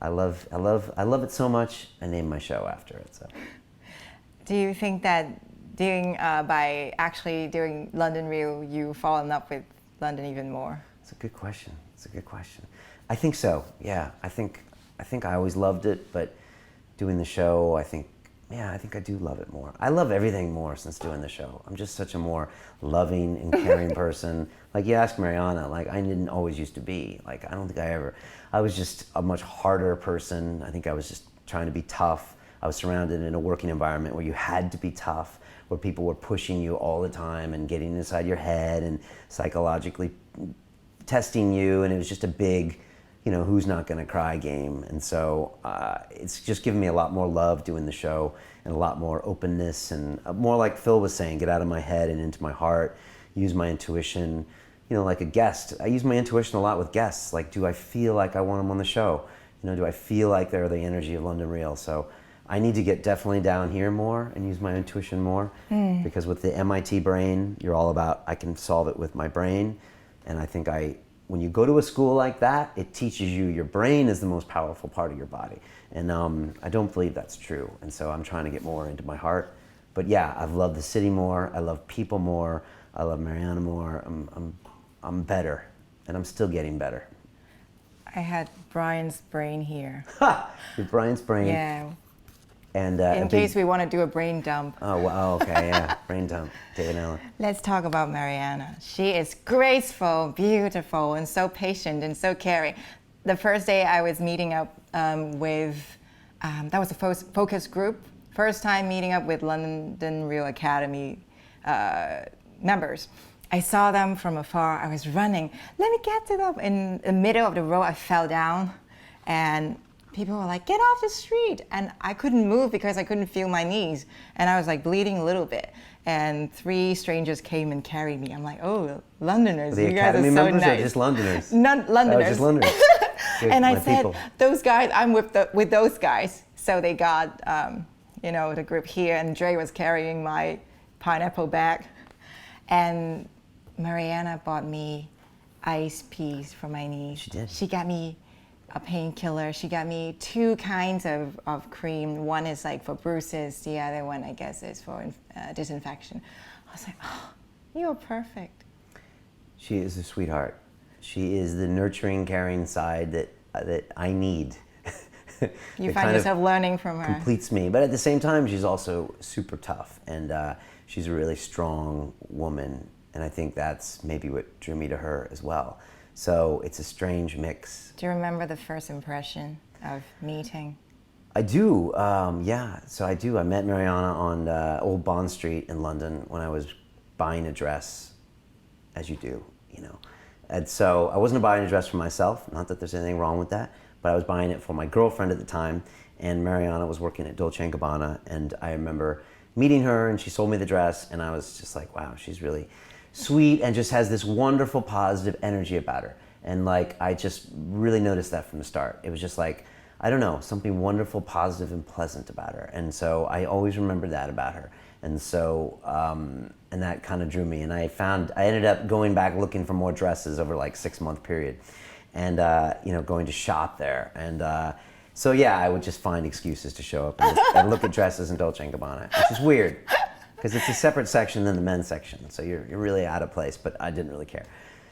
B: I love it so much. I named my show after it. So,
F: do you think that by actually doing London Real, you fall in love with London even more?
B: It's a good question. I think so. Yeah, I think I always loved it, but doing the show, I think I do love it more. I love everything more since doing the show. I'm just such a more loving and caring person. Like you ask Mariana, like I didn't always used to be. Like I don't think I was just a much harder person. I think I was just trying to be tough. I was surrounded in a working environment where you had to be tough, where people were pushing you all the time and getting inside your head and psychologically testing you, and it was just a big, you know, who's not gonna cry game. And so it's just given me a lot more love doing the show, and a lot more openness, and more like Phil was saying, get out of my head and into my heart, use my intuition. You know, like a guest, I use my intuition a lot with guests. Like, do I feel like I want them on the show? You know, do I feel like they're the energy of London Real? So I need to get definitely down here more and use my intuition more, because with the MIT brain, you're all about, I can solve it with my brain. And I think when you go to a school like that, it teaches you your brain is the most powerful part of your body. And I don't believe that's true. And so I'm trying to get more into my heart. But yeah, I've loved the city more. I love people more. I love Mariana more. I'm better, and I'm still getting better.
F: I had Brian's brain here.
B: With Brian's brain.
F: Yeah.
B: And
F: in case we want to do a brain dump.
B: Oh, wow, okay, yeah, brain dump, David Allen.
F: Let's talk about Mariana. She is graceful, beautiful, and so patient and so caring. The first day I was meeting up with, that was a focus group. First time meeting up with London Real Academy members. I saw them from afar. I was running. Let me get to them. In the middle of the road, I fell down, and people were like, get off the street. And I couldn't move because I couldn't feel my knees. And I was like bleeding a little bit. And 3 strangers came and carried me. I'm like, oh, Londoners,
B: the
F: you guys are
B: Academy
F: so
B: members
F: nice.
B: Or just Londoners?
F: Londoners.
B: Oh, just Londoners.
F: And I said,
B: people.
F: those guys, I'm with those guys. So they got, you know, the group here, and Dre was carrying my pineapple bag. And Mariana bought me ice peas for my knees.
B: She did.
F: She got me a painkiller. She got me 2 kinds of cream. One is like for bruises. The other one, I guess, is for disinfection. I was like, oh, you're perfect.
B: She is a sweetheart. She is the nurturing, caring side that I need.
F: You find yourself learning from her.
B: Completes me. But at the same time, she's also super tough. And she's a really strong woman. And I think that's maybe what drew me to her as well. So it's a strange mix.
F: Do you remember the first impression of meeting?
B: I do, yeah. So I do. I met Mariana on Old Bond Street in London when I was buying a dress, as you do, you know. And so I wasn't buying a dress for myself, not that there's anything wrong with that, but I was buying it for my girlfriend at the time, and Mariana was working at Dolce & Gabbana, and I remember meeting her, and she sold me the dress, and I was just like, wow, she's really sweet and just has this wonderful positive energy about her. And like, I just really noticed that from the start. It was just like, I don't know, something wonderful, positive, and pleasant about her. And so I always remembered that about her. And so, and that kind of drew me. And I ended up going back looking for more dresses over like 6-month period. And, you know, going to shop there. And so yeah, I would just find excuses to show up and look at dresses in Dolce & Gabbana, which is weird. Because it's a separate section than the men's section. So you're really out of place, but I didn't really care.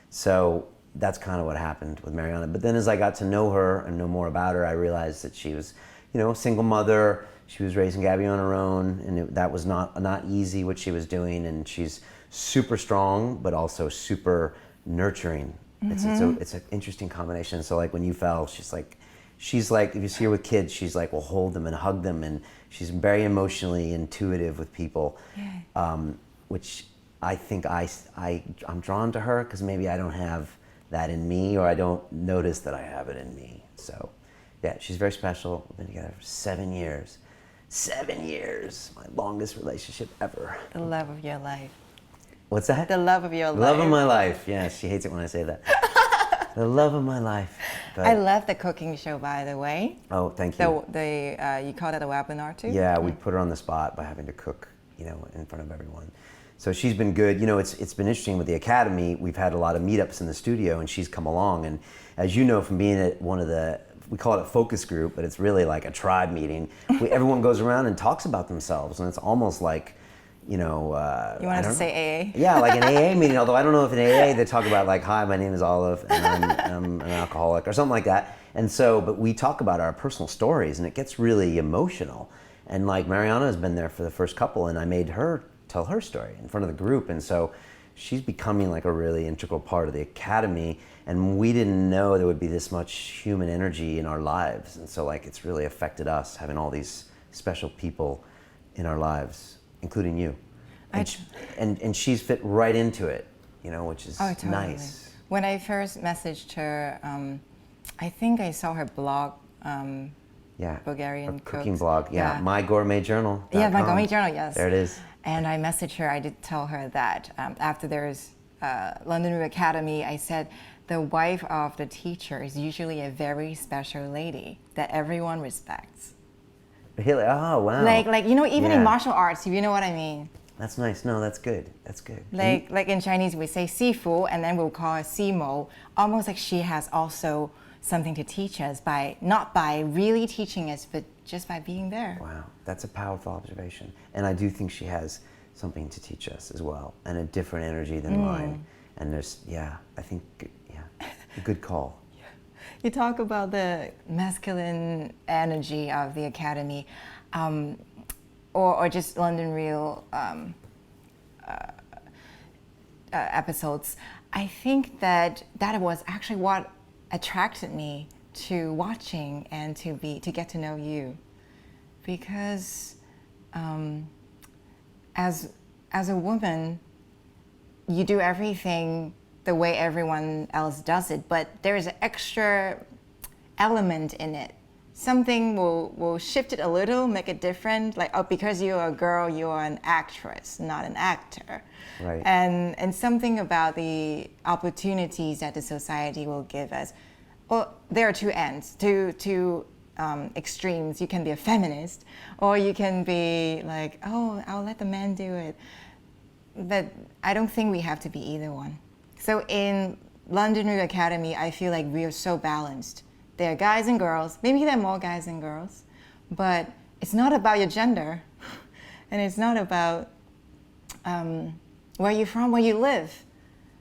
B: So that's kind of what happened with Mariana. But then as I got to know her and know more about her, I realized that she was, you know, a single mother. She was raising Gabby on her own, and that was not easy what she was doing. And she's super strong, but also super nurturing. Mm-hmm. It's an interesting combination. So like when you fell, she's like, if you see her with kids, she's like, well, hold them and hug them, and she's very emotionally intuitive with people, which I think I'm drawn to her because maybe I don't have that in me, or I don't notice that I have it in me. So yeah, she's very special. We've been together for 7 years. 7 years, my longest relationship ever.
F: The love of your life.
B: What's that?
F: The love of your life.
B: Love of my life. Yes, she hates it when I say that. The love of my life. But
F: I love the cooking show, by the way.
B: Oh, thank you.
F: You call that a webinar too?
B: Yeah, we put her on the spot by having to cook, you know, in front of everyone. So she's been good. You know, it's been interesting with the Academy. We've had a lot of meetups in the studio, and she's come along. And as you know from being at one of the, we call it a focus group, but it's really like a tribe meeting. Everyone goes around and talks about themselves, and it's almost like, you know,
F: you wanted to say AA?
B: Yeah, like an AA meeting, although I don't know if in AA they talk about like, hi, my name is Olive, and I'm an alcoholic, or something like that. And so, but we talk about our personal stories, and it gets really emotional. And like Mariana has been there for the first couple, and I made her tell her story in front of the group. And so she's becoming like a really integral part of the Academy, and we didn't know there would be this much human energy in our lives. And so like, it's really affected us, having all these special people in our lives, including you. And she's fit right into it, you know, which is
F: totally
B: nice.
F: When I first messaged her, I think I saw her blog, Bulgarian
B: cooking
F: cooks.
B: blog, My Gourmet Journal.
F: Yeah, My Gourmet Journal, yes.
B: There it is.
F: And I messaged her, I did tell her that after there's London Real Academy, I said, the wife of the teacher is usually a very special lady that everyone respects.
B: Really? Oh, wow.
F: Like you know, even in martial arts, you know what I mean?
B: That's nice. No, that's good. That's good.
F: Like in Chinese, we say sifu, and then we'll call her simo. Almost like she has also something to teach us not by really teaching us, but just by being there.
B: Wow, that's a powerful observation. And I do think she has something to teach us as well, and a different energy than mine. And there's, I think, a good call.
F: You talk about the masculine energy of the Academy, or just London Real episodes. I think that was actually what attracted me to watching and to get to know you, because as a woman, you do everything the way everyone else does it, but there's an extra element in it. Something will shift it a little, make it different. Like, because you're a girl, you're an actress, not an actor.
B: Right.
F: And something about the opportunities that the society will give us. Well, there are two ends, two extremes. You can be a feminist, or you can be like, oh, I'll let the man do it. But I don't think we have to be either one. So in London Real Academy, I feel like we are so balanced. There are guys and girls, maybe there are more guys than girls, but it's not about your gender, and it's not about where you're from, where you live.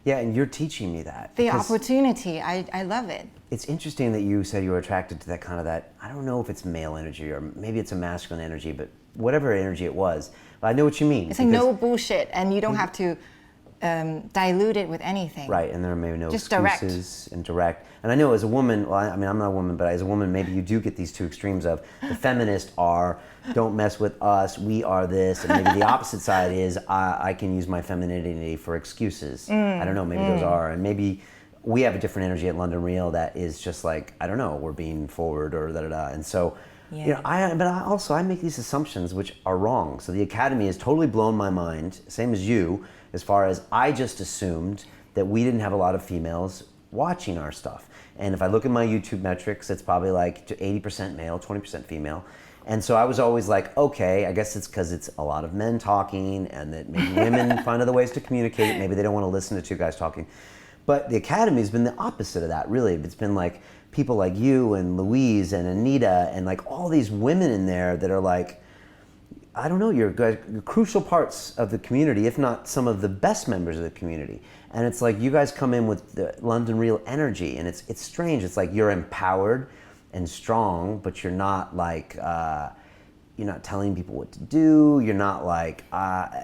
B: Yeah, and you're teaching me that.
F: The opportunity, I love it.
B: It's interesting that you said you were attracted to that, I don't know if it's male energy or maybe it's a masculine energy, but whatever energy it was, I know what you mean.
F: It's like no bullshit, and you don't have to dilute it with anything.
B: Right, and there are maybe no
F: Just direct.
B: excuses and direct. And I know as a woman, well, I mean, I'm not a woman, but as a woman, maybe you do get these two extremes of the feminists are, don't mess with us, we are this, and maybe the opposite side is, I can use my femininity for excuses. I don't know, maybe those are, and maybe we have a different energy at London Real that is just like, I don't know, we're being forward or da-da-da. And so, you know, I make these assumptions which are wrong. So the Academy has totally blown my mind, same as you, as far as I just assumed that we didn't have a lot of females watching our stuff. And if I look at my YouTube metrics, it's probably like 80% male, 20% female. And so I was always like, okay, I guess it's because it's a lot of men talking and that maybe women find other ways to communicate. Maybe they don't want to listen to two guys talking. But the Academy has been the opposite of that, really. It's been like people like you and Louise and Anita and like all these women in there that are like, I don't know, you're crucial parts of the community, if not some of the best members of the community. And it's like you guys come in with the London Real energy, and it's strange. It's like you're empowered and strong, but you're not like, you're not telling people what to do. You're not like,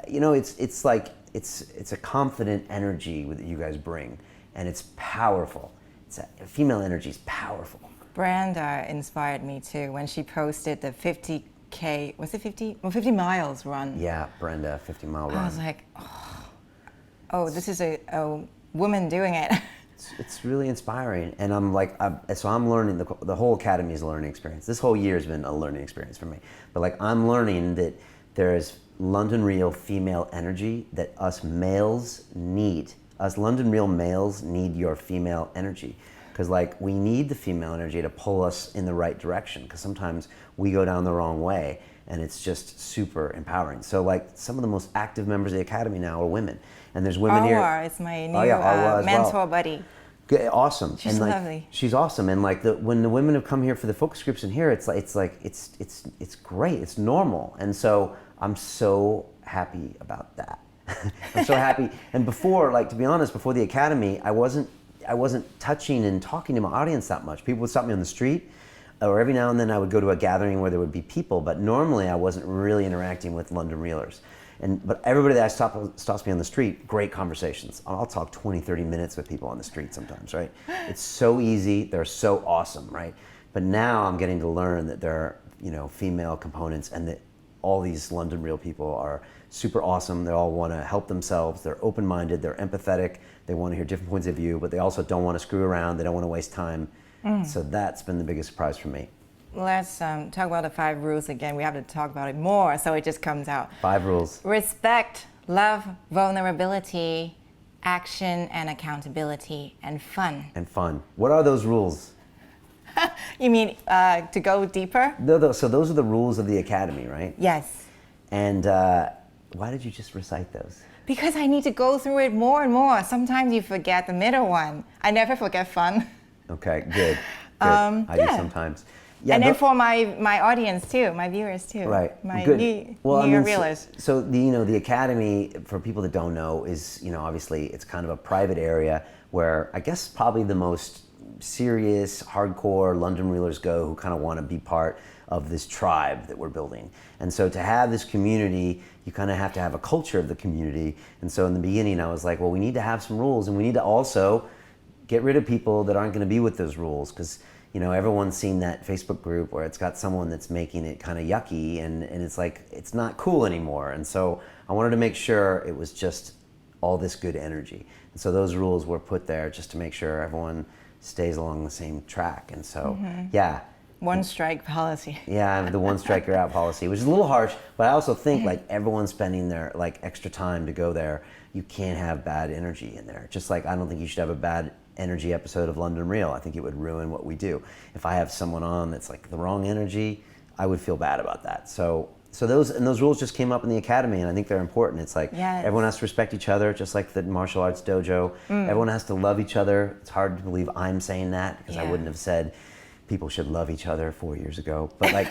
B: you know, it's like, it's a confident energy that you guys bring, and it's powerful. Female energy is powerful.
F: Brenda inspired me too when she posted the 50K, was it 50? Well, 50 miles run.
B: Yeah, Brenda, 50-mile run.
F: I was like, oh, this is a woman doing it.
B: It's really inspiring, and I'm like, so I'm learning, the whole Academy is a learning experience. This whole year has been a learning experience for me. But like, I'm learning that there's London Real female energy that us males need. Us London Real males need your female energy. Because like, we need the female energy to pull us in the right direction, because sometimes we go down the wrong way, and it's just super empowering. So like, some of the most active members of the Academy now are women. And there's women here.
F: Arwa is my new
B: Arwa
F: mentor buddy.
B: Good, awesome.
F: She's
B: and like,
F: lovely.
B: She's awesome. And like, when the women have come here for the focus groups in here, it's great. It's normal. And so I'm so happy about that. I'm so happy. And before, like, to be honest, before the Academy, I wasn't touching and talking to my audience that much. People would stop me on the street, or every now and then I would go to a gathering where there would be people, but normally I wasn't really interacting with London Reelers. But everybody that stops me on the street, great conversations. I'll talk 20, 30 minutes with people on the street sometimes, right? It's so easy, they're so awesome, right? But now I'm getting to learn that there are, you know, female components, and that all these London Real people are super awesome. They all want to help themselves, they're open-minded, they're empathetic, they want to hear different points of view, but they also don't want to screw around, they don't want to waste time. So that's been the biggest surprise for me.
F: Let's talk about the 5 rules again. We have to talk about it more, so it just comes out.
B: 5 rules.
F: Respect, love, vulnerability, action and accountability, and fun.
B: And fun. What are those rules?
F: You mean to go deeper?
B: So those are the rules of the Academy, right?
F: Yes.
B: And why did you just recite those?
F: Because I need to go through it more and more. Sometimes you forget the middle one. I never forget fun.
B: Okay, good. I do sometimes. Yeah,
F: and then for my audience too, my viewers too.
B: Right.
F: My
B: good.
F: new
B: I
F: reelers.
B: So the Academy, for people that don't know, is, you know, obviously it's kind of a private area where I guess probably the most serious, hardcore London Reelers go, who kind of want to be part of this tribe that we're building. And so to have this community, you kind of have to have a culture of the community. And so in the beginning I was like, well, we need to have some rules, and we need to also get rid of people that aren't going to be with those rules, because, you know, everyone's seen that Facebook group where it's got someone that's making it kind of yucky, and it's like, it's not cool anymore. And so I wanted to make sure it was just all this good energy. And so those rules were put there just to make sure everyone stays along the same track. And so, yeah.
F: One strike policy.
B: Yeah, I have the one strike you're out policy, which is a little harsh, but I also think like everyone's spending their like extra time to go there. You can't have bad energy in there. Just like I don't think you should have a bad energy episode of London Real. I think it would ruin what we do. If I have someone on that's like the wrong energy, I would feel bad about that. So those rules just came up in the Academy, and I think they're important. It's like everyone has to respect each other, just like the martial arts dojo. Everyone has to love each other. It's hard to believe I'm saying that, because I wouldn't have said people should love each other 4 years ago. But like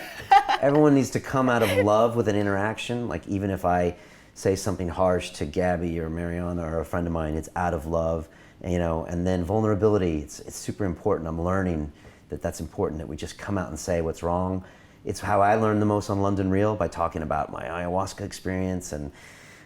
B: everyone needs to come out of love with an interaction. Like even if I say something harsh to Gabby or Mariana or a friend of mine, it's out of love. You know, and then vulnerability, it's super important. I'm learning that that's important, that we just come out and say what's wrong. It's how I learned the most on London Real, by talking about my ayahuasca experience and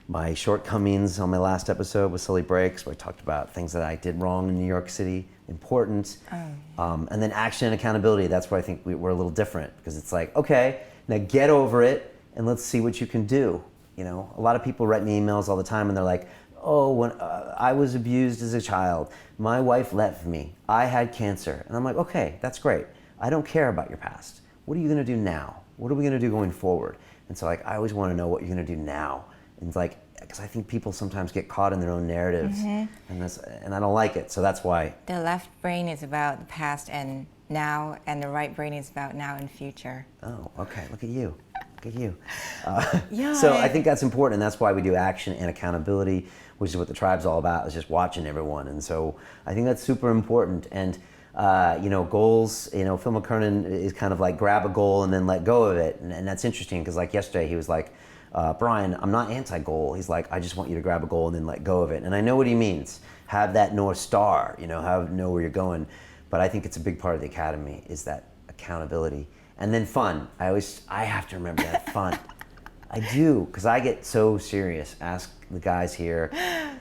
B: my shortcomings on my last episode with Sully Breaks, where I talked about things that I did wrong in New York City, important. And then action and accountability, that's where I think we're a little different, because it's like, okay, now get over it and let's see what you can do. You know, a lot of people write me emails all the time and they're like, oh, when I was abused as a child, my wife left me, I had cancer. And I'm like, okay, that's great. I don't care about your past. What are you gonna do now? What are we gonna do going forward? And so like, I always wanna know what you're gonna do now. And it's like, because I think people sometimes get caught in their own narratives, and I don't like it. So that's why.
F: The left brain is about the past and now, and the right brain is about now and future.
B: Oh, okay, look at you. Look at you.
F: Yeah.
B: So I think that's important, and that's why we do action and accountability, which is what the tribe's all about, is just watching everyone. And so I think that's super important. And you know, goals, you know, Phil McKernan is kind of like grab a goal and then let go of it. And that's interesting, because like yesterday he was like, Brian, I'm not anti-goal. He's like, I just want you to grab a goal and then let go of it. And I know what he means. Have that North Star, you know, know where you're going. But I think it's a big part of the Academy is that accountability. And then fun. I have to remember that fun. I do, because I get so serious. Ask the guys here.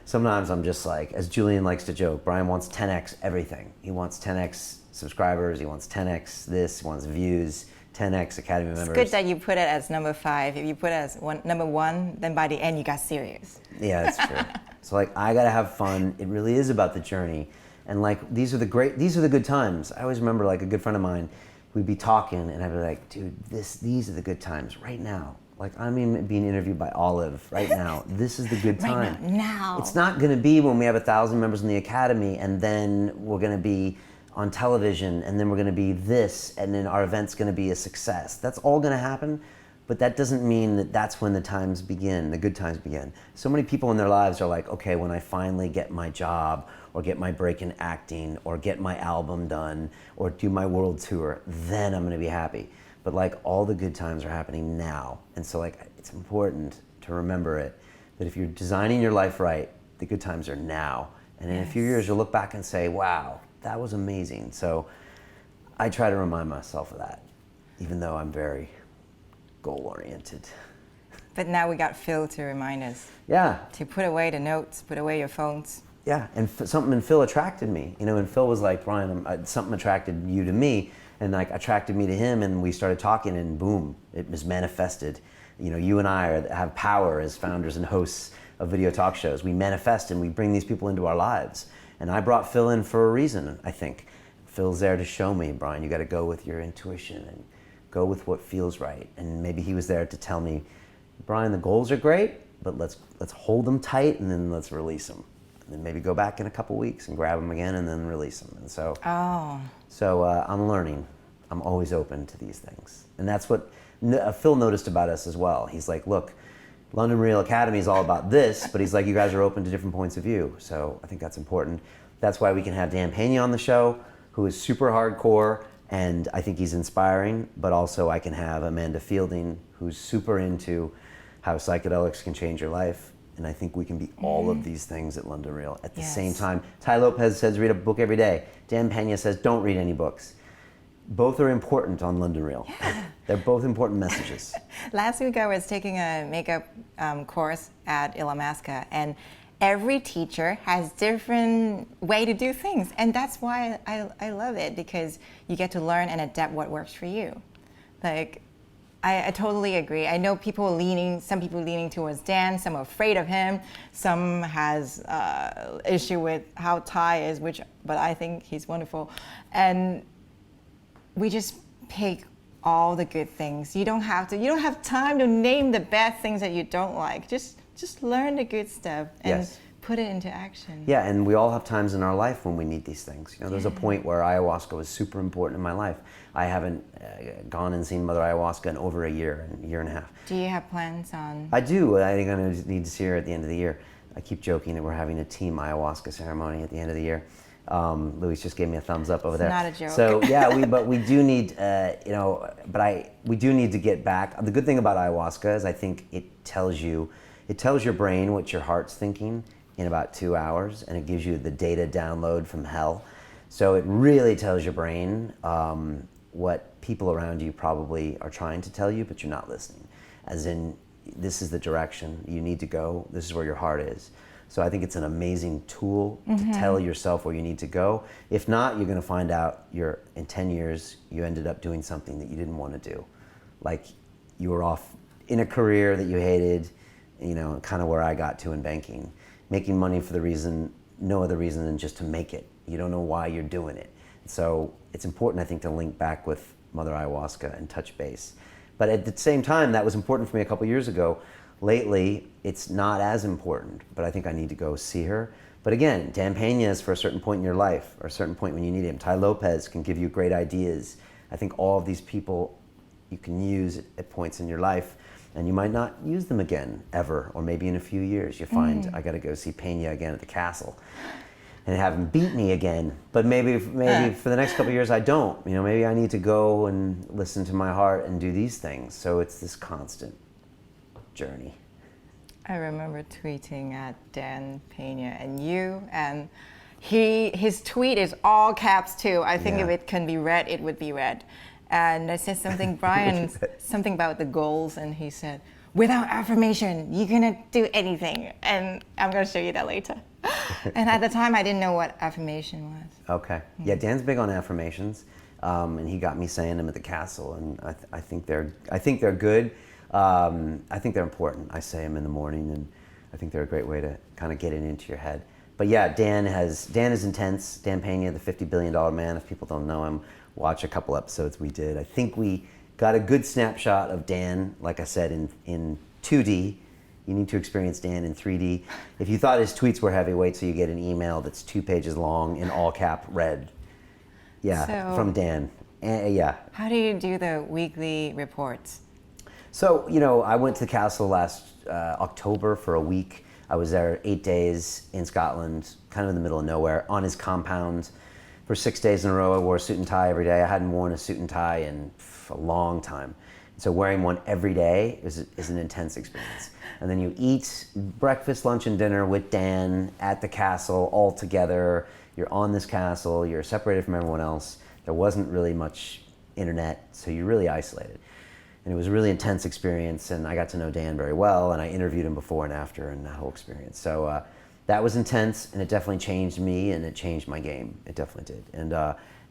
B: Sometimes I'm just like, as Julian likes to joke, Brian wants 10x everything. He wants 10x subscribers, he wants 10x this, he wants views, 10x Academy members.
F: It's good that you put it as number 5. If you put it as number 1, then by the end you got serious.
B: Yeah, that's true. So like, I gotta have fun. It really is about the journey. And like, these are the good times. I always remember, like, a good friend of mine, we'd be talking and I'd be like, dude, these are the good times right now. Like, I'm even being interviewed by Olive right now. This is the good time.
F: Right now.
B: It's not gonna be when we have 1,000 members in the Academy and then we're gonna be on television and then we're gonna be this and then our event's gonna be a success. That's all gonna happen, but that doesn't mean that that's when the times begin, the good times begin. So many people in their lives are like, okay, when I finally get my job or get my break in acting or get my album done or do my world tour, then I'm gonna be happy. But like, all the good times are happening now. And so like, it's important to remember it, that if you're designing your life right, the good times are now. And in a few years, you'll look back and say, wow, that was amazing. So I try to remind myself of that, even though I'm very goal-oriented.
F: But now we got Phil to remind us.
B: Yeah.
F: To put away the notes, put away your phones.
B: Yeah, and something in Phil attracted me. You know, and Phil was like, Brian, something attracted you to me, and like attracted me to him, and we started talking, and boom, it was manifested. You know, you and I have power as founders and hosts of video talk shows. We manifest and we bring these people into our lives. And I brought Phil in for a reason, I think. Phil's there to show me, Brian, you got to go with your intuition and go with what feels right. And maybe he was there to tell me, Brian, the goals are great, but let's hold them tight and then let's release them. And then maybe go back in a couple weeks and grab them again and then release them. And so, I'm learning. I'm always open to these things. And that's what Phil noticed about us as well. He's like, look, London Real Academy is all about this, but he's like, you guys are open to different points of view. So I think that's important. That's why we can have Dan Pena on the show, who is super hardcore, and I think he's inspiring, but also I can have Amanda Fielding, who's super into how psychedelics can change your life. And I think we can be all of these things at London Real at the same time. Tai Lopez says read a book every day. Dan Pena says don't read any books. Both are important on London Real. Yeah. They're both important messages.
F: Last week I was taking a makeup course at Illamasqua, and every teacher has different way to do things, and that's why I love it, because you get to learn and adapt what works for you. Like, I totally agree. I know some people leaning towards Dan, some are afraid of him, some has issue with how Tai is, but I think he's wonderful. And we just pick all the good things. You don't have time to name the bad things that you don't like. Just learn the good stuff and put it into action.
B: Yeah, and we all have times in our life when we need these things. You know, there's a point where ayahuasca was super important in my life. I haven't gone and seen Mother Ayahuasca in over a year and a half.
F: Do you have plans on?
B: I do. I think I'm going to need to see her at the end of the year. I keep joking that we're having a team ayahuasca ceremony at the end of the year. Luis just gave me a thumbs up over there.
F: Not a joke.
B: So yeah, we do need, we do need to get back. The good thing about ayahuasca is I think it tells your brain what your heart's thinking in about 2 hours, and it gives you the data download from hell. So it really tells your brain what people around you probably are trying to tell you, but you're not listening. As in, this is the direction you need to go. This is where your heart is. So I think it's an amazing tool to tell yourself where you need to go. If not, you're going to find out in 10 years, you ended up doing something that you didn't want to do. Like you were off in a career that you hated, kind of where I got to in banking, making money for no other reason than just to make it. You don't know why you're doing it. So it's important, I think, to link back with Mother Ayahuasca and touch base. But at the same time, that was important for me a couple years ago. Lately, it's not as important, but I think I need to go see her. But again, Dan Pena is for a certain point in your life, or a certain point when you need him. Tai Lopez can give you great ideas. I think all of these people you can use at points in your life, and you might not use them again, ever, or maybe in a few years. You find, I gotta go see Pena again at the castle, and have him beat me again. But maybe for the next couple of years I don't. Maybe I need to go and listen to my heart and do these things. So it's this constant journey.
F: I remember tweeting at Dan Pena and his tweet is all caps too. I think if it can be read, it would be read. And I said something, Brian, something about the goals, and he said, without affirmation, you cannot do anything. And I'm gonna show you that later. And at the time, I didn't know what affirmation was.
B: Okay. Yeah, Dan's big on affirmations, and he got me saying them at the castle, and I think they're good. I think they're important. I say them in the morning, and I think they're a great way to kind of get it into your head. But yeah, Dan is intense. Dan Pena, the $50 billion man. If people don't know him, watch a couple episodes we did. I think we got a good snapshot of Dan, like I said, in 2D. You need to experience Dan in 3D. If you thought his tweets were heavyweight, so you get an email that's 2 pages long in all cap red. Yeah, from Dan. Yeah.
F: How do you do the weekly reports?
B: So, I went to the castle last October for a week. I was there 8 days in Scotland, kind of in the middle of nowhere, on his compound. For 6 days in a row, I wore a suit and tie every day. I hadn't worn a suit and tie in a long time. So wearing one every day is an intense experience. And then you eat breakfast, lunch, and dinner with Dan at the castle all together. You're on this castle, you're separated from everyone else. There wasn't really much internet, so you're really isolated. And it was a really intense experience, and I got to know Dan very well, and I interviewed him before and after and that whole experience. So that was intense, and it definitely changed me, and it changed my game. It definitely did.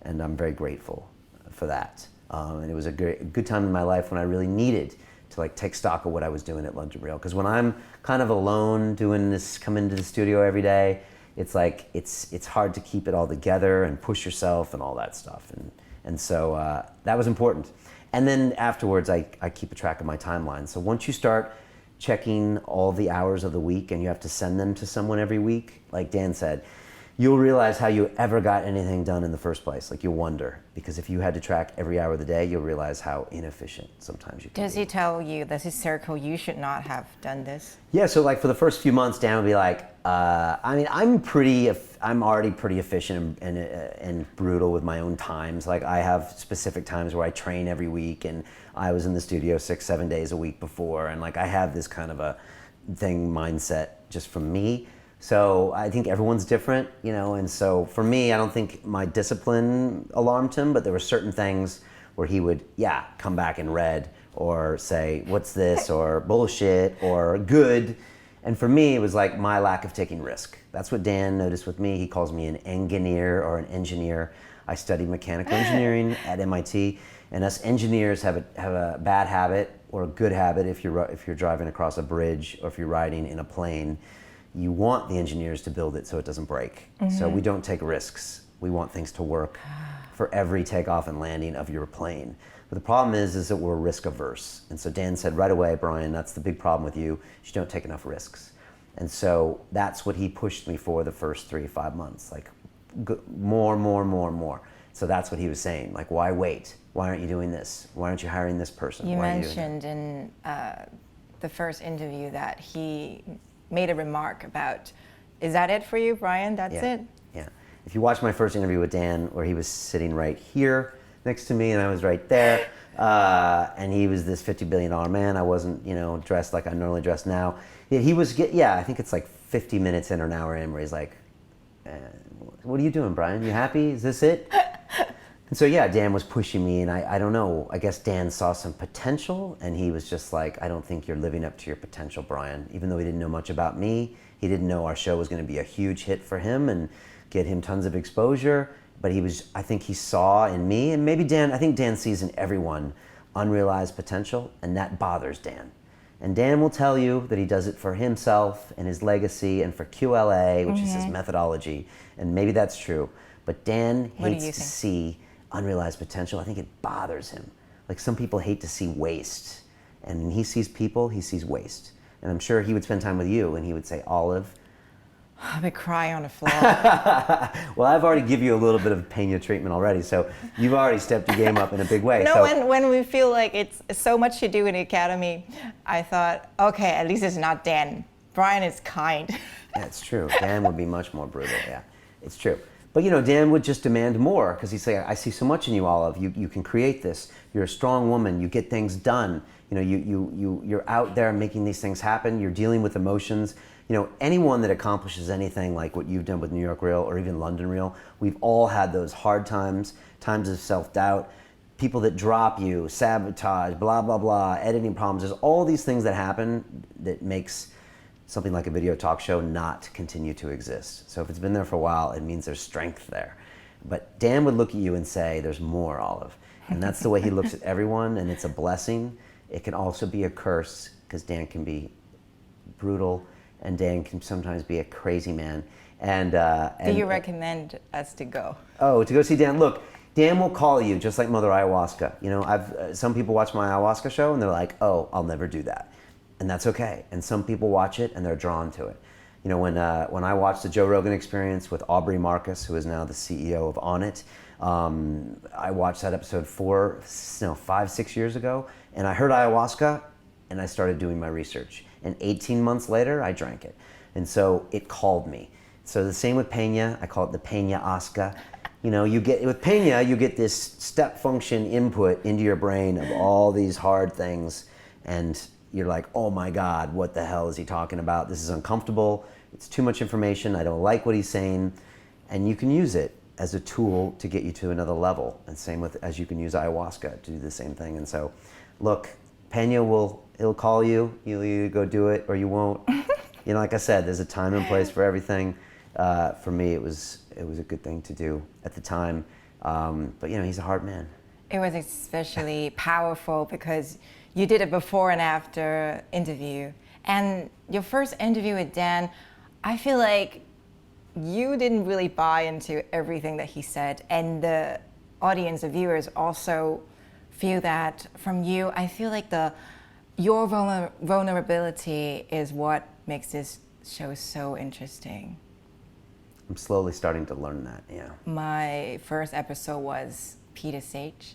B: And I'm very grateful for that. And it was a good time in my life when I really needed to take stock of what I was doing at London Real. Because when I'm kind of alone doing this, come into the studio every day, it's like it's hard to keep it all together and push yourself and all that stuff. And so that was important. And then afterwards, I keep a track of my timeline. So once you start checking all the hours of the week and you have to send them to someone every week, like Dan said, you'll realize how you ever got anything done in the first place. You'll wonder, because if you had to track every hour of the day, you'll realize how inefficient sometimes you can be.
F: Does he tell you, does he circle, you should not have done this?
B: Yeah, so for the first few months, Dan would be like, I'm already pretty efficient and brutal with my own times. I have specific times where I train every week, and I was in the studio 6-7 days a week before, and I have this kind of a mindset just from me. So I think everyone's different, and so for me, I don't think my discipline alarmed him, but there were certain things where he would, come back in red or say, what's this, or bullshit, or good. And for me, it was my lack of taking risk. That's what Dan noticed with me. He calls me an engineer or an engineer. I studied mechanical engineering at MIT, and us engineers have a bad habit or a good habit if you're driving across a bridge or if you're riding in a plane. You want the engineers to build it so it doesn't break. Mm-hmm. So we don't take risks. We want things to work for every takeoff and landing of your plane. But the problem is that we're risk averse. And so Dan said right away, Brian, that's the big problem with you. You don't take enough risks. And so that's what he pushed me for the first 3 to 5 months, more. So that's what he was saying, why wait? Why aren't you doing this? Why aren't you hiring this person?
F: You mentioned in the first interview that he made a remark about, is that it for you, Brian? That's it?
B: Yeah. If you watch my first interview with Dan, where he was sitting right here next to me and I was right there, and he was this $50 billion man. I wasn't, dressed like I normally dress now. He was, I think it's 50 minutes in or an hour in where he's like, what are you doing, Brian? You happy? Is this it? And so yeah, Dan was pushing me, and I don't know, I guess Dan saw some potential, and he was just like, I don't think you're living up to your potential, Brian. Even though he didn't know much about me, he didn't know our show was going to be a huge hit for him and get him tons of exposure. But I think he saw in me, and maybe Dan, I think Dan sees in everyone unrealized potential, and that bothers Dan. And Dan will tell you that he does it for himself and his legacy and for QLA, which is his methodology, and maybe that's true. But Dan hates to see unrealized potential. I think it bothers him. Like some people hate to see waste. And when he sees people, he sees waste. And I'm sure he would spend time with you and he would say, Olive.
F: I would cry on the floor.
B: Well, I've already given you a little bit of Pena treatment already, so you've already stepped your game up in a big way.
F: No, when we feel like it's so much to do in the academy, I thought, okay, at least it's not Dan. Brian is kind.
B: That's true. Dan would be much more brutal, yeah. It's true. But you know, Dan would just demand more because he'd say, I see so much in you, Olive. You can create this. You're a strong woman. You get things done. You know, you're out there making these things happen. You're dealing with emotions. You know, anyone that accomplishes anything like what you've done with New York Reel or even London Reel, we've all had those hard times, times of self-doubt, people that drop you, sabotage, blah, blah, blah, editing problems. There's all these things that happen that makes something like a video talk show not continue to exist. So if it's been there for a while, it means there's strength there. But Dan would look at you and say, there's more, Olive. And that's the way he looks at everyone, and it's a blessing. It can also be a curse, because Dan can be brutal, and Dan can sometimes be a crazy man. And
F: do you recommend us to go?
B: Oh, to go see Dan? Look, Dan will call you just like Mother Ayahuasca. You know, some people watch my ayahuasca show and they're like, oh, I'll never do that. And that's okay. And some people watch it and they're drawn to it. You know, when I watched the Joe Rogan Experience with Aubrey Marcus, who is now the CEO of Onnit, I watched that episode 5, 6 years ago, and I heard ayahuasca and I started doing my research. And 18 months later, I drank it. And so it called me. So the same with Pena. I call it the Pena-asca. You know, with Pena, you get this step function input into your brain of all these hard things. And you're like, oh my God, what the hell is he talking about? This is uncomfortable. It's too much information. I don't like what he's saying. And you can use it as a tool to get you to another level. And same as you can use ayahuasca to do the same thing. And so, look, Pena he'll call you. You'll either go do it or you won't. You know, like I said, there's a time and place for everything. For me, it was a good thing to do at the time. But you know, he's a hard man.
F: It was especially powerful because you did a before and after interview. And your first interview with Dan, I feel like you didn't really buy into everything that he said. And the audience, the viewers also feel that from you. I feel like your vulnerability is what makes this show so interesting.
B: I'm slowly starting to learn that, yeah.
F: My first episode was Peter Sage,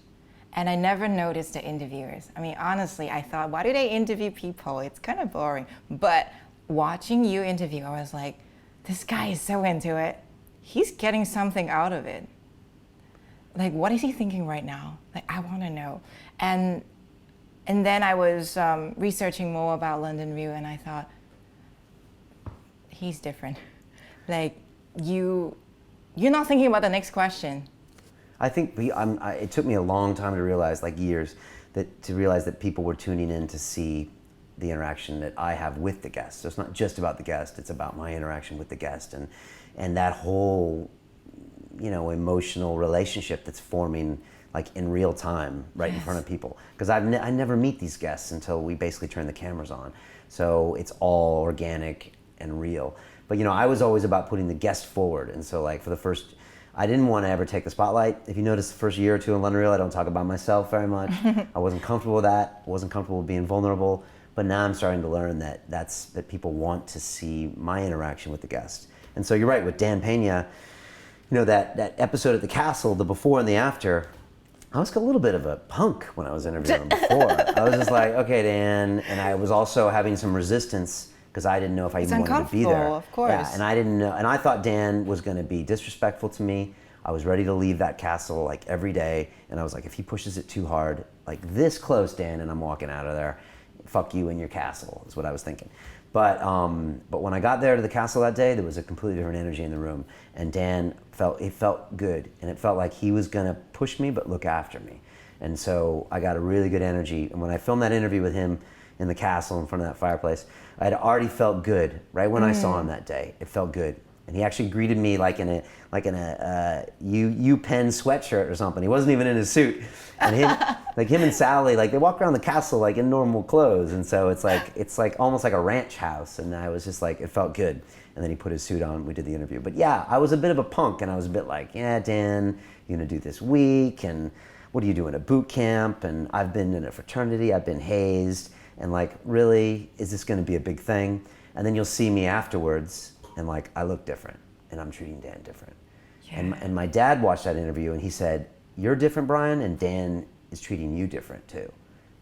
F: and I never noticed the interviewers. I mean, honestly, I thought, why do they interview people? It's kind of boring. But watching you interview, I was like, this guy is so into it. He's getting something out of it. Like, what is he thinking right now? Like, I want to know. And then I was researching more about London Reel, and I thought, he's different. Like, you're not thinking about the next question.
B: I think it took me a long time to realize, like years, to realize that people were tuning in to see the interaction that I have with the guest. So it's not just about the guest, it's about my interaction with the guest and that whole, you know, emotional relationship that's forming like in real time, right in front of people. Because I never meet these guests until we basically turn the cameras on. So it's all organic and real. But you know, I was always about putting the guest forward. And so like I didn't want to ever take the spotlight. If you notice the first year or two in London Reel, I don't talk about myself very much. I wasn't comfortable with that. I wasn't comfortable with being vulnerable. But now I'm starting to learn that people want to see my interaction with the guest. And so you're right, with Dan Pena, you know, that episode at the castle, the before and the after, I was a little bit of a punk when I was interviewing him before. I was just like, okay, Dan, and I was also having some resistance because I didn't know if I even wanted to be there.
F: Of course.
B: Yeah, and I didn't know, and I thought Dan was going to be disrespectful to me. I was ready to leave that castle like every day, and I was like, if he pushes it too hard, like this close, Dan, and I'm walking out of there, fuck you and your castle, is what I was thinking. But when I got there to the castle that day, there was a completely different energy in the room. And Dan it felt good. And it felt like he was gonna push me, but look after me. And so I got a really good energy. And when I filmed that interview with him in the castle in front of that fireplace, I had already felt good right when I saw him that day. It felt good. And he actually greeted me like in a UPenn sweatshirt or something. He wasn't even in his suit. And him and Sally, like they walk around the castle like in normal clothes. And so it's like almost like a ranch house. And I was just like, it felt good. And then he put his suit on, we did the interview. But yeah, I was a bit of a punk, and I was a bit like, yeah, Dan, you're gonna do this week, and what are you doing at boot camp? And I've been in a fraternity, I've been hazed, and like, really, is this gonna be a big thing? And then you'll see me afterwards, and like, I look different, and I'm treating Dan different. Yeah. And my dad watched that interview, and he said, you're different, Brian, and Dan is treating you different too.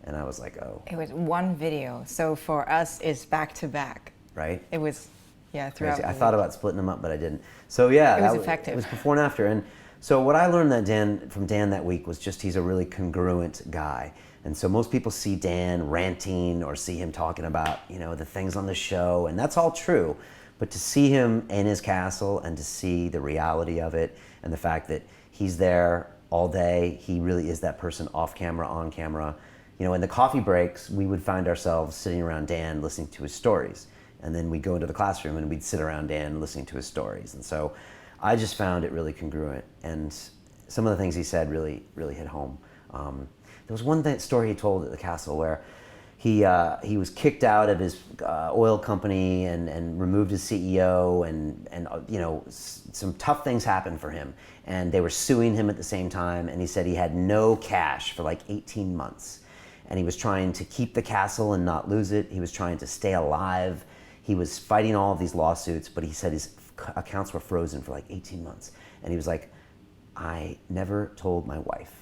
B: And I was like, oh.
F: It was one video, so for us, it's back to back.
B: Right?
F: It was, yeah, throughout.
B: Crazy. I thought about splitting them up, but I didn't. So yeah,
F: it was effective.
B: It was before and after. And so what I learned from Dan that week was just he's a really congruent guy. And so most people see Dan ranting or see him talking about, you know, the things on the show, and that's all true. But to see him in his castle and to see the reality of it and the fact that he's there all day, he really is that person off camera, on camera. You know, in the coffee breaks, we would find ourselves sitting around Dan listening to his stories. And then we'd go into the classroom and we'd sit around Dan listening to his stories. And so I just found it really congruent. And some of the things he said really, really hit home. There was one story he told at the castle where he was kicked out of his oil company and removed as CEO, and you know, some tough things happened for him, and they were suing him at the same time, and he said he had no cash for like 18 months, and he was trying to keep the castle and not lose it. He was trying to stay alive. He was fighting all of these lawsuits, but he said his accounts were frozen for like 18 months, and he was like, I never told my wife,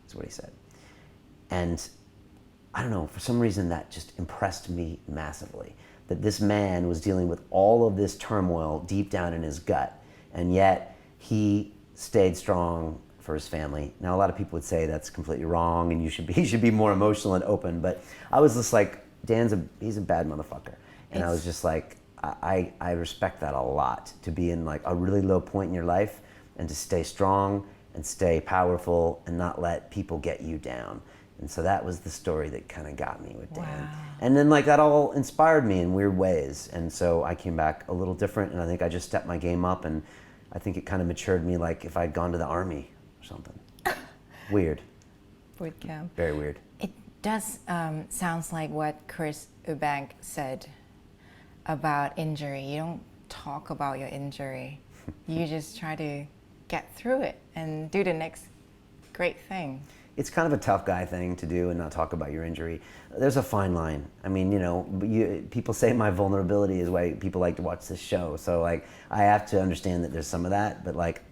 B: is what he said. And I don't know, for some reason that just impressed me massively, that this man was dealing with all of this turmoil deep down in his gut, and yet he stayed strong for his family. Now, a lot of people would say that's completely wrong and he should be more emotional and open, but I was just like, he's a bad motherfucker. And I was just like, I respect that a lot, to be in like a really low point in your life and to stay strong and stay powerful and not let people get you down. And so that was the story that kind of got me with Dan. Wow. And then like that all inspired me in weird ways. And so I came back a little different, and I think I just stepped my game up, and I think it kind of matured me like if I'd gone to the army or something. Weird.
F: Boot camp.
B: Very weird.
F: It does sounds like what Chris Eubank said about injury. You don't talk about your injury. You just try to get through it and do the next great thing.
B: It's kind of a tough guy thing to do and not talk about your injury. There's a fine line. I mean, you know, people say my vulnerability is why people like to watch this show. So like, I have to understand that there's some of that, but like,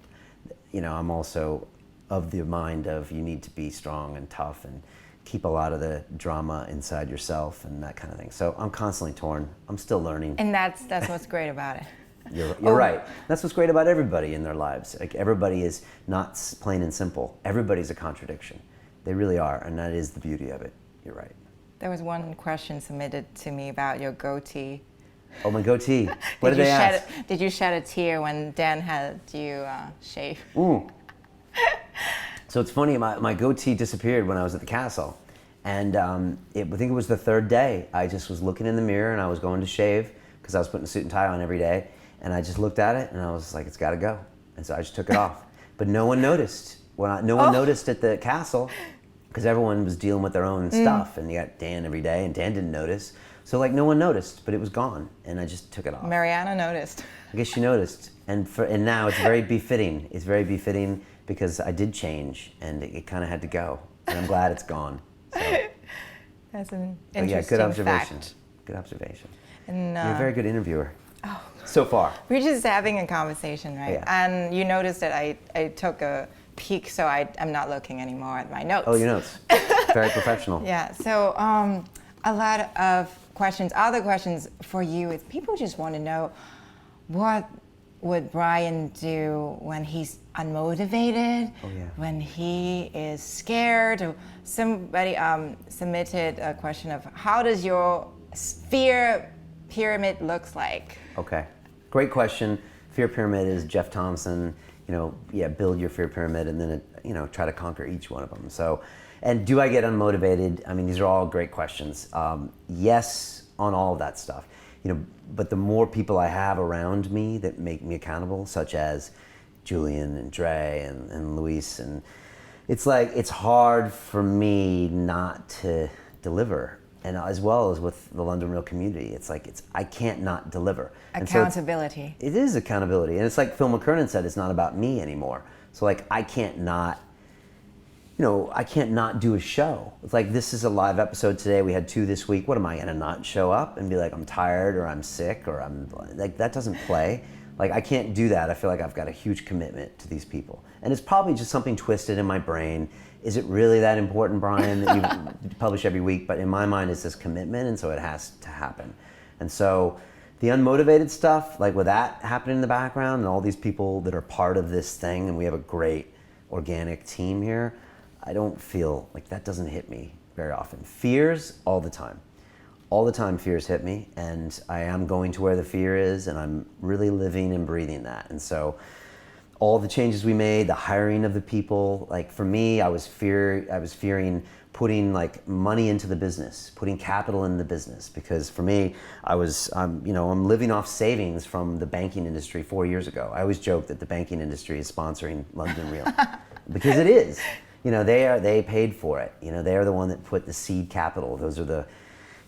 B: you know, I'm also of the mind of you need to be strong and tough and keep a lot of the drama inside yourself and that kind of thing. So I'm constantly torn. I'm still learning.
F: And that's what's great about it.
B: You're right. That's what's great about everybody in their lives. Like, everybody is not plain and simple. Everybody's a contradiction. They really are, and that is the beauty of it. You're right.
F: There was one question submitted to me about your goatee.
B: Oh, my goatee. What did they ask?
F: Did you shed a tear when Dan had you shave?
B: Ooh. So it's funny, my goatee disappeared when I was at the castle. And I think it was the third day. I just was looking in the mirror and I was going to shave because I was putting a suit and tie on every day. And I just looked at it and I was like, it's gotta go. And so I just took it off. But no one noticed. No one noticed at the castle because everyone was dealing with their own stuff. And you got Dan every day and Dan didn't notice. So like no one noticed, but it was gone. And I just took it off.
F: Mariana noticed.
B: I guess she noticed. And now it's very befitting. It's very befitting because I did change and it kind of had to go. And I'm glad it's gone. So.
F: That's an interesting
B: good observation.
F: fact.
B: Good observation.
F: And,
B: you're a very good interviewer. Oh. So far.
F: We're just having a conversation, right?
B: Yeah.
F: And you noticed that I took a peek, so I'm not looking anymore at my notes.
B: Oh, your notes. Very professional.
F: Yeah, so a lot of questions, other questions for you is people just want to know what would Brian do when he's unmotivated?
B: Oh, yeah.
F: When he is scared? Or somebody submitted a question of how does your fear pyramid looks like?
B: Okay, great question. Fear pyramid is Jeff Thompson. Build your fear pyramid and then try to conquer each one of them. So, and do I get unmotivated? I mean, these are all great questions. Yes, on all of that stuff. But the more people I have around me that make me accountable, such as Julian and Dre and Luis, and it's like, it's hard for me not to deliver. And as well as with the London Real community, it's like, I can't not deliver.
F: Accountability.
B: And so it is accountability. And it's like Phil McKernan said, it's not about me anymore. So like, I can't not do a show. It's like, this is a live episode today. We had 2 this week. What am I gonna not show up and be like, I'm tired or I'm sick or I'm like, that doesn't play. Like, I can't do that. I feel like I've got a huge commitment to these people. And it's probably just something twisted in my brain. Is it really that important, Brian, that you publish every week? But in my mind, it's this commitment, and so it has to happen. And so the unmotivated stuff, like with that happening in the background and all these people that are part of this thing, and we have a great organic team here, I don't feel like that doesn't hit me very often. Fears, all the time. All the time fears hit me, and I am going to where the fear is, and I'm really living and breathing that. And so all the changes we made, the hiring of the people, like for me, I was fearing putting like money into the business, putting capital in the business, because for me, I'm living off savings from the banking industry 4 years ago. I always joke that the banking industry is sponsoring London Real because it is. They paid for it. They are the one that put the seed capital. Those are the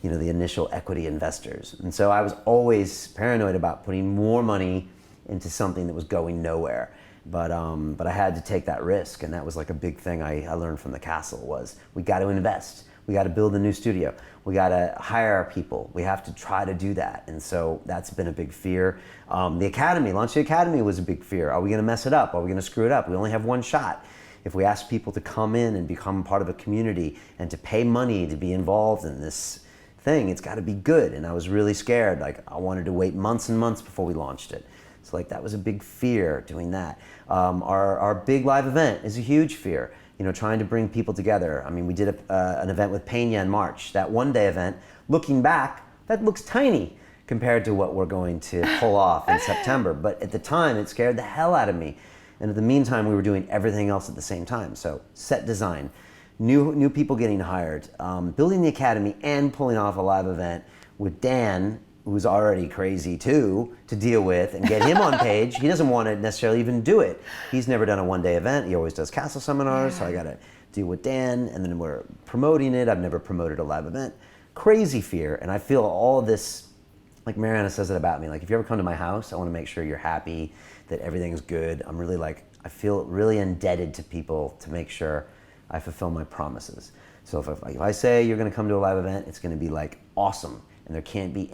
B: initial equity investors. And so I was always paranoid about putting more money into something that was going nowhere. But I had to take that risk, and that was like a big thing I learned from the castle was we got to invest. We got to build a new studio. We got to hire people. We have to try to do that. And so that's been a big fear. The Academy, launch the Academy was a big fear. Are we going to mess it up? Are we going to screw it up? We only have one shot. If we ask people to come in and become part of a community and to pay money to be involved in this thing, it's got to be good. And I was really scared. Like, I wanted to wait months and months before we launched it. So like, that was a big fear doing that. Our big live event is a huge fear. Trying to bring people together. I mean, we did an event with Peña in March. That one-day event, looking back, that looks tiny compared to what we're going to pull off in September. But at the time, it scared the hell out of me. And in the meantime, we were doing everything else at the same time. So set design, new people getting hired, building the Academy, and pulling off a live event with Dan, who's already crazy too, to deal with and get him on page. He doesn't want to necessarily even do it. He's never done a one-day event. He always does castle seminars, so I got to deal with Dan, and then we're promoting it. I've never promoted a live event. Crazy fear, and I feel all this, like Mariana says it about me, like if you ever come to my house, I want to make sure you're happy, that everything's good. I'm really I feel really indebted to people to make sure I fulfill my promises. So if I say you're going to come to a live event, it's going to be like awesome. And there can't be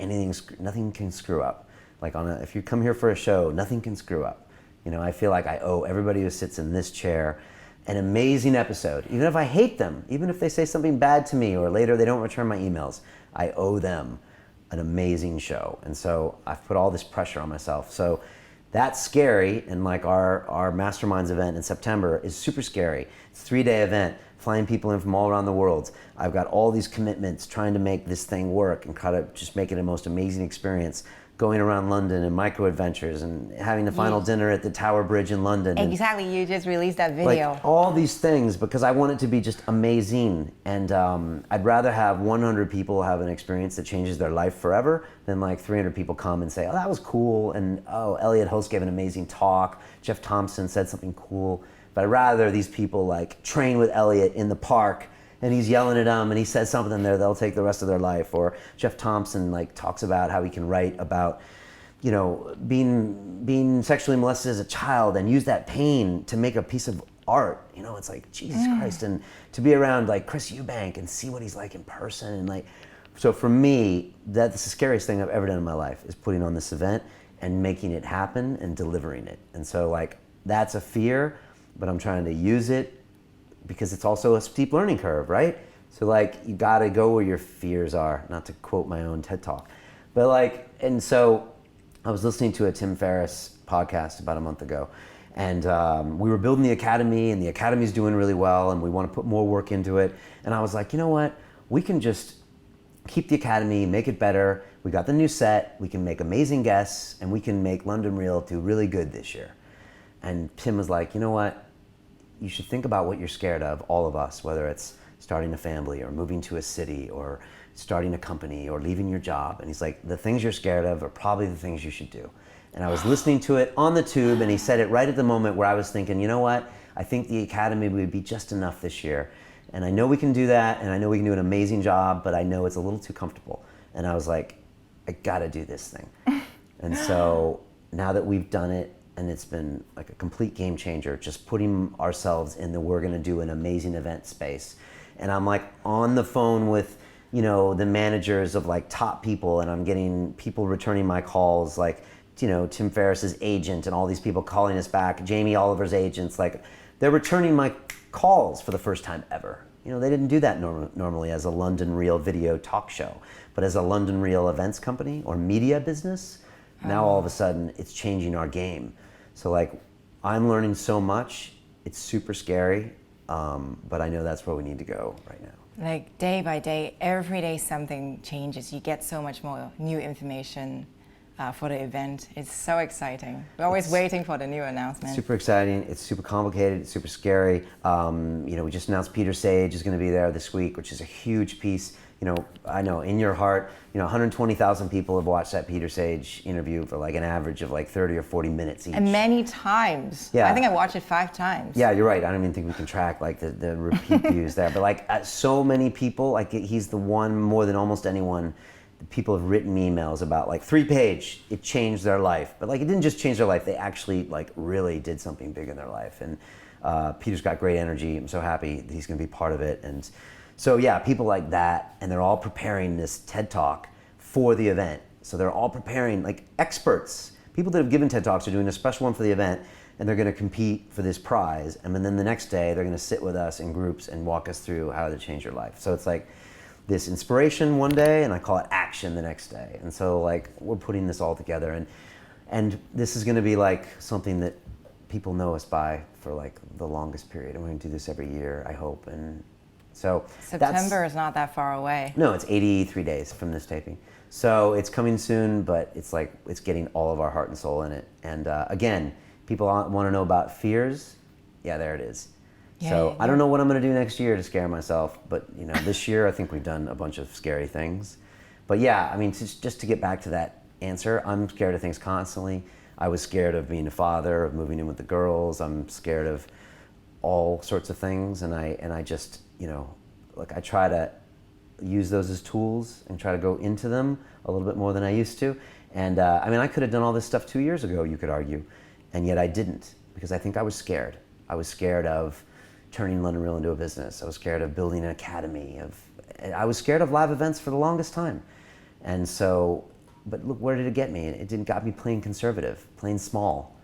B: nothing can screw up. Like if you come here for a show, nothing can screw up. I feel like I owe everybody who sits in this chair an amazing episode. Even if I hate them, even if they say something bad to me or later they don't return my emails, I owe them an amazing show. And so I've put all this pressure on myself. So that's scary, and like our Masterminds event in September is super scary. It's a 3-day event, flying people in from all around the world. I've got all these commitments, trying to make this thing work and try to just make it a most amazing experience. Going around London and micro adventures and having the final dinner at the Tower Bridge in London.
F: Exactly, you just released that video.
B: Like all these things, because I want it to be just amazing. And I'd rather have 100 people have an experience that changes their life forever than like 300 people come and say, oh, that was cool. And oh, Elliot Host gave an amazing talk. Jeff Thompson said something cool. But I'd rather these people like train with Elliot in the park and he's yelling at them and he says something there they'll take the rest of their life. Or Jeff Thompson like talks about how he can write about being sexually molested as a child and use that pain to make a piece of art. It's like, Jesus Christ. And to be around like Chris Eubank and see what he's like in person. And like, so for me, that's the scariest thing I've ever done in my life is putting on this event and making it happen and delivering it. And so like, that's a fear, but I'm trying to use it because it's also a steep learning curve, right? So like, you gotta go where your fears are, not to quote my own TED Talk. But like, and so I was listening to a Tim Ferriss podcast about a month ago, and we were building the academy, and the academy's doing really well, and we want to put more work into it. And I was like, you know what? We can just keep the academy, make it better. We got the new set, we can make amazing guests, and we can make London Real do really good this year. And Tim was like, you know what? You should think about what you're scared of, all of us, whether it's starting a family or moving to a city or starting a company or leaving your job. And he's like, the things you're scared of are probably the things you should do. And I was listening to it on the tube, and he said it right at the moment where I was thinking, you know what? I think the academy would be just enough this year. And I know we can do that, and I know we can do an amazing job, but I know it's a little too comfortable. And I was like, I gotta do this thing. And so now that we've done it, and it's been like a complete game changer, just putting ourselves in the we're gonna do an amazing event space. And I'm like on the phone with, you know, the managers of like top people, and I'm getting people returning my calls, like, you know, Tim Ferriss's agent and all these people calling us back, Jamie Oliver's agents, like they're returning my calls for the first time ever. You know, they didn't do that normally as a London Real video talk show, but as a London Real events company or media business, now all of a sudden it's changing our game. So like, I'm learning so much, it's super scary, but I know that's where we need to go right now.
F: Like day by day, every day something changes. You get so much more new information for the event. It's so exciting. We're always waiting for the new announcement.
B: Super exciting. It's super complicated. It's super scary. You know, we just announced Peter Sage is going to be there this week, which is a huge piece. You know, I know in your heart, you know, 120,000 people have watched that Peter Sage interview for like an average of like 30 or 40 minutes each.
F: And many times.
B: Yeah.
F: I think I watched it 5 times.
B: Yeah, you're right. I don't even think we can track like the repeat views there. But like so many people, like he's the one more than almost anyone. People have written me emails about like 3-page, it changed their life. But like it didn't just change their life, they actually like really did something big in their life. And Peter's got great energy. I'm so happy that he's gonna be part of it. And so yeah, people like that, and they're all preparing this TED Talk for the event. So they're all preparing, like experts. People that have given TED Talks are doing a special one for the event, and they're gonna compete for this prize. And then the next day, they're gonna sit with us in groups and walk us through how to change your life. So it's like, this inspiration one day, and I call it action the next day. And so like we're putting this all together, and this is gonna be like something that people know us by for like the longest period. And we're gonna do this every year, I hope. And so
F: September is not that far away.
B: No, it's 83 days from this taping. So it's coming soon, but it's like, it's getting all of our heart and soul in it. And again, people wanna know about fears. Yeah, there it is. So I don't know what I'm going to do next year to scare myself, but you know, this year I think we've done a bunch of scary things. But yeah, I mean, just to get back to that answer, I'm scared of things constantly. I was scared of being a father, of moving in with the girls. I'm scared of all sorts of things, and I just, you know, like I try to use those as tools and try to go into them a little bit more than I used to. And I mean, I could have done all this stuff 2 years ago, you could argue, and yet I didn't, because I think I was scared. I was scared of turning London Real into a business. I was scared of building an academy. I was scared of live events for the longest time. And so, but look, where did it get me? It didn't got me playing conservative, playing small,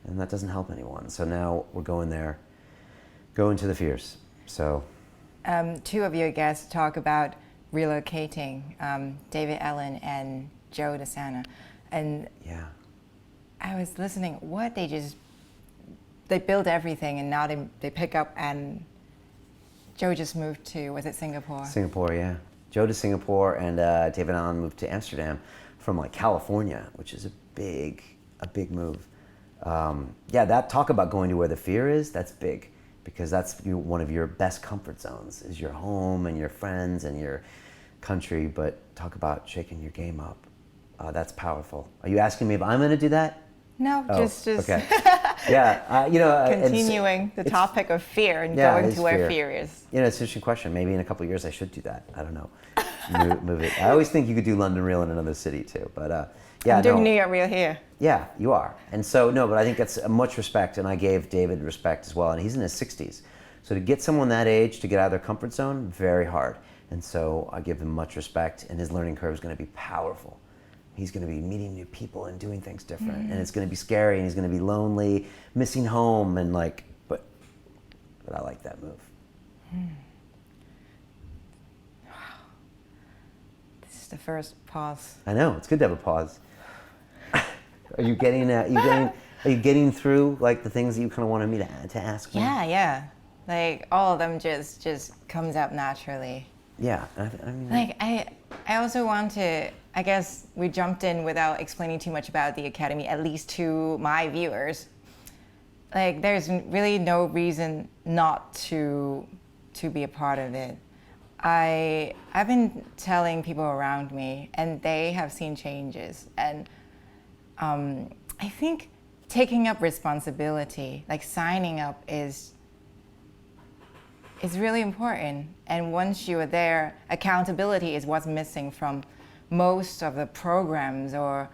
B: and that doesn't help anyone. So now we're going there, going to the fears. So.
F: 2 of your guests talk about relocating, David Allen and Joe DeSena. And
B: yeah,
F: I was listening, they build everything, and now they pick up, and Joe just moved to, was it Singapore?
B: Singapore, yeah. Joe to Singapore, and David Allen moved to Amsterdam from like California, which is a big move. Yeah, that talk about going to where the fear is, that's big, because that's one of your best comfort zones, is your home and your friends and your country. But talk about shaking your game up. That's powerful. Are you asking me if I'm gonna do that?
F: No, just
B: okay. Yeah, you know,
F: continuing the topic of fear and going to where fear is.
B: You know, it's an interesting question. Maybe in a couple of years I should do that. I don't know. move it. I always think you could do London Real in another city too, but yeah.
F: I'm doing New York Real here.
B: Yeah, you are. And so, no, but I think that's much respect, and I gave David respect as well, and he's in his 60s. So to get someone that age to get out of their comfort zone, very hard. And so I give him much respect, and his learning curve is going to be powerful. He's going to be meeting new people and doing things different, and it's going to be scary, and he's going to be lonely, missing home, and like, but I like that move.
F: Wow. This is the first pause.
B: I know, it's good to have a pause. Are you getting are you getting through like the things that you kind of wanted me to ask me?
F: Yeah. Like all of them just comes out naturally.
B: Yeah, I mean,
F: Like I also want to, I guess we jumped in without explaining too much about the Academy, at least to my viewers. Like there's really no reason not to be a part of it. I've been telling people around me, and they have seen changes. And I think taking up responsibility, like signing up, is really important. And once you are there, accountability is what's missing from most of the programs or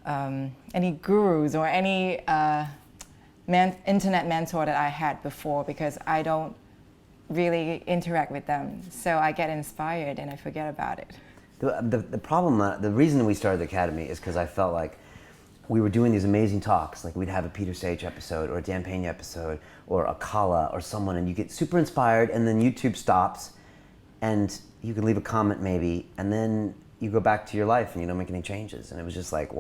F: any gurus or any internet mentor that I had before, because I don't really interact with them. So I get inspired and I forget about it.
B: the problem, the reason we started the Academy is because I felt like we were doing these amazing talks. Like we'd have a Peter Sage episode or a Dan Pena episode or a Kala or someone, and you get super inspired, and then YouTube stops and you can leave a comment maybe, and then you go back to your life and you don't make any changes. And it was just like,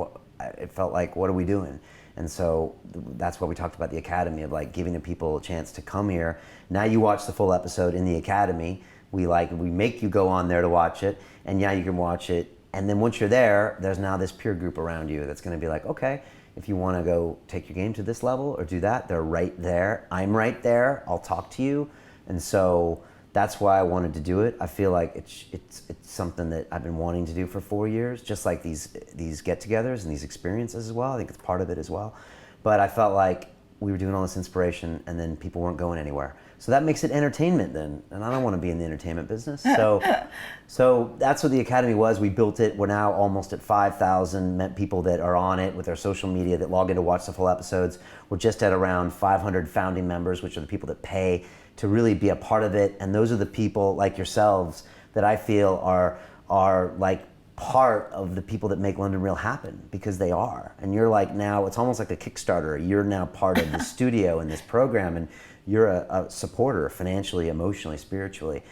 B: it felt like, what are we doing? And so that's why we talked about the Academy, of like giving the people a chance to come here. Now you watch the full episode in the Academy. We make you go on there to watch it, and yeah, you can watch it. And then once you're there, there's now this peer group around you that's going to be like, okay, if you want to go take your game to this level or do that, they're right there. I'm right there. I'll talk to you. And so that's why I wanted to do it. I feel like it's something that I've been wanting to do for 4 years, just like these get-togethers and these experiences as well. I think it's part of it as well. But I felt like we were doing all this inspiration and then people weren't going anywhere. So that makes it entertainment then, and I don't want to be in the entertainment business. So that's what the Academy was. We built it. We're now almost at 5,000 people that are on it with their social media that log in to watch the full episodes. We're just at around 500 founding members, which are the people that pay to really be a part of it. And those are the people like yourselves that I feel are like part of the people that make London Real happen, because they are. And you're like, now it's almost like a Kickstarter. You're now part of the studio in this program, and you're a supporter financially, emotionally, spiritually.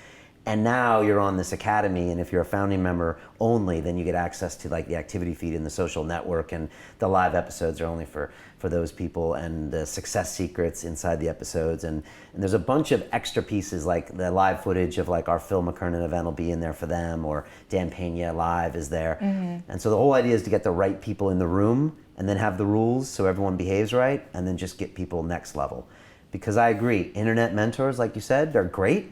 B: And now you're on this Academy, and if you're a founding member only, then you get access to like the activity feed and the social network, and the live episodes are only for those people, and the success secrets inside the episodes, and there's a bunch of extra pieces, like the live footage of like our Phil McKernan event will be in there for them, or Dan Pena live is there. Mm-hmm. And so the whole idea is to get the right people in the room, and then have the rules so everyone behaves right, and then just get people next level. Because I agree, internet mentors, like you said, they're great,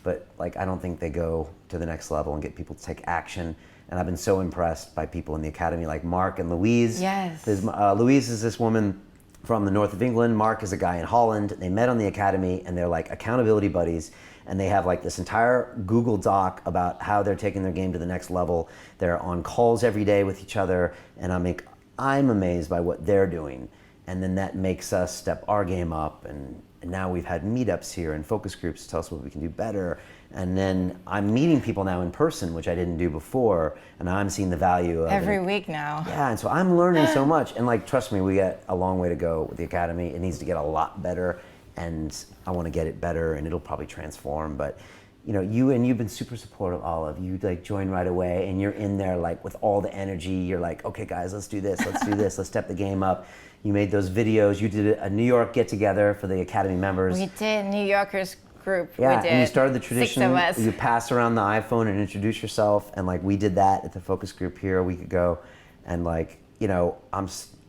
B: but like I don't think they go to the next level and get people to take action. And I've been so impressed by people in the Academy like Mark and Louise.
F: Yes.
B: Louise is this woman from the north of England. Mark is a guy in Holland. They met on the Academy, and they're like accountability buddies. And they have like this entire Google Doc about how they're taking their game to the next level. They're on calls every day with each other, and I'm amazed by what they're doing. And then that makes us step our game up, and now we've had meetups here and focus groups to tell us what we can do better. And then I'm meeting people now in person, which I didn't do before, and I'm seeing the value of
F: every week now.
B: Yeah, and so I'm learning so much. And like, trust me, we got a long way to go with the Academy. It needs to get a lot better, and I want to get it better, and it'll probably transform. But you know, you've been super supportive, Olive. You like joined right away, and you're in there like with all the energy. You're like, okay guys, let's do this, let's do this, let's step the game up. You made those videos. You did a New York get-together for the Academy members.
F: We did, New Yorkers group.
B: Yeah,
F: we did.
B: And you started the tradition.
F: 6 of us.
B: You pass around the iPhone and introduce yourself, and like we did that at the focus group here a week ago. And like, you know, I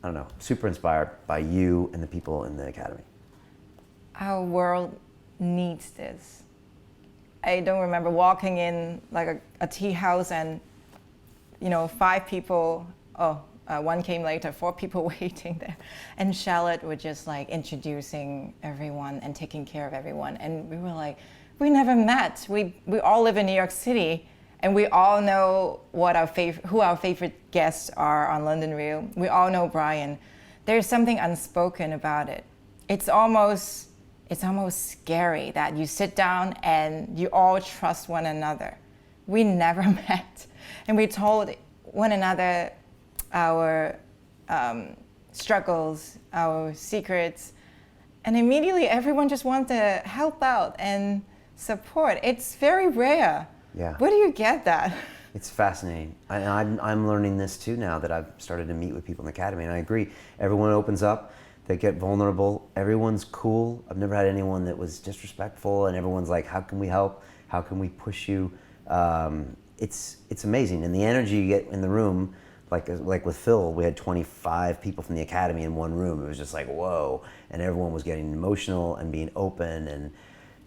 B: don't know, super inspired by you and the people in the Academy. Our
F: world needs this. I don't remember walking in like a tea house and, you know, 5 people, one came later, 4 people waiting there. And Charlotte was just like introducing everyone and taking care of everyone. And we were like, we never met. We all live in New York City, and we all know who our favorite guests are on London Real. We all know Brian. There's something unspoken about it. It's almost scary that you sit down and you all trust one another. We never met, and we told one another our struggles, our secrets, and immediately everyone just wanted to help out and support. It's very rare.
B: Yeah.
F: Where do you get that?
B: It's fascinating. I'm learning this too now that I've started to meet with people in the academy, and I agree. Everyone opens up, they get vulnerable. Everyone's cool. I've never had anyone that was disrespectful, and everyone's like, "How can we help? How can we push you?" It's amazing, and the energy you get in the room. Like with Phil, we had 25 people from the academy in one room. It was just like, whoa, and everyone was getting emotional and being open, and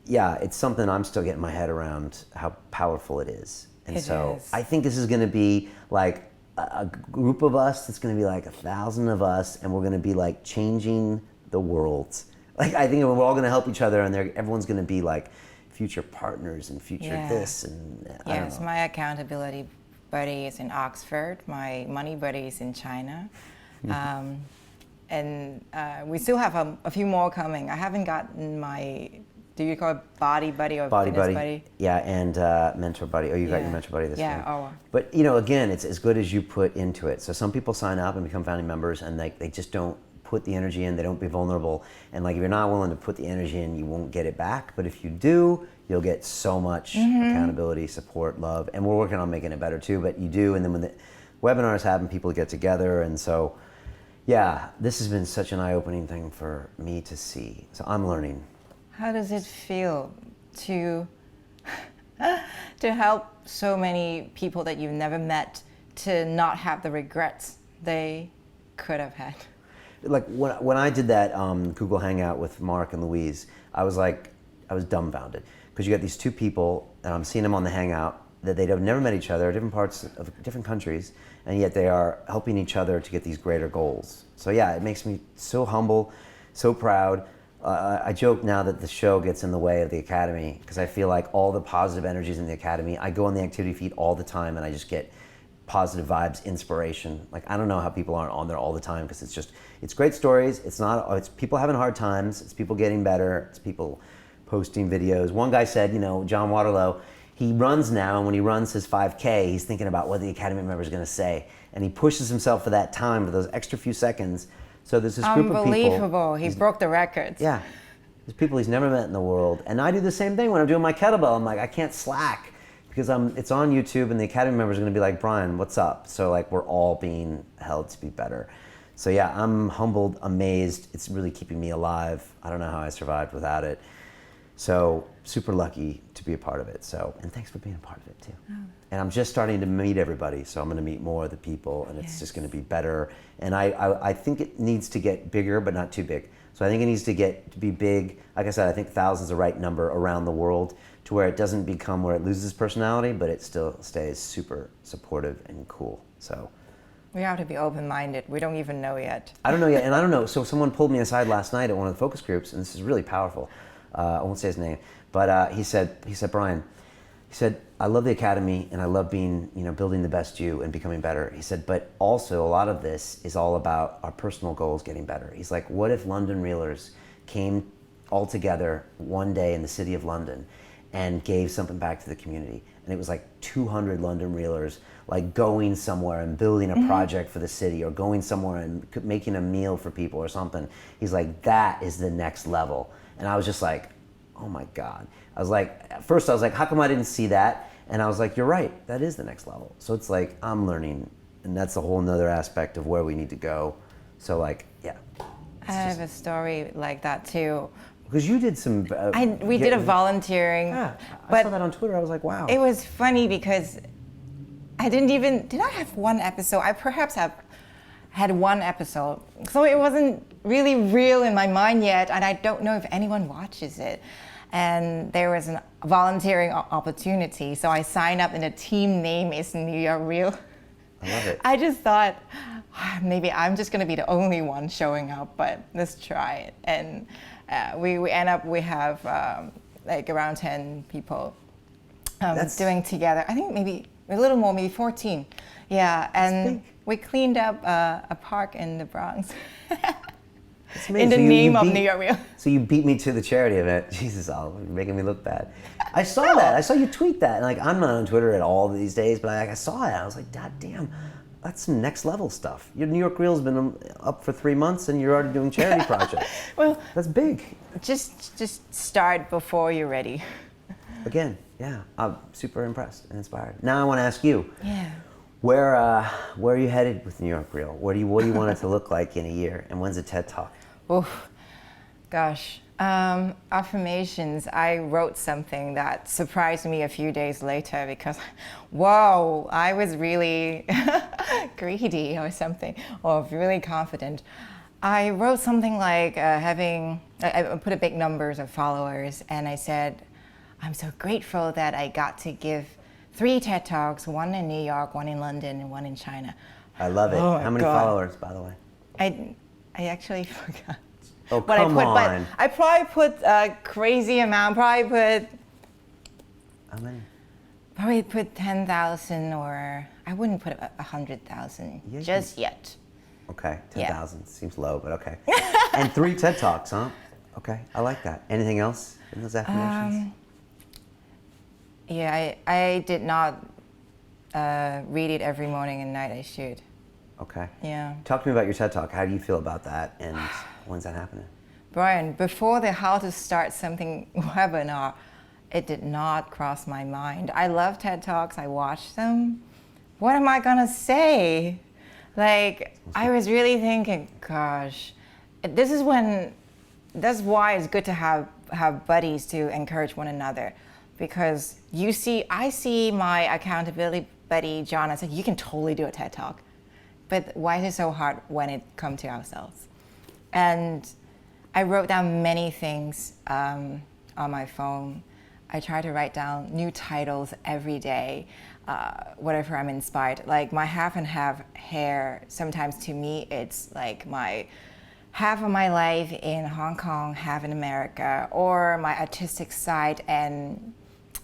B: yeah, it's something I'm still getting my head around how powerful it is. And so I think this is going to be like a group of us. It's going to be like 1,000 of us, and we're going to be like changing the world. Like I think we're all going to help each other, and everyone's going to be like future partners and future this and I don't know.
F: My accountability buddy is in Oxford. My money buddy is in China. And we still have a few more coming. I haven't gotten my, do you call it body buddy or
B: Body
F: fitness
B: buddy?
F: buddy?
B: Yeah, and mentor buddy. Oh, you got your mentor buddy this
F: Yeah,
B: week.
F: oh.
B: But you know, again, it's as good as you put into it. So some people sign up and become founding members, and they just don't put the energy in. They don't be vulnerable. And like if you're not willing to put the energy in, you won't get it back. But if you do, you'll get so much accountability, support, love, and we're working on making it better too. But you do, and then when the webinars happen, people get together, and so yeah, this has been such an eye-opening thing for me to see. So I'm learning.
F: How does it feel to help so many people that you've never met to not have the regrets they could have had?
B: Like when I did that Google Hangout with Mark and Louise, I was dumbfounded because you got these two people and I'm seeing them on the Hangout that they've never met each other, different parts of different countries, and yet they are helping each other to get these greater goals. So yeah, it makes me so humble, so proud. I joke now that the show gets in the way of the academy because I feel like all the positive energies in the academy, I go on the activity feed all the time and I just get positive vibes, inspiration. Like I don't know how people aren't on there all the time because it's great stories. It's people having hard times. It's people getting better. It's people posting videos. One guy said, John Waterlow, he runs now, and when he runs his 5K, he's thinking about what the academy member is going to say, and he pushes himself for that time, for those extra few seconds. So there's this group of people.
F: Unbelievable! He broke the records.
B: Yeah, there's people he's never met in the world, and I do the same thing when I'm doing my kettlebell. I'm like, I can't slack because it's on YouTube, and the academy members are going to be like, Brian, what's up? So like we're all being held to be better. So yeah, I'm humbled, amazed. It's really keeping me alive. I don't know how I survived without it. So super lucky to be a part of it. So, and thanks for being a part of it too. Oh. And I'm just starting to meet everybody. So I'm going to meet more of the people, and it's just going to be better. And I think it needs to get bigger, but not too big. So I think it needs to be big. Like I said, I think 1,000 is the right number around the world to where it doesn't become where it loses personality, but it still stays super supportive and cool. So
F: we have to be open-minded. We don't even know yet.
B: I don't know yet, and I don't know. So someone pulled me aside last night at one of the focus groups, and this is really powerful. I won't say his name, but he said, Brian, he said, I love the academy and I love being, building the best you and becoming better. He said, but also a lot of this is all about our personal goals getting better. He's like, what if London Reelers came all together one day in the city of London and gave something back to the community? And it was like 200 London Reelers, like going somewhere and building a project for the city or going somewhere and making a meal for people or something. He's like, that is the next level. And I was just like, oh my God. At first I was like, how come I didn't see that? And I was like, you're right, that is the next level. So it's like, I'm learning, and that's a whole nother aspect of where we need to go. So like, yeah.
F: I have a story like that too.
B: Because you did some...
F: we did a volunteering.
B: Yeah, I saw that on Twitter, I was like, wow.
F: It was funny because did I have one episode? I perhaps have had one episode. So it wasn't really real in my mind yet, and I don't know if anyone watches it. And there was a volunteering opportunity, so I signed up, and the team name is New York Real.
B: I love it.
F: I just thought, maybe I'm just gonna be the only one showing up, but let's try it. And we end up, we have like around 10 people doing together. I think maybe a little more, maybe 14. Yeah, and we cleaned up a park in the Bronx. In the name of New York Real.
B: So you beat me to the charity event. Jesus, you're making me look bad. I saw that. I saw you tweet that. And like, I'm not on Twitter at all these days, but I saw it. I was like, God damn, that's some next level stuff. Your New York Real's been up for 3 months, and you're already doing charity projects.
F: Well,
B: that's big.
F: Just start before you're ready.
B: again, yeah, I'm super impressed and inspired. Now I want to ask you,
F: Yeah.
B: where are you headed with New York Reel? What do you want it to look like in a year? And when's the TED Talk?
F: Oh, gosh. Affirmations. I wrote something that surprised me a few days later because, whoa, I was really greedy or something, or really confident. I wrote something like I put a big numbers of followers, and I said, I'm so grateful that I got to give 3 TED Talks, one in New York, one in London, and one in China.
B: I love it.
F: Oh my
B: How many
F: God.
B: followers, by the way?
F: I actually forgot.
B: Oh,
F: What
B: come
F: I put,
B: on.
F: but I probably put a crazy amount.
B: How many?
F: Probably put 10,000, or I wouldn't put 100,000
B: Yeah,
F: just yet.
B: Okay,
F: Yeah.
B: 10,000 seems low, but okay. And 3 TED Talks, huh? Okay, I like that. Anything else in those affirmations?
F: Yeah, I did not read it every morning and night. I should.
B: Okay.
F: Yeah.
B: Talk to me about your TED Talk. How do you feel about that, and when's that happening?
F: Brian, before the How to Start Something webinar, it did not cross my mind. I love TED Talks. I watch them. What am I gonna say? Like, I was really thinking, gosh, that's why it's good to have buddies to encourage one another, because I see my accountability buddy John. I said, you can totally do a TED Talk, but why is it so hard when it comes to ourselves? And I wrote down many things on my phone. I try to write down new titles every day, whatever I'm inspired. Like my half and half hair, sometimes to me it's like my half of my life in Hong Kong, half in America, or my artistic side and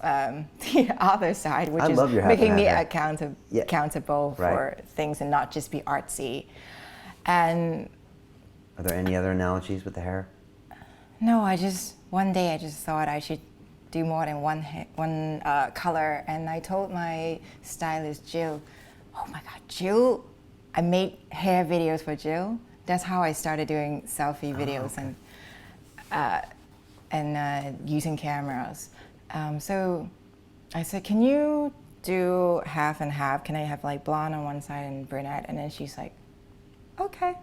F: the other side, which
B: I
F: is
B: love your half
F: making
B: and
F: me
B: half hair.
F: accountable
B: Right.
F: for things and not just be artsy. And
B: Are there any other analogies with the hair?
F: no, one day I just thought I should do more than one color, and I told my stylist Jill, oh my God, Jill, I made hair videos for Jill. That's how I started doing selfie videos and using cameras. So I said, can you do half and half? Can I have like blonde on one side and brunette? And then she's like, okay.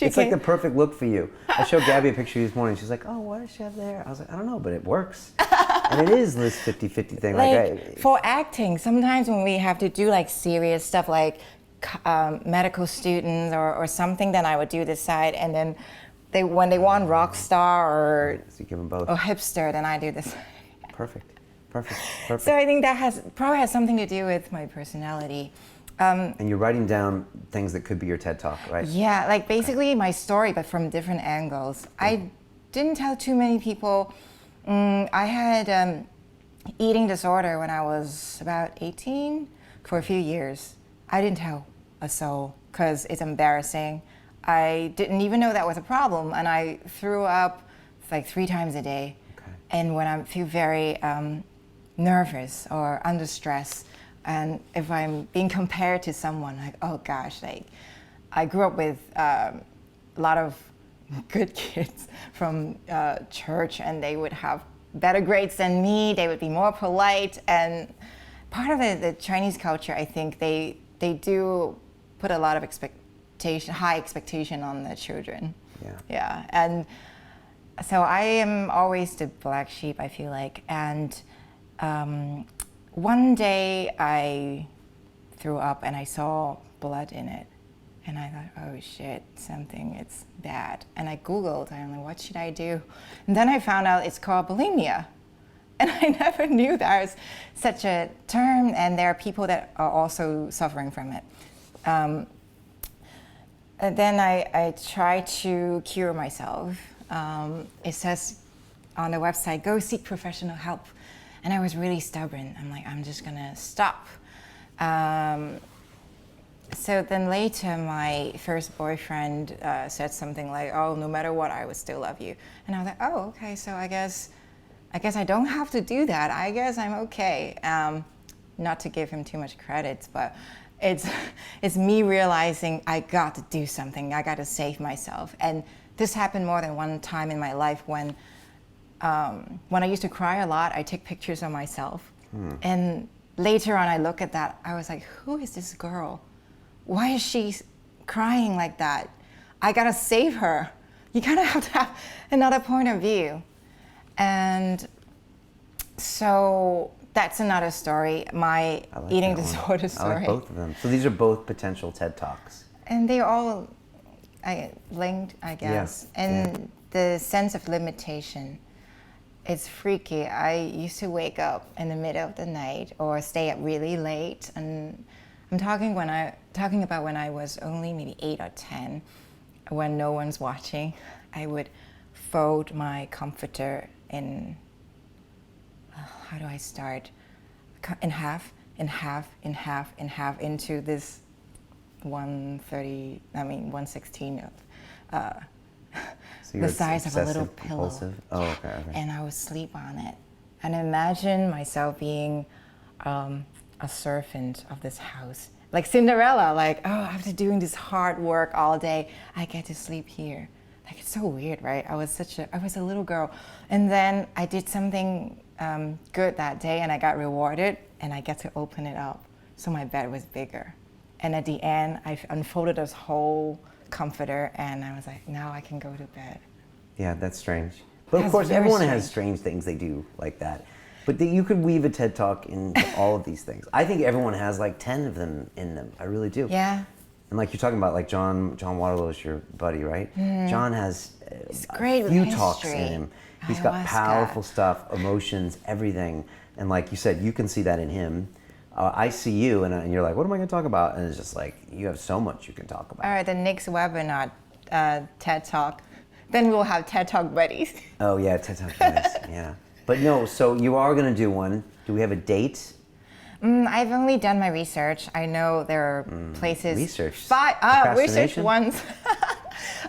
B: It's like the perfect look for you. I showed Gabby a picture this morning. She's like, oh, why does she have the hair? I was like, I don't know, but it works. And it is this 50-50 thing.
F: Like for acting, sometimes when we have to do like serious stuff like medical students or something, then I would do this side, and then when they want rock star or
B: so you give them both.
F: hipster, then I do this.
B: Perfect.
F: So I think that probably has something to do with my personality.
B: And you're writing down things that could be your TED Talk, right?
F: Yeah, like basically my story, but from different angles. I didn't tell too many people. I had eating disorder when I was about 18 for a few years. I didn't tell a soul because it's embarrassing. I didn't even know that was a problem, and I threw up like 3 times a day.
B: Okay.
F: And when I feel very nervous or under stress, and if I'm being compared to someone, like, oh gosh, like I grew up with a lot of good kids from church, and they would have better grades than me. They would be more polite, and part of the Chinese culture, I think they do put a lot of high expectation on the children. Yeah, and so I am always the black sheep, I feel like, and one day I threw up and I saw blood in it, and I thought, oh shit, it's bad. And I Googled, I'm like, what should I do? And then I found out it's called bulimia. And I never knew there was such a term, and there are people that are also suffering from it. And then I tried to cure myself. It says on the website, go seek professional help. And I was really stubborn. I'm like, I'm just gonna stop. So then later, my first boyfriend said something like, oh, no matter what, I would still love you. And I was like, oh, okay, so I guess I don't have to do that. I guess I'm okay. Not to give him too much credit, but it's me realizing I got to do something. I got to save myself. And this happened more than one time in my life when when I used to cry a lot, I take pictures of myself. And later on, I look at that, I was like, who is this girl? Why is she crying like that? I gotta save her. You kind of have to have another point of view. And so that's another story, my
B: I like
F: eating
B: that one.
F: disorder
B: I
F: story.
B: like both of them. So these are both potential TED Talks.
F: And they're all linked, I guess. And the sense of limitation, it's freaky. I used to wake up in the middle of the night or stay up really late. And I'm talking about when I was only maybe 8 or 10, when no one's watching. I would fold my comforter in, how do I start? In half, in half, in half, in half into this 1/16 of
B: So
F: the size of a little
B: obsessive
F: pillow.
B: compulsive? Oh, okay.
F: And I would sleep on it. And imagine myself being a servant of this house. Like Cinderella, like, oh, after doing this hard work all day, I get to sleep here. Like, it's so weird, right? I was a little girl. And then I did something good that day and I got rewarded and I get to open it up. So my bed was bigger. And at the end, I unfolded this whole comforter and I was like, now I can go to bed.
B: Yeah, that's strange. But of
F: That's
B: course,
F: very
B: everyone
F: strange.
B: has strange things they do like that. But you could weave a TED Talk into all of these things. I think everyone has like 10 of them in them. I really do.
F: Yeah.
B: And like you're talking about, like John Waterlow is your buddy, right? John has
F: great
B: a
F: with
B: few talks in
F: history.
B: him. He's got
F: Ayahuasca.
B: powerful stuff, emotions, everything. And like you said, you can see that in him. I see you, and you're like, what am I going to talk about? And it's just like, you have so much you can talk about.
F: All right, the next webinar, TED Talk. Then we'll have TED Talk buddies.
B: Oh yeah, TED Talk buddies, yeah. But no, so you are going to do one. Do we have a date?
F: I've only done my research. I know there are places.
B: Research?
F: Research
B: Procrastination?
F: once.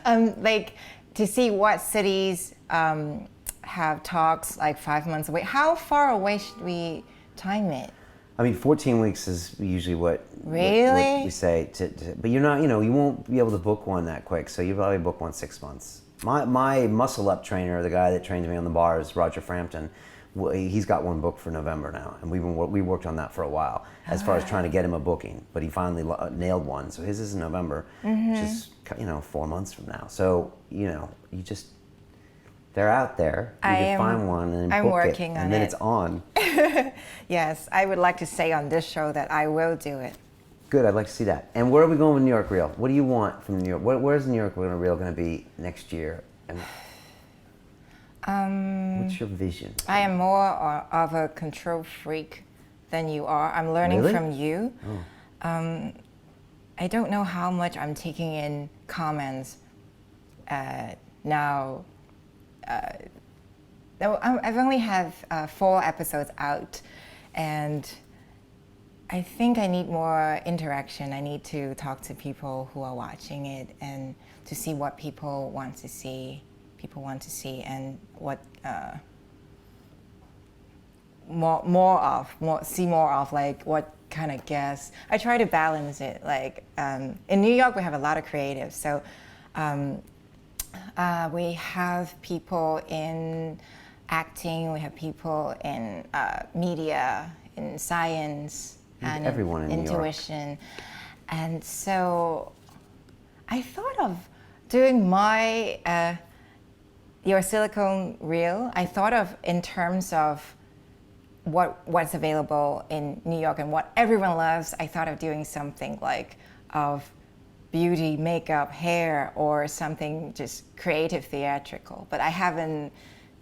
F: Like to see what cities have talks like 5 months away. How far away should we time it?
B: I mean, 14 weeks is usually what
F: Really?
B: we say. But you're not, you won't be able to book one that quick. So you probably book one 6 months. My muscle up trainer, the guy that trains me on the bars, Roger Frampton, he's got one booked for November now, and we worked on that for a while as far as trying to get him a booking. But he finally nailed one, so his is in November, which is 4 months from now. So they're out there. You can find one and
F: I'm
B: book
F: working
B: it,
F: on
B: and then
F: it.
B: it's on.
F: Yes, I would like to say on this show that I will do it.
B: Good, I'd like to see that. And where are we going with New York Reel? What do you want from New York? Where's New York Reel going to be next year? And what's your vision?
F: I am more of a control freak than you are. I'm learning
B: Really?
F: from you. I don't know how much I'm taking in comments now. I've only had 4 episodes out, and I think I need more interaction. I need to talk to people who are watching it and to see what people want to see. And what see more of, like what kind of guests. I try to balance it. Like in New York, we have a lot of creatives, so we have people in acting, we have people in media, in science, and
B: everyone in New York.
F: intuition. And so I thought of doing my your silicone reel. I thought of in terms of what's available in New York and what everyone loves. I thought of doing something like of beauty, makeup, hair, or something just creative, theatrical. But I haven't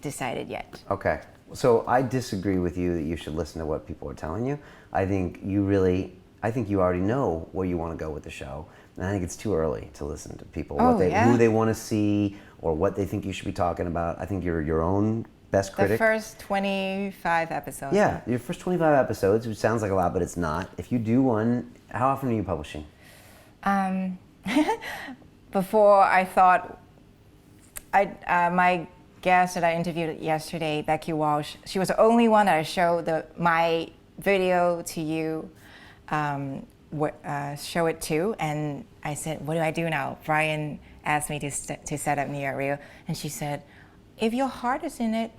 F: decided yet.
B: Okay. So I disagree with you that you should listen to what people are telling you. I think you already know where you want to go with the show. And I think it's too early to listen to people, who they want to see or what they think you should be talking about. I think you're your own best critic.
F: The first 25 episodes.
B: Yeah, your first 25 episodes, which sounds like a lot, but it's not. If you do one, how often are you publishing?
F: Before I thought, my guest that I interviewed yesterday, Becky Walsh, she was the only one that I showed my video to you, show it to, and I said, what do I do now? Brian asked me to set up New York Reel, and she said, if your heart is in it,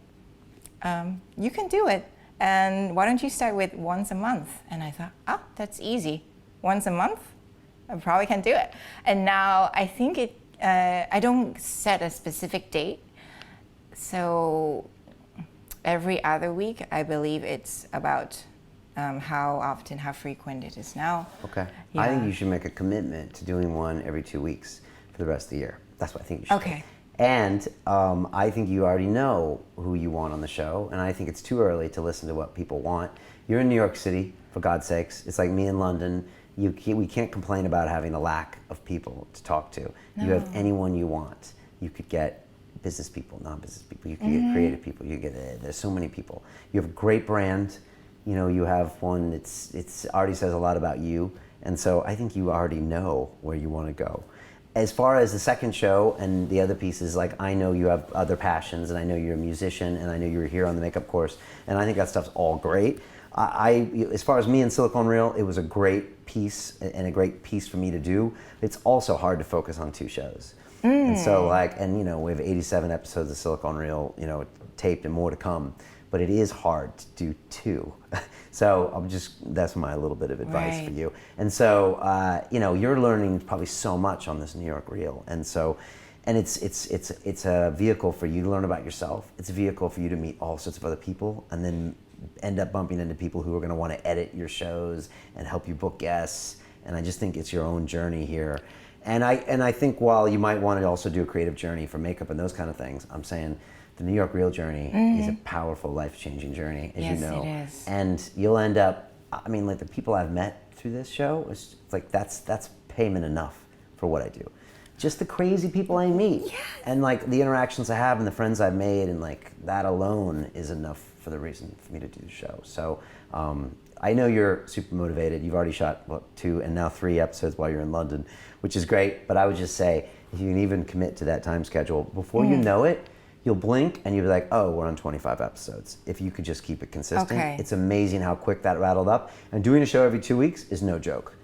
F: you can do it. And why don't you start with once a month? And I thought, oh, that's easy. Once a month, I probably can do it. And now I think I don't set a specific date. So every other week, I believe it's about how often, how frequent it is now.
B: Okay.
F: Yeah.
B: I think you should make a commitment to doing one every 2 weeks for the rest of the year. That's what I think you should
F: Okay.
B: do. And I think you already know who you want on the show, and I think it's too early to listen to what people want. You're in New York City, for God's sakes. It's like me in London. We can't complain about having a lack of people to talk to. You have anyone you want. You could get business people, non-business people. You could get creative people. You get there's so many people. You have a great brand. You know, you have one. It's already says a lot about you, and so I think you already know where you want to go. As far as the second show and the other pieces, like I know you have other passions, and I know you're a musician, and I know you were here on the makeup course, and I think that stuff's all great. As far as me and Silicone Reel, it was a great piece and a great piece for me to do. It's also hard to focus on 2 shows. And so and you know, we have 87 episodes of Silicone Reel, you know, taped and more to come, but it is hard to do 2. So that's my little bit of advice for you. And so, you know, you're learning probably so much on this New York Reel. And so, and it's a vehicle for you to learn about yourself. It's a vehicle for you to meet all sorts of other people, and then end up bumping into people who are going to want to edit your shows and help you book guests. And I just think it's your own journey here. And I think while you might want to also do a creative journey for makeup and those kind of things, I'm saying the New York Reel journey is a powerful, life-changing journey, as you know.
F: Yes, it is.
B: And you'll end up, I mean, like the people I've met through this show, it's like that's payment enough for what I do. Just the crazy people I meet, and like the interactions I have and the friends I've made, and like that alone is enough for the reason for me to do the show. So I know you're super motivated. You've already shot 2 and now 3 episodes while you're in London, which is great. But I would just say, if you can even commit to that time schedule, before you know it, you'll blink and you'll be like, oh, we're on 25 episodes. If you could just keep it consistent.
F: Okay.
B: It's amazing how quick that rattled up. And doing a show every 2 weeks is no joke.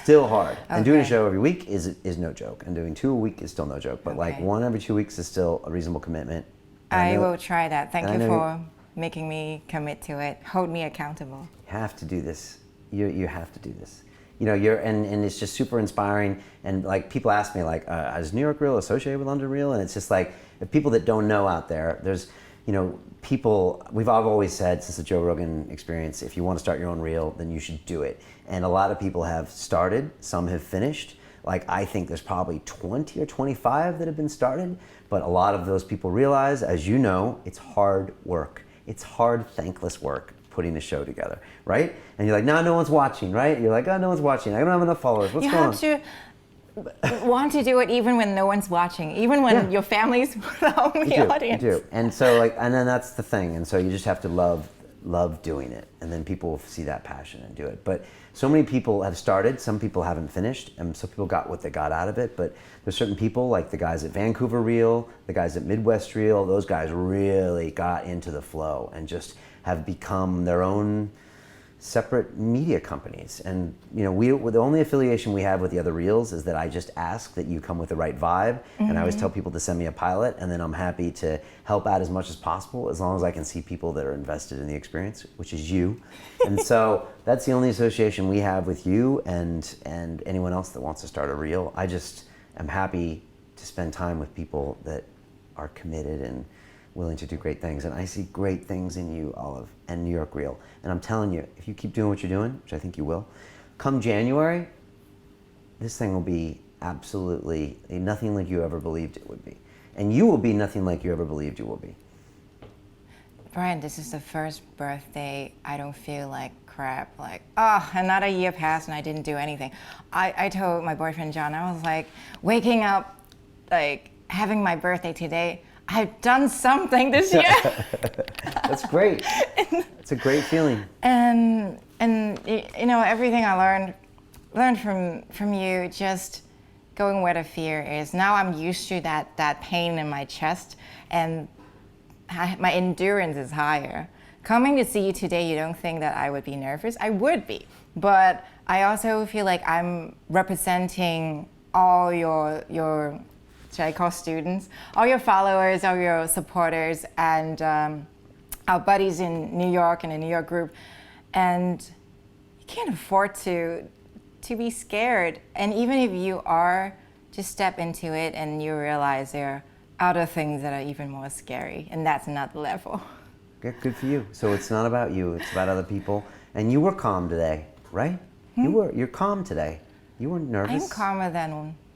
B: Still hard. And doing a show every week is no joke. And doing 2 a week is still no joke. But like 1 every 2 weeks is still a reasonable commitment.
F: I will try that. Thank
B: and
F: you
B: I know
F: for making me commit to it. Hold me accountable.
B: You have to do this. You have to do this. You know, and it's just super inspiring. And like people ask me like, is New York Reel associated with London Reel? And it's just like, the people that don't know out there, there's, you know, people, I've always said since the Joe Rogan experience, if you want to start your own reel, then you should do it. And a lot of people have started, some have finished. Like I think there's probably 20 or 25 that have been started, but a lot of those people realize, as you know, it's hard work. It's hard, thankless work putting a show together, right? And you're like, no one's watching, right? You're like, oh, no one's watching. I don't have enough followers. What's going on?
F: You have to want to do it even when no one's watching, even when your family's the only audience.
B: You do. And so and then that's the thing. And so you just have to love doing it. And then people will see that passion and do it. But so many people have started, some people haven't finished, and some people got what they got out of it. But there's certain people, like the guys at Vancouver Reel, the guys at Midwest Reel, those guys really got into the flow and just have become their own separate media companies. And you know, the only affiliation we have with the other reels is that I just ask that you come with the right vibe, and I always tell people to send me a pilot, and then I'm happy to help out as much as possible, as long as I can see people that are invested in the experience, which is you. And so that's the only association we have with you and anyone else that wants to start a reel. I just am happy to spend time with people that are committed and willing to do great things. And I see great things in you, Olive, and New York Reel. And I'm telling you, if you keep doing what you're doing, which I think you will, come January, this thing will be absolutely nothing like you ever believed it would be. And you will be nothing like you ever believed you will be.
F: Brian, this is the first birthday I don't feel like crap. Like, oh, another year passed and I didn't do anything. I told my boyfriend John, I was like, waking up, like having my birthday today, I've done something this year.
B: That's great. It's a great feeling.
F: And you know, everything I learned from you, just going where the fear is. Now I'm used to that pain in my chest, and my endurance is higher. Coming to see you today, you don't think that I would be nervous? I would be, but I also feel like I'm representing all your should I call students, all your followers, all your supporters, and our buddies in New York and a New York group, and you can't afford to be scared. And even if you are, just step into it and you realize there are other things that are even more scary, and that's another level.
B: Yeah, good for you. So it's not about you, it's about other people. And you were calm today, right? You're calm today. You weren't nervous.
F: I'm calmer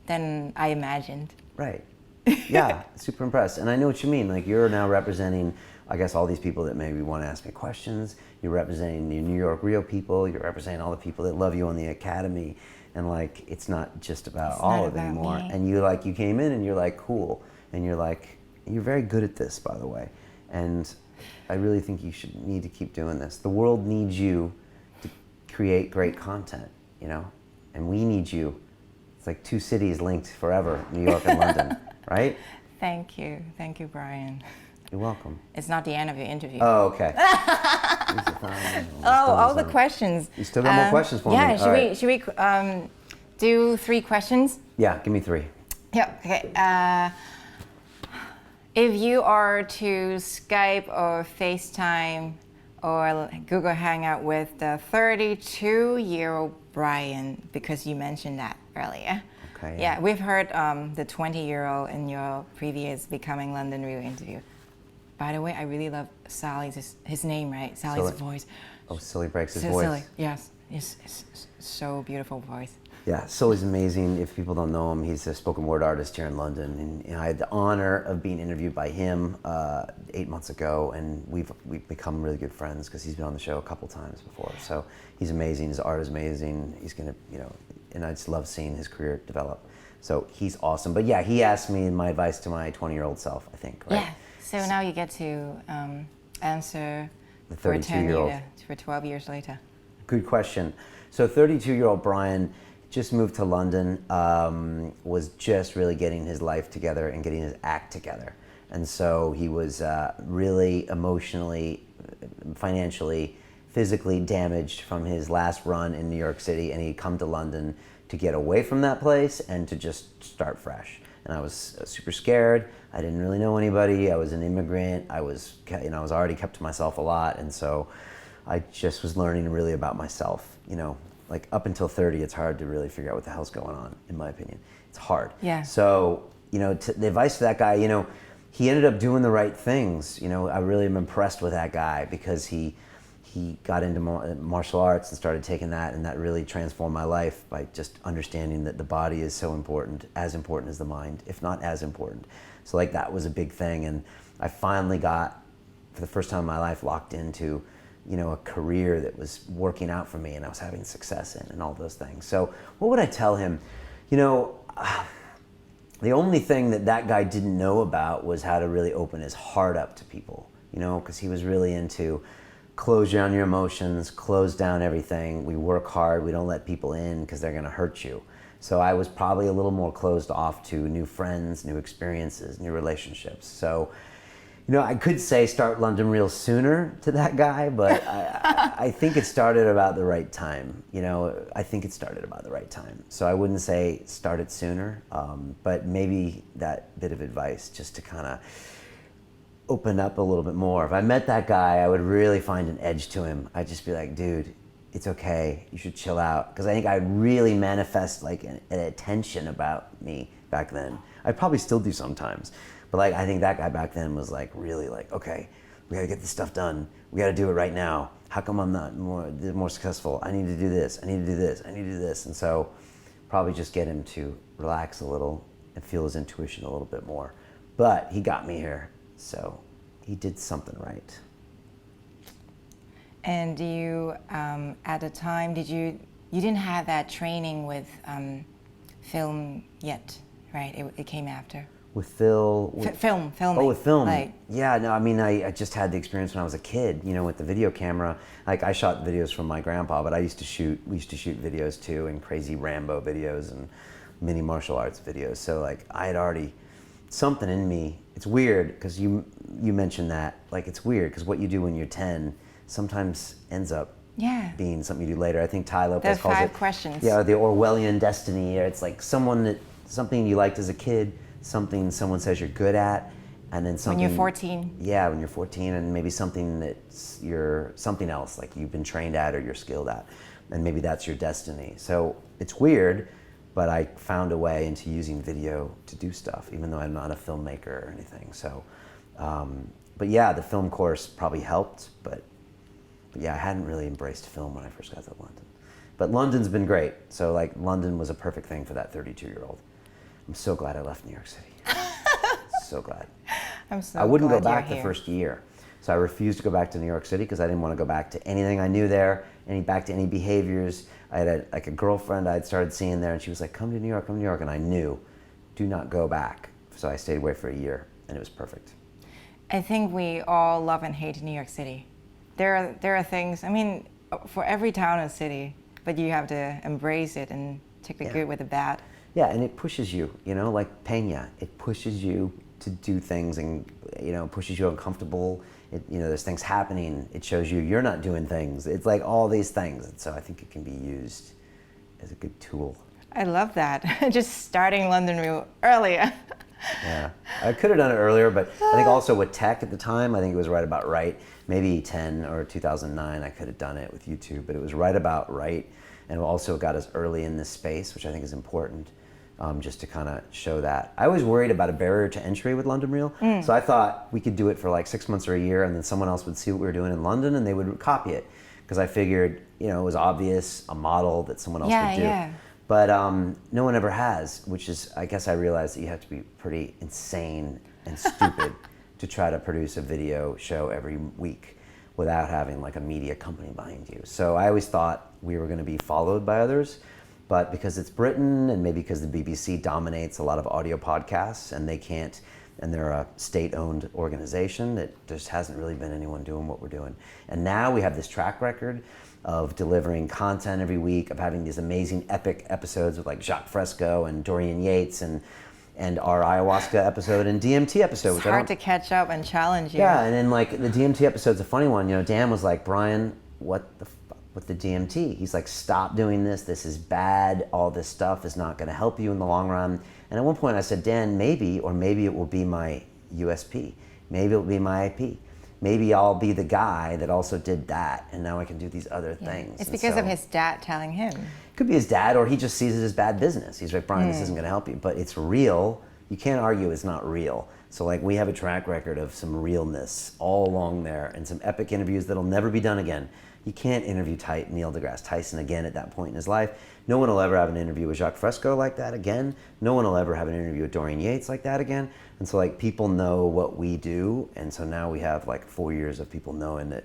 F: than I imagined.
B: Right. Yeah, super impressed. And I know what you mean. Like, you're now representing, I guess, all these people that maybe want to ask me questions. You're representing the New York real people. You're representing all the people that love you on the Academy. And like, it's not just about Olive anymore.
F: Me.
B: And you came in and you're like, cool. And you're like, you're very good at this, by the way. And I really think you should need to keep doing this. The world needs you to create great content, you know? And we need you. It's like two cities linked forever, New York and London, right?
F: Thank you, Brian.
B: You're welcome.
F: It's not the end of your interview.
B: Oh, okay.
F: All the questions.
B: You still got more questions for me?
F: Yeah, should we do 3 questions?
B: Yeah, give me 3.
F: Yeah, okay. If you are to Skype or FaceTime or Google Hangout with the 32-year-old Brian, because you mentioned that earlier.
B: Okay.
F: Yeah, we've heard the 20-year-old in your previous Becoming London Real interview. By the way, I really love Sally's, his name, right? Sally's
B: Silly.
F: voice.
B: Oh, Silly breaks his voice.
F: Silly, yes. It's so beautiful voice.
B: Yeah, Sully's amazing. If people don't know him, he's a spoken word artist here in London. And you know, I had the honor of being interviewed by him 8 months ago, and we've become really good friends because he's been on the show a couple times before. So he's amazing. His art is amazing. He's gonna, you know, and I just love seeing his career develop. So he's awesome. But yeah, he asked me my advice to my 20-year-old self, I think, right?
F: Yeah. So now you get to answer
B: The
F: for
B: 32-year-old.
F: for 12 years later.
B: Good question. So 32-year-old Brian just moved to London, was just really getting his life together and getting his act together. And so he was really emotionally, financially, physically damaged from his last run in New York City, and he'd come to London to get away from that place and to just start fresh. And I was super scared. I didn't really know anybody. I was an immigrant. I was already kept to myself a lot, and so I just was learning really about myself. You know, like up until 30, it's hard to really figure out what the hell's going on, in my opinion. It's hard.
F: Yeah.
B: So, you know, the advice for that guy, you know, he ended up doing the right things. You know, I really am impressed with that guy because he got into martial arts and started taking that, and that really transformed my life by just understanding that the body is so important as the mind, if not as important. So like that was a big thing, and I finally got, for the first time in my life, locked into, you know, a career that was working out for me and I was having success in and all those things. So what would I tell him? You know, the only thing that guy didn't know about was how to really open his heart up to people, you know, because he was really into close down your emotions, close down everything. We work hard, we don't let people in because they're gonna hurt you. So I was probably a little more closed off to new friends, new experiences, new relationships. So, you know, I could say start London Real sooner to that guy, but I think it started about the right time. You know, I think it started about the right time. So I wouldn't say start it sooner, but maybe that bit of advice just to kind of open up a little bit more. If I met that guy, I would really find an edge to him. I'd just be like, dude, it's okay, you should chill out. Because I think I'd really manifest like an attention about me back then. I probably still do sometimes. But like, I think that guy back then was like, really like, okay, we gotta get this stuff done. We gotta do it right now. How come I'm not more successful? I need to do this, I need to do this, I need to do this. And so probably just get him to relax a little and feel his intuition a little bit more. But he got me here. So he did something right.
F: And you, at the time, you didn't have that training with film yet, right? It came after.
B: With Phil?
F: Filming.
B: Oh, with film.
F: Like,
B: yeah, no, I mean, I just had the experience when I was a kid, you know, with the video camera. Like, I shot videos from my grandpa, but we used to shoot videos too, and crazy Rambo videos and mini martial arts videos. So like, I had already, something in me, it's weird, because you mentioned that, like, it's weird, because what you do when you're 10 sometimes ends up being something you do later. I think Tai Lopez calls it...
F: The 5 questions.
B: Yeah, the Orwellian destiny, or it's like something you liked as a kid, something someone says you're good at, and then something.
F: When you're 14.
B: Yeah, when you're 14, and maybe something you're something else, like you've been trained at or you're skilled at, and maybe that's your destiny. So it's weird, but I found a way into using video to do stuff, even though I'm not a filmmaker or anything. So, but yeah, the film course probably helped, but yeah, I hadn't really embraced film when I first got to London. But London's been great. So like London was a perfect thing for that 32-year-old. I'm so glad I left New York City. So glad.
F: I'm so
B: I wouldn't go
F: glad you're
B: back the
F: here.
B: first year. So I refused to go back to New York City because I didn't want to go back to anything I knew there, back to any behaviors. I had a girlfriend I'd started seeing there, and she was like, come to New York, and I knew, do not go back. So I stayed away for a year, and it was perfect.
F: I think we all love and hate New York City. There are things, I mean, for every town and city, but you have to embrace it and take the good with the bad.
B: Yeah, and it pushes you, like Peña, it pushes you to do things and, pushes you uncomfortable. There's things happening. It shows you're not doing things. It's like all these things. And so I think it can be used as a good tool.
F: I love that. Just starting London Real earlier.
B: Yeah, I could have done it earlier, but I think also with tech at the time, I think it was about right. Maybe 10 or 2009, I could have done it with YouTube, but it was right about right. And it also got us early in this space, which I think is important, just to kind of show that. I was worried about a barrier to entry with London Real, so I thought we could do it for like 6 months or a year, and then someone else would see what we were doing in London, and they would copy it, because I figured, it was obvious, a model that someone else would do.
F: Yeah.
B: But no one ever has, which is, I guess I realized that you have to be pretty insane and stupid to try to produce a video show every week without having like a media company behind you. So I always thought we were going to be followed by others, but because it's Britain and maybe because the BBC dominates a lot of audio podcasts and they can't, and they're a state-owned organization, that just hasn't really been anyone doing what we're doing. And now we have this track record of delivering content every week, of having these amazing epic episodes with like Jacques Fresco and Dorian Yates and our ayahuasca episode and DMT episode.
F: It's hard to catch up and challenge you.
B: Yeah, and then like the DMT episode's a funny one. Dan was like, Brian, what the fuck with the DMT? He's like, stop doing this. This is bad. All this stuff is not going to help you in the long run. And at one point I said, Dan, maybe it will be my USP. Maybe it will be my IP. Maybe I'll be the guy that also did that, and now I can do these other things.
F: It's because of his dad telling him.
B: Could be his dad, or he just sees it as bad business. He's like, Brian, this isn't going to help you, but it's real. You can't argue it's not real. So like we have a track record of some realness all along there, and some epic interviews that'll never be done again. You can't interview Neil deGrasse Tyson again at that point in his life. No one will ever have an interview with Jacques Fresco like that again. No one will ever have an interview with Dorian Yates like that again. And so like people know what we do, and so now we have like 4 years of people knowing that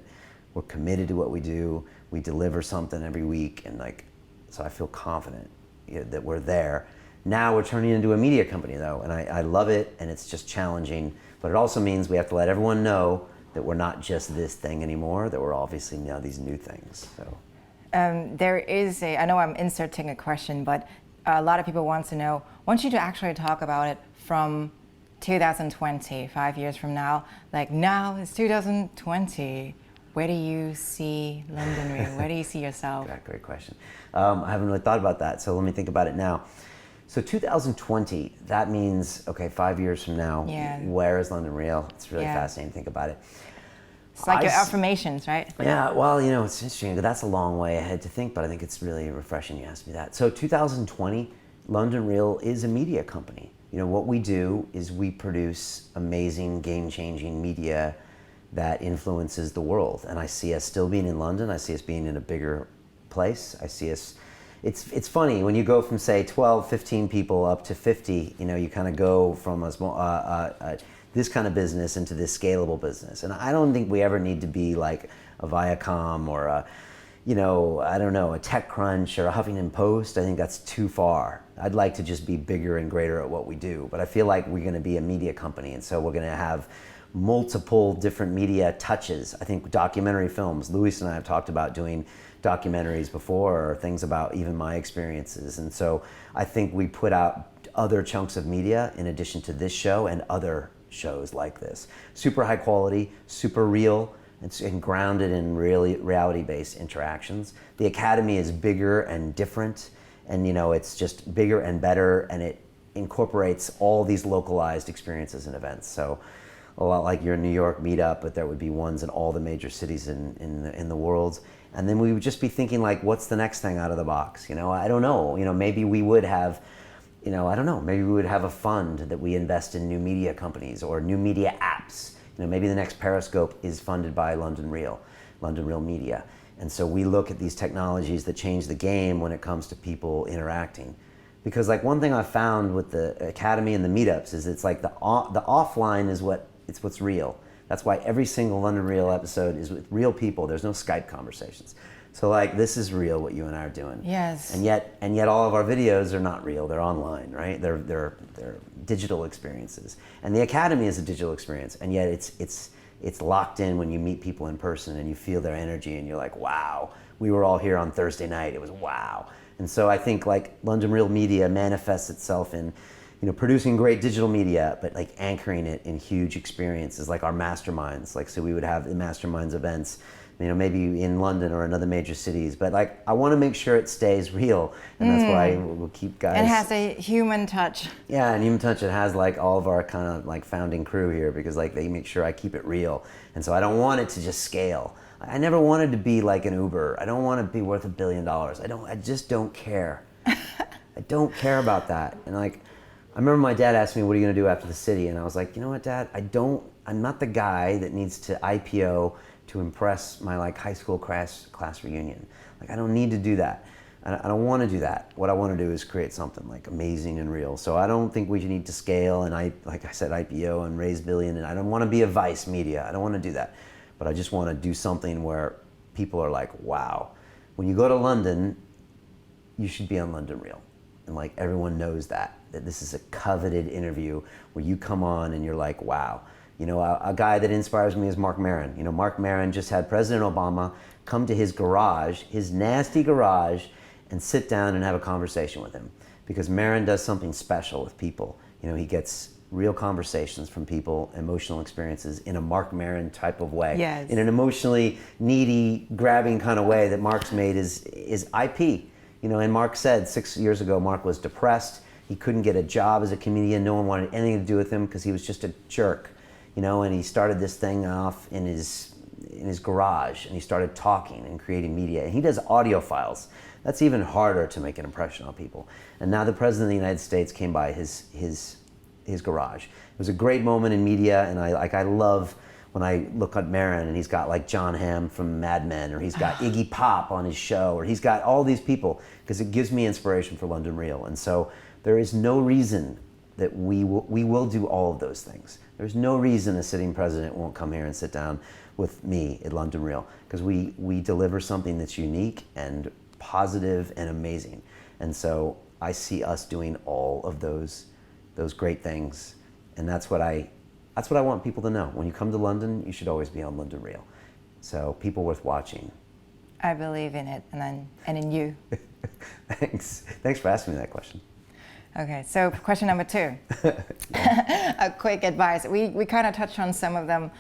B: we're committed to what we do. We deliver something every week, and like, so I feel confident that we're there. Now we're turning into a media company though, and I love it, and it's just challenging, but it also means we have to let everyone know that we're not just this thing anymore, that we're obviously now these new things. So.
F: There is I know I'm inserting a question, but a lot of people want to you to actually talk about it from 2020, 5 years from now. Like now it's 2020. Where do you see London Real? Where do you see yourself?
B: Great question. I haven't really thought about that, so let me think about it now. So 2020, that means, okay, 5 years from now, where is London Real? It's really fascinating to think about it.
F: It's like your affirmations, right?
B: Yeah, well, it's interesting. That's a long way ahead to think, but I think it's really refreshing you asked me that. So 2020, London Real is a media company. What we do is we produce amazing, game-changing media that influences the world. And I see us still being in London. I see us being in a bigger place. I see us, it's funny, when you go from say 12, 15 people up to 50, you kind of go from a small, this kind of business into this scalable business. And I don't think we ever need to be like a Viacom or a, I don't know, a TechCrunch or a Huffington Post. I think that's too far. I'd like to just be bigger and greater at what we do. But I feel like we're going to be a media company, and so we're going to have multiple different media touches. I think documentary films, Luis and I have talked about doing documentaries before, or things about even my experiences. And so I think we put out other chunks of media in addition to this show and other shows like this. Super high quality, super real, and grounded in really reality-based interactions. The Academy is bigger and different, and it's just bigger and better, and it incorporates all these localized experiences and events. So a lot like your New York meetup, but there would be ones in all the major cities in the world. And then we would just be thinking like, what's the next thing out of the box? You know, I don't know. You know, maybe we would have, you know, I don't know. Maybe we would have a fund that we invest in new media companies or new media apps. You know, maybe the next Periscope is funded by London Real Media. And so we look at these technologies that change the game when it comes to people interacting. Because like one thing I've found with the Academy and the meetups is it's like the offline is what's real. That's why every single London Real episode is with real people. There's no Skype conversations. So like this is real what you and I are doing.
F: Yes.
B: And yet all of our videos are not real. They're online, right? They're digital experiences. And the Academy is a digital experience, and yet it's locked in when you meet people in person and you feel their energy and you're like, wow, we were all here on Thursday night. It was wow. And so I think like London Real Media manifests itself in, you know, producing great digital media, but like anchoring it in huge experiences like our masterminds. Like, so we would have the masterminds events, you know, maybe in London or in other major cities, but like I want to make sure it stays real, and that's why we'll keep guys.
F: It has a human touch.
B: Yeah, and human touch. It has like all of our kind of like founding crew here, because like they make sure I keep it real, and so I don't want it to just scale. I never wanted to be like an Uber. I don't want to be worth $1 billion. I just don't care. I don't care about that. And like, I remember my dad asked me, what are you going to do after the city? And I was like, you know what, Dad, I'm not the guy that needs to IPO to impress my like high school class reunion. Like, I don't need to do that. I don't want to do that. What I want to do is create something like amazing and real. So I don't think we need to scale and like I said, IPO and raise billion. And I don't want to be a Vice Media. I don't want to do that. But I just want to do something where people are like, wow, when you go to London, you should be on London Real. And like everyone knows that this is a coveted interview where you come on and you're like, wow. You know, a guy that inspires me is Marc Maron. You know, Marc Maron just had President Obama come to his garage, his nasty garage, and sit down and have a conversation with him. Because Maron does something special with people. You know, he gets real conversations from people, emotional experiences in a Marc Maron type of way.
F: Yes.
B: In an emotionally needy, grabbing kind of way that Marc's made is IP. You know, and Marc said 6 years ago, Marc was depressed. He couldn't get a job as a comedian. No one wanted anything to do with him because he was just a jerk. You know, and he started this thing off in his garage, and he started talking and creating media. And he does audio files. That's even harder to make an impression on people. And now the President of the United States came by his garage. It was a great moment in media, and I love when I look at Maron and he's got like John Hamm from Mad Men, or he's got Iggy Pop on his show, or he's got all these people, because it gives me inspiration for London Real. And so there is no reason that we will do all of those things. There's no reason a sitting president won't come here and sit down with me at London Real, because we deliver something that's unique and positive and amazing. And so I see us doing all of those great things, and that's what I want people to know. When you come to London, you should always be on London Real. So people worth watching.
F: I believe in it, and in you.
B: Thanks for asking me that question.
F: Okay, so question number 2. A quick advice. We kind of touched on some of them.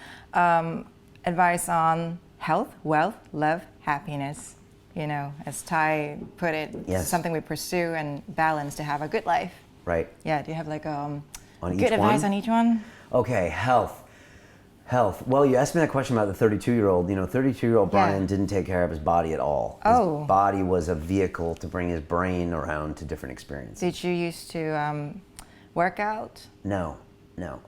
F: Advice on health, wealth, love, happiness. You know, as Ty put it,
B: yes.
F: Something we pursue and balance to have a good life.
B: Right.
F: Yeah, do you have like
B: on
F: good advice on each one?
B: Okay, health. Well, you asked me that question about the 32-year-old. You know, 32-year-old Brian didn't take care of his body at all. His body was a vehicle to bring his brain around to different experiences.
F: Did you used to work out?
B: No.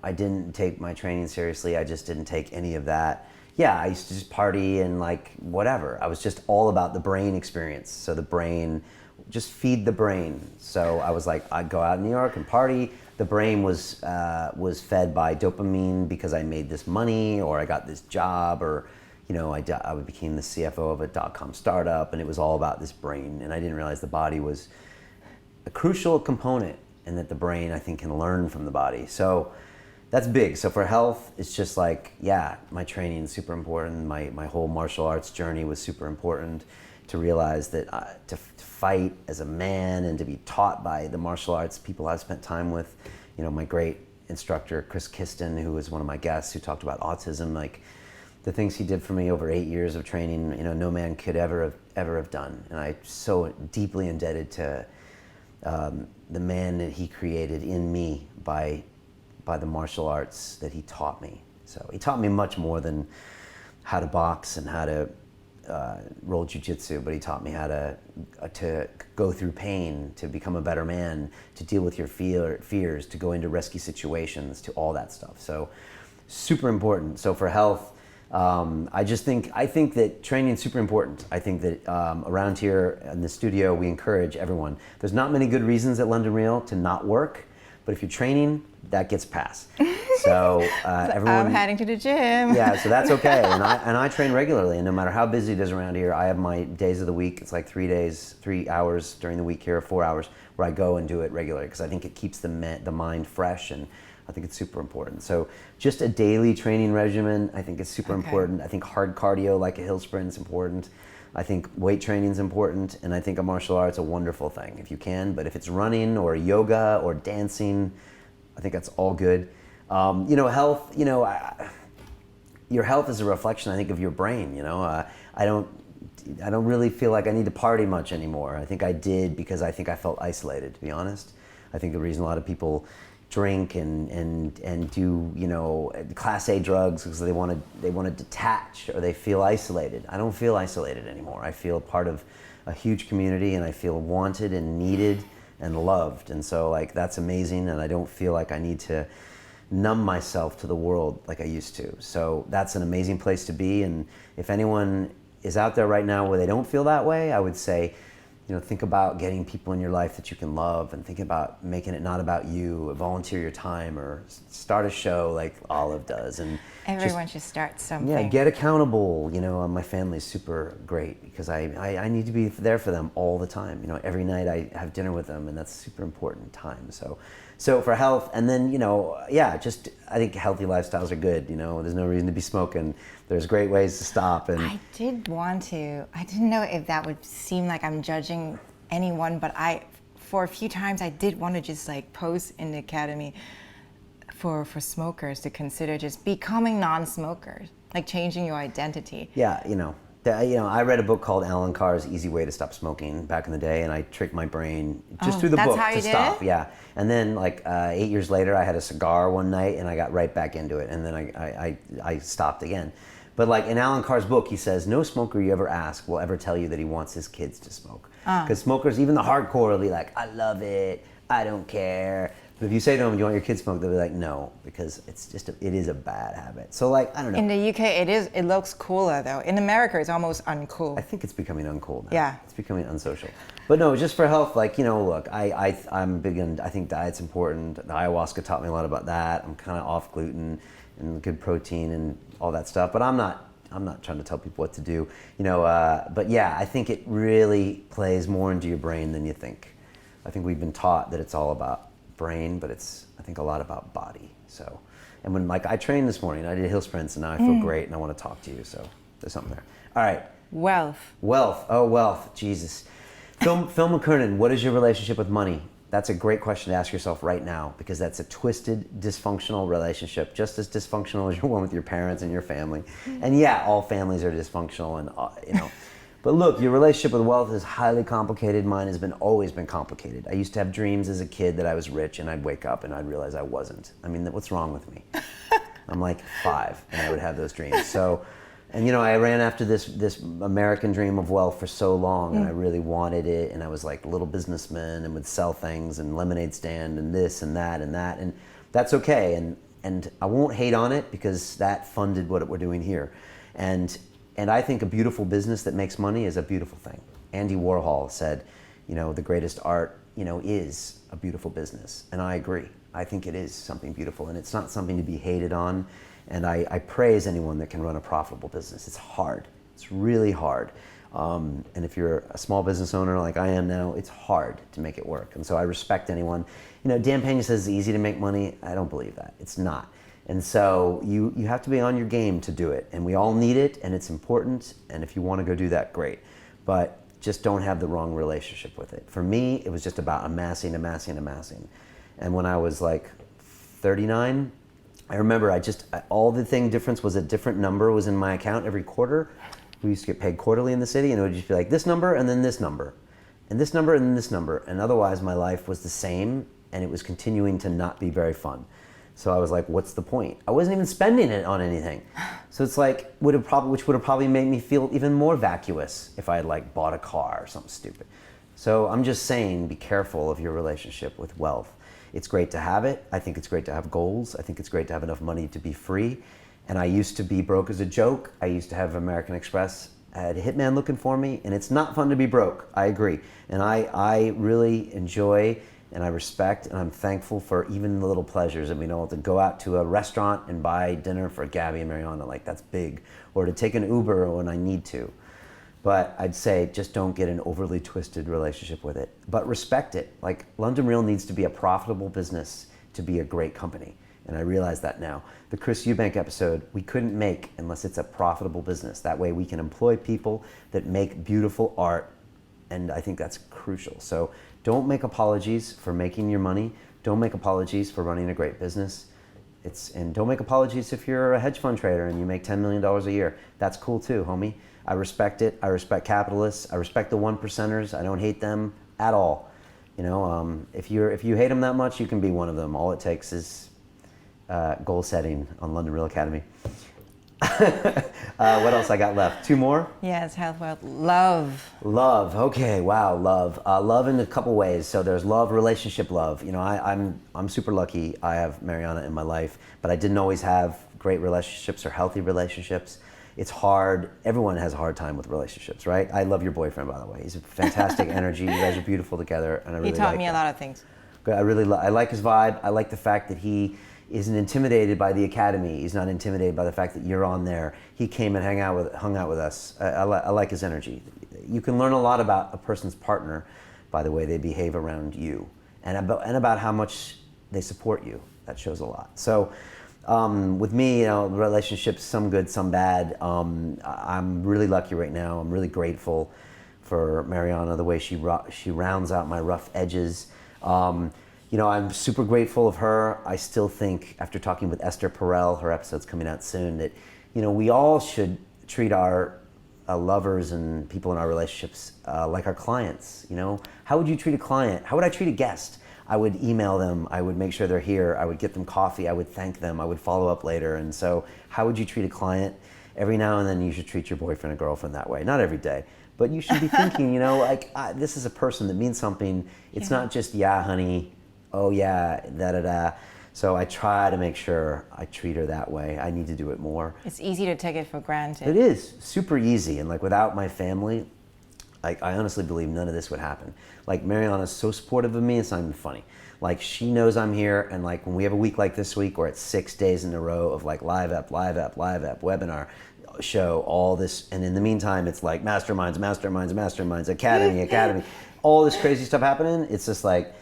B: I didn't take my training seriously. I just didn't take any of that. Yeah, I used to just party and like whatever. I was just all about the brain experience. So the brain, just feed the brain. So I was like, I'd go out in New York and party. The brain was fed by dopamine because I made this money, or I got this job, or you know, I became the CFO of a .com startup, and it was all about this brain. And I didn't realize the body was a crucial component, and that the brain, I think, can learn from the body. So that's big. So for health, it's just like, yeah, my training is super important. My whole martial arts journey was super important, to realize that to fight as a man and to be taught by the martial arts people I've spent time with, you know, my great instructor, Chris Kiston, who was one of my guests, who talked about autism, like the things he did for me over 8 years of training, you know, no man could ever have done. And I'm so deeply indebted to the man that he created in me by the martial arts that he taught me. So he taught me much more than how to box and how to roll jiu-jitsu, but he taught me how to go through pain, to become a better man, to deal with your fears, to go into risky situations, to all that stuff. So super important. So for health, I think that training is super important. I think that around here in the studio, we encourage everyone. There's not many good reasons at London Real to not work, but if you're training, that gets passed. So everyone.
F: I'm heading to the gym.
B: Yeah, so that's okay. And I train regularly, and no matter how busy it is around here, I have my days of the week. It's like 3 hours during the week here, 4 hours, where I go and do it regularly because I think it keeps the mind fresh, and I think it's super important. So just a daily training regimen, I think is super important. I think hard cardio like a hill sprint is important. I think weight training is important, and I think a martial art's a wonderful thing if you can. But if it's running or yoga or dancing, I think that's all good. Health. Your health is a reflection, I think, of your brain. I don't really feel like I need to party much anymore. I think I did because I think I felt isolated. To be honest, I think the reason a lot of people drink and do class A drugs because they want to detach or they feel isolated. I don't feel isolated anymore. I feel part of a huge community, and I feel wanted and needed and loved, and so that's amazing. And I don't feel like I need to numb myself to the world like I used to. So that's an amazing place to be. And if anyone is out there right now where they don't feel that way, I would say, think about getting people in your life that you can love, and think about making it not about you. Volunteer your time, or start a show like Olive does. And
F: everyone should start something.
B: Yeah, get accountable. My family's super great because I need to be there for them all the time. Every night I have dinner with them, and that's super important time. So for health, and then I think healthy lifestyles are good. There's no reason to be smoking. There's great ways to stop. And
F: I didn't know if that would seem like I'm judging anyone, but for a few times I did want to just post in the academy for smokers to consider just becoming non-smokers, changing your identity.
B: Yeah, I read a book called Alan Carr's Easy Way to Stop Smoking back in the day, and I tricked my brain just through the book to stop. Yeah, and then 8 years later, I had a cigar one night, and I got right back into it, and then I stopped again. But in Alan Carr's book, he says, no smoker you ever ask will ever tell you that he wants his kids to smoke. Because smokers, even the hardcore, will be like, I love it, I don't care. But if you say to them, do you want your kids to smoke? They'll be like, no, because it is a bad habit. So I don't know.
F: In the UK, it looks cooler though. In America, it's almost uncool.
B: I think it's becoming uncool now.
F: Yeah.
B: It's becoming unsocial. But no, just for health, look, I'm big on, I think diet's important. The ayahuasca taught me a lot about that. I'm kind of off gluten and good protein and all that stuff. But I'm not trying to tell people what to do, but yeah, I think it really plays more into your brain than you think. I think we've been taught that it's all about brain, but it's, I think, a lot about body. So, and when I trained this morning, I did hill sprints, and now I feel great, and I want to talk to you. So there's something there. All right.
F: Wealth.
B: Oh, wealth. Jesus. Phil McKernan, what is your relationship with money? That's a great question to ask yourself right now, because that's a twisted, dysfunctional relationship, just as dysfunctional as your one with your parents and your family. And yeah, all families are dysfunctional, and But look, your relationship with wealth is highly complicated. Mine has always been complicated. I used to have dreams as a kid that I was rich, and I'd wake up and I'd realize I wasn't. I mean, what's wrong with me? I'm 5, and I would have those dreams. So, and I ran after this American dream of wealth for so long, and I really wanted it, and I was a little businessman and would sell things and lemonade stand and this and that, and that's okay. And I won't hate on it because that funded what we're doing here. And I think a beautiful business that makes money is a beautiful thing. Andy Warhol said, the greatest art, is a beautiful business. And I agree. I think it is something beautiful, and it's not something to be hated on. And I praise anyone that can run a profitable business. It's hard. It's really hard. And if you're a small business owner like I am now, it's hard to make it work. And so I respect anyone. Dan Pena says it's easy to make money. I don't believe that. It's not. And so you have to be on your game to do it. And we all need it, and it's important. And if you want to go do that, great. But just don't have the wrong relationship with it. For me, it was just about amassing. And when I was 39, I remember all the difference was a different number was in my account every quarter. We used to get paid quarterly in the city, and it would just be this number and then this number. And this number and then this number. And otherwise my life was the same, and it was continuing to not be very fun. So I was like, what's the point? I wasn't even spending it on anything. So it's like, which would have probably made me feel even more vacuous if I had like bought a car or something stupid. So I'm just saying, be careful of your relationship with wealth. It's great to have it. I think it's great to have goals. I think it's great to have enough money to be free. And I used to be broke as a joke. I used to have American Express. I had a hitman looking for me, and it's not fun to be broke. I agree. And I really enjoy and I respect and I'm thankful for even the little pleasures. I mean, to go out to a restaurant and buy dinner for Gabby and Mariana, like that's big. Or to take an Uber when I need to. But I'd say just don't get an overly twisted relationship with it. But respect it. Like London Real needs to be a profitable business to be a great company. And I realize that now. The Chris Eubank episode, we couldn't make unless it's a profitable business. That way we can employ people that make beautiful art. And I think that's crucial. So don't make apologies for making your money. Don't make apologies for running a great business. And don't make apologies if you're a hedge fund trader and you make $10 million a year. That's cool too, homie. I respect it. I respect capitalists. I respect the 1%ers. I don't hate them at all. You know, if you hate them that much, you can be one of them. All it takes is goal setting on London Real Academy. What else I got left? 2 more?
F: Yes, health, wealth, love.
B: Love. Okay. Wow. Love. Love in a couple ways. So there's love, relationship love. You know, I'm super lucky. I have Mariana in my life, but I didn't always have great relationships or healthy relationships. It's hard. Everyone has a hard time with relationships, right? I love your boyfriend, by the way. He's a fantastic energy. You guys are beautiful together, and I really
F: He taught
B: like
F: me a
B: that.
F: lot of things.
B: Good. I like his vibe. I like the fact that he isn't intimidated by the academy. He's not intimidated by the fact that you're on there. He came and hung out with us. I like his energy. You can learn a lot about a person's partner by the way they behave around you, and about how much they support you. That shows a lot. So with me, you know, relationships, some good, some bad. I'm really lucky right now. I'm really grateful for Mariana, the way she rounds out my rough edges. You know, I'm super grateful of her. I still think, after talking with Esther Perel, her episode's coming out soon, that, you know, we all should treat our lovers and people in our relationships like our clients. You know, how would you treat a client? How would I treat a guest? I would email them. I would make sure they're here. I would get them coffee. I would thank them. I would follow up later. And so, how would you treat a client? Every now and then, you should treat your boyfriend or girlfriend that way. Not every day. But you should be thinking, you know, like, this is a person that means something. It's not just, yeah, honey, oh yeah, da-da-da. So I try to make sure I treat her that way. I need to do it more.
F: It's easy to take it for granted.
B: It is super easy. And like without my family, I honestly believe none of this would happen. Like Mariana's so supportive of me, it's not even funny. Like she knows I'm here, and like when we have a week like this week where it's 6 days in a row of like live app, webinar, show, all this, and in the meantime it's like masterminds, academy, all this crazy stuff happening. It's just like,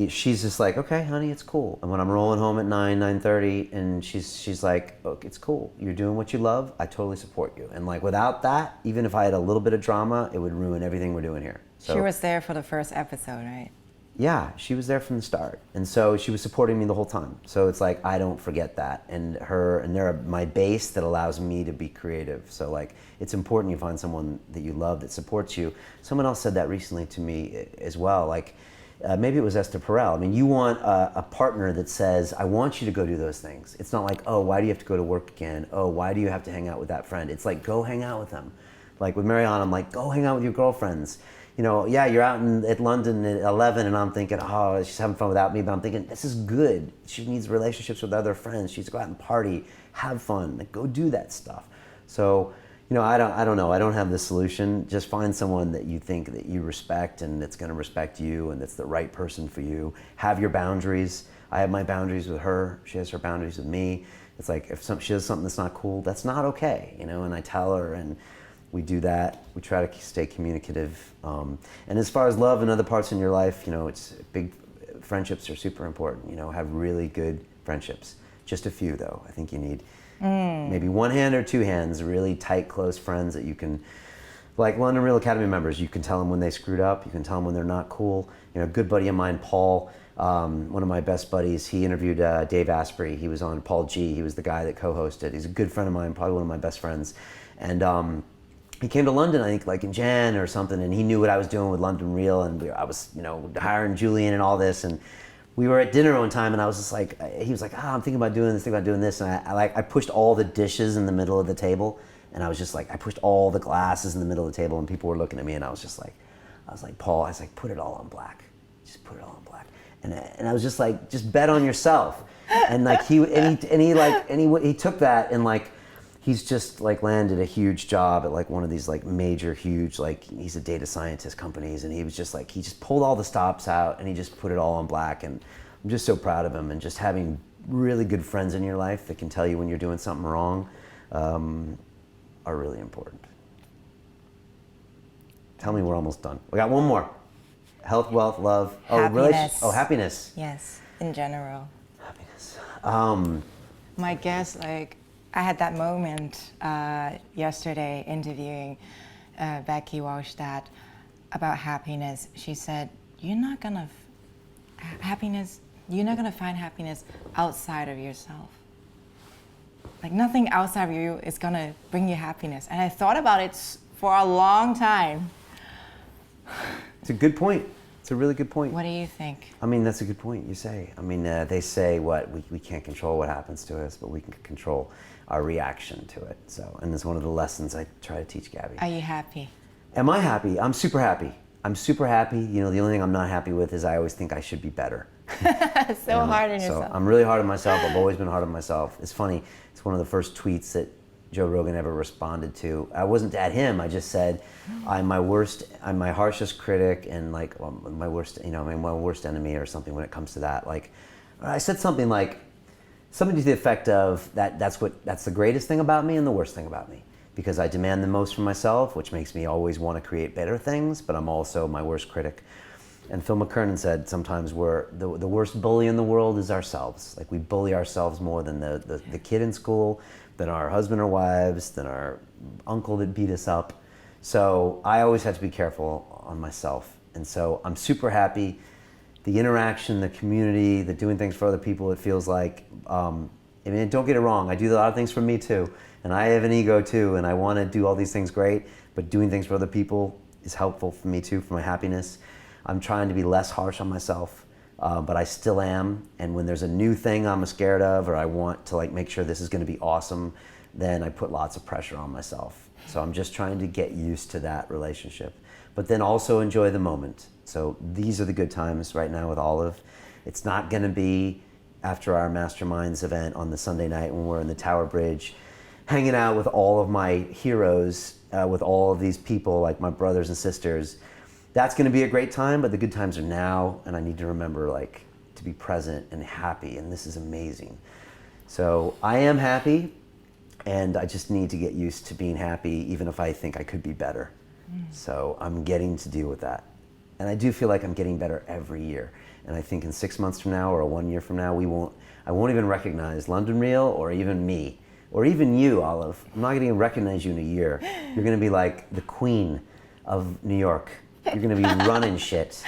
B: she's just like, okay, honey, it's cool. And when I'm rolling home at 9:30, and she's like, okay, it's cool. You're doing what you love. I totally support you. And like without that, even if I had a little bit of drama, it would ruin everything we're doing here. So,
F: She was there for the first episode, right?
B: yeah, she was there from the start. And so she was supporting me the whole time. So it's like, I don't forget that. And they're my base that allows me to be creative. So like, it's important you find someone that you love that supports you. Someone else said that recently to me as well. Like, maybe it was Esther Perel. I mean, you want a partner that says, I want you to go do those things. It's not like, oh, why do you have to go to work again? Oh, why do you have to hang out with that friend? It's like, go hang out with them. Like with Mariana, I'm like, go hang out with your girlfriends. You know, yeah, you're out at London at 11, and I'm thinking, oh, she's having fun without me. But I'm thinking, this is good. She needs relationships with other friends. She needs to go out and party, have fun, like, go do that stuff. So, you know, I don't know. I don't have the solution. Just find someone that you think that you respect and that's going to respect you and that's the right person for you. Have your boundaries. I have my boundaries with her. She has her boundaries with me. It's like if she does something that's not cool, that's not okay, you know, and I tell her, and we do that. We try to stay communicative. And as far as love and other parts in your life, you know, it's big. Friendships are super important. You know, have really good friendships. Just a few, though. I think you need maybe one hand or two hands, really tight, close friends that you can, like London Real Academy members, you can tell them when they screwed up. You can tell them when they're not cool. You know, a good buddy of mine, Paul, one of my best buddies, he interviewed Dave Asprey. He was on Paul G. He was the guy that co-hosted. He's a good friend of mine, probably one of my best friends. And he came to London, I think, like in Jan or something, and he knew what I was doing with London Real, and I was, you know, hiring Julian and all this, and we were at dinner one time, and I was just like, he was like, I'm thinking about doing this, and I pushed all the dishes in the middle of the table, and I was just like, I pushed all the glasses in the middle of the table, and people were looking at me, and I was like, Paul, I was like, put it all on black, just put it all on black, and I was just like, just bet on yourself, and like he took that and like. He's just like landed a huge job at like one of these like major, huge, like he's a data scientist companies, and he was just like, he just pulled all the stops out and he just put it all on black, and I'm just so proud of him. And just having really good friends in your life that can tell you when you're doing something wrong are really important. Tell me we're almost done. We got one more. Health, wealth, love.
F: Happiness.
B: Happiness.
F: Yes, in general.
B: Happiness.
F: My guess, like, I had that moment yesterday interviewing Becky Wallstadt about happiness. She said, you're not gonna find happiness outside of yourself. Like nothing outside of you is gonna bring you happiness. And I thought about it for a long time.
B: It's a good point. It's a really good point.
F: What do you think?
B: I mean, that's a good point you say. I mean, they say we can't control what happens to us, but we can control our reaction to it. So, and it's one of the lessons I try to teach Gabby.
F: Are you happy?
B: Am I happy? I'm super happy. I'm super happy. You know, the only thing I'm not happy with is I always think I should be better.
F: So hard on yourself.
B: So I'm really hard on myself. I've always been hard on myself. It's funny. It's one of the first tweets that Joe Rogan ever responded to. I wasn't at him. I just said, I'm my harshest critic, and like my worst enemy or something when it comes to that. Like, I said something to the effect of that's the greatest thing about me and the worst thing about me, because I demand the most from myself, which makes me always want to create better things, but I'm also my worst critic. And Phil McKernan said sometimes the worst bully in the world is ourselves. Like, we bully ourselves more than the kid in school, than our husband or wives, than our uncle that beat us up. So I always have to be careful on myself. And so I'm super happy. The interaction, the community, the doing things for other people, it feels like, I mean, don't get it wrong, I do a lot of things for me too. And I have an ego too, and I want to do all these things great, but doing things for other people is helpful for me too, for my happiness. I'm trying to be less harsh on myself, but I still am. And when there's a new thing I'm scared of, or I want to like make sure this is going to be awesome, then I put lots of pressure on myself. So I'm just trying to get used to that relationship, but then also enjoy the moment. So these are the good times right now with Olive. It's not going to be after our Masterminds event on the Sunday night when we're in the Tower Bridge, hanging out with all of my heroes, with all of these people, like my brothers and sisters. That's going to be a great time, but the good times are now, and I need to remember like to be present and happy, and this is amazing. So I am happy, and I just need to get used to being happy, even if I think I could be better. So I'm getting to deal with that. And I do feel like I'm getting better every year. And I think in 6 months from now or 1 year from now, I won't even recognize London Real or even me, or even you, Olive. I'm not going to recognize you in a year. You're going to be like the queen of New York. You're going to be running shit.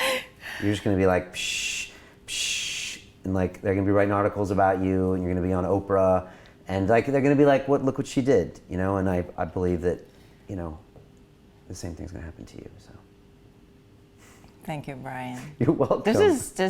B: You're just going to be like, psh, psh. And like, they're going to be writing articles about you, and you're going to be on Oprah. And like, they're going to be like, look what she did, you know? And I believe that, you know, the same thing's going to happen to you, so.
F: Thank you, Brian.
B: You're welcome.
F: This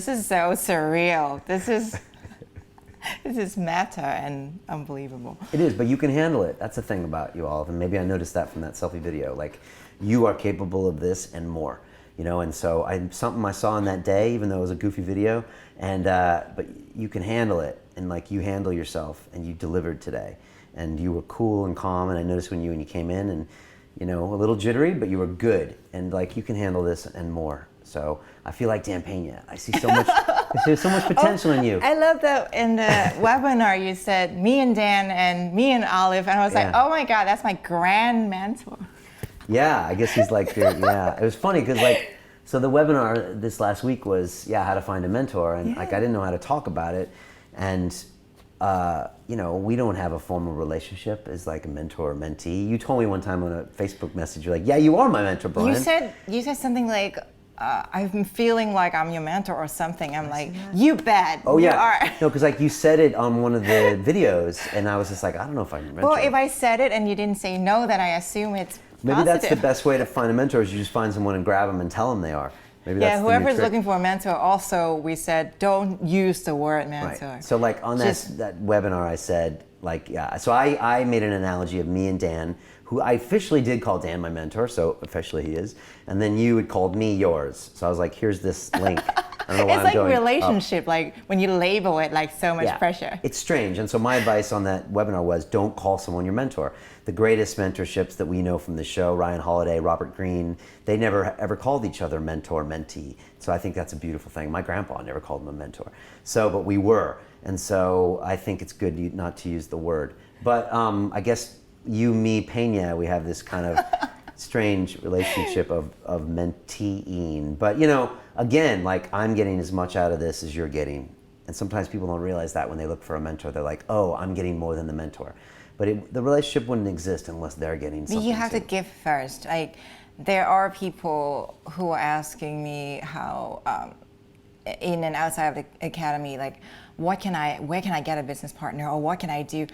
F: is so surreal. This is meta and unbelievable.
B: It is, but you can handle it. That's the thing about you, Olive, and maybe I noticed that from that selfie video. Like, you are capable of this and more, you know. And so something I saw on that day, even though it was a goofy video, and but you can handle it, and like you handle yourself, and you delivered today, and you were cool and calm. And I noticed when you came in, and you know, a little jittery, but you were good, and like you can handle this and more. So I feel like Dan Pena. I see so much. There's so much potential in you.
F: I love that in the webinar you said me and Dan and me and Olive, and I was like, oh my God, that's my grand mentor.
B: Yeah, I guess he's like your, yeah. It was funny because like, so the webinar this last week was how to find a mentor, and like I didn't know how to talk about it, and you know, we don't have a formal relationship as like a mentor or mentee. You told me one time on a Facebook message, you're like, yeah, you are my mentor, Brian.
F: You said something like, I've been feeling like I'm your mentor or something. I'm like, you bet.
B: Oh yeah.
F: You are.
B: No, because like you said it on one of the videos, and I was just like, I don't know if I'm your mentor.
F: Well, if I said it and you didn't say no, then I assume it's
B: maybe
F: positive.
B: that's the best way to find a mentor, is you just find someone and grab them and tell them they are. Maybe that's
F: Yeah,
B: the new
F: whoever's
B: trick.
F: looking for a mentor, also we said don't use the word mentor.
B: Right. So like on
F: Just-
B: that webinar, I said like, yeah. So I made an analogy of me and Dan, who I officially did call Dan my mentor. So officially he is. And then you had called me yours. So I was like, here's this link. I don't know why
F: It's
B: I'm
F: like
B: going up.
F: relationship, like when you label it like so much pressure.
B: It's strange. And so my advice on that webinar was don't call someone your mentor. The greatest mentorships that we know from the show, Ryan Holiday, Robert Greene, they never ever called each other mentor, mentee. So I think that's a beautiful thing. My grandpa never called him a mentor. So, but we were. And so I think it's good not to use the word. But I guess you, me, Pena, we have this kind of strange relationship of menteeing. But you know, again, like I'm getting as much out of this as you're getting. And sometimes people don't realize that when they look for a mentor, they're like, oh, I'm getting more than the mentor. But the relationship wouldn't exist unless they're getting
F: But
B: something.
F: you have to
B: too.
F: give first. Like there are people who are asking me how in and outside of the academy, like where can I get a business partner or what can I do?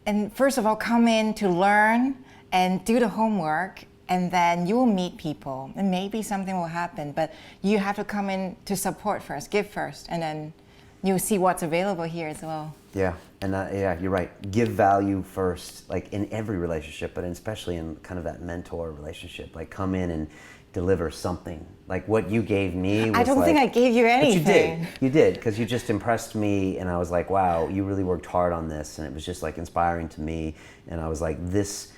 F: And first of all, come in to learn and do the homework, and then you will meet people and maybe something will happen. But you have to come in to support first, give first, and then you'll see what's available here as well.
B: Yeah, and yeah, you're right. Give value first, like in every relationship, but especially in kind of that mentor relationship. Like come in and deliver something. Like what you gave me was
F: I don't think
B: like-
F: I gave you
B: But
F: anything.
B: you did, because you just impressed me, and I was like, wow, you really worked hard on this, and it was just like inspiring to me. And I was like, this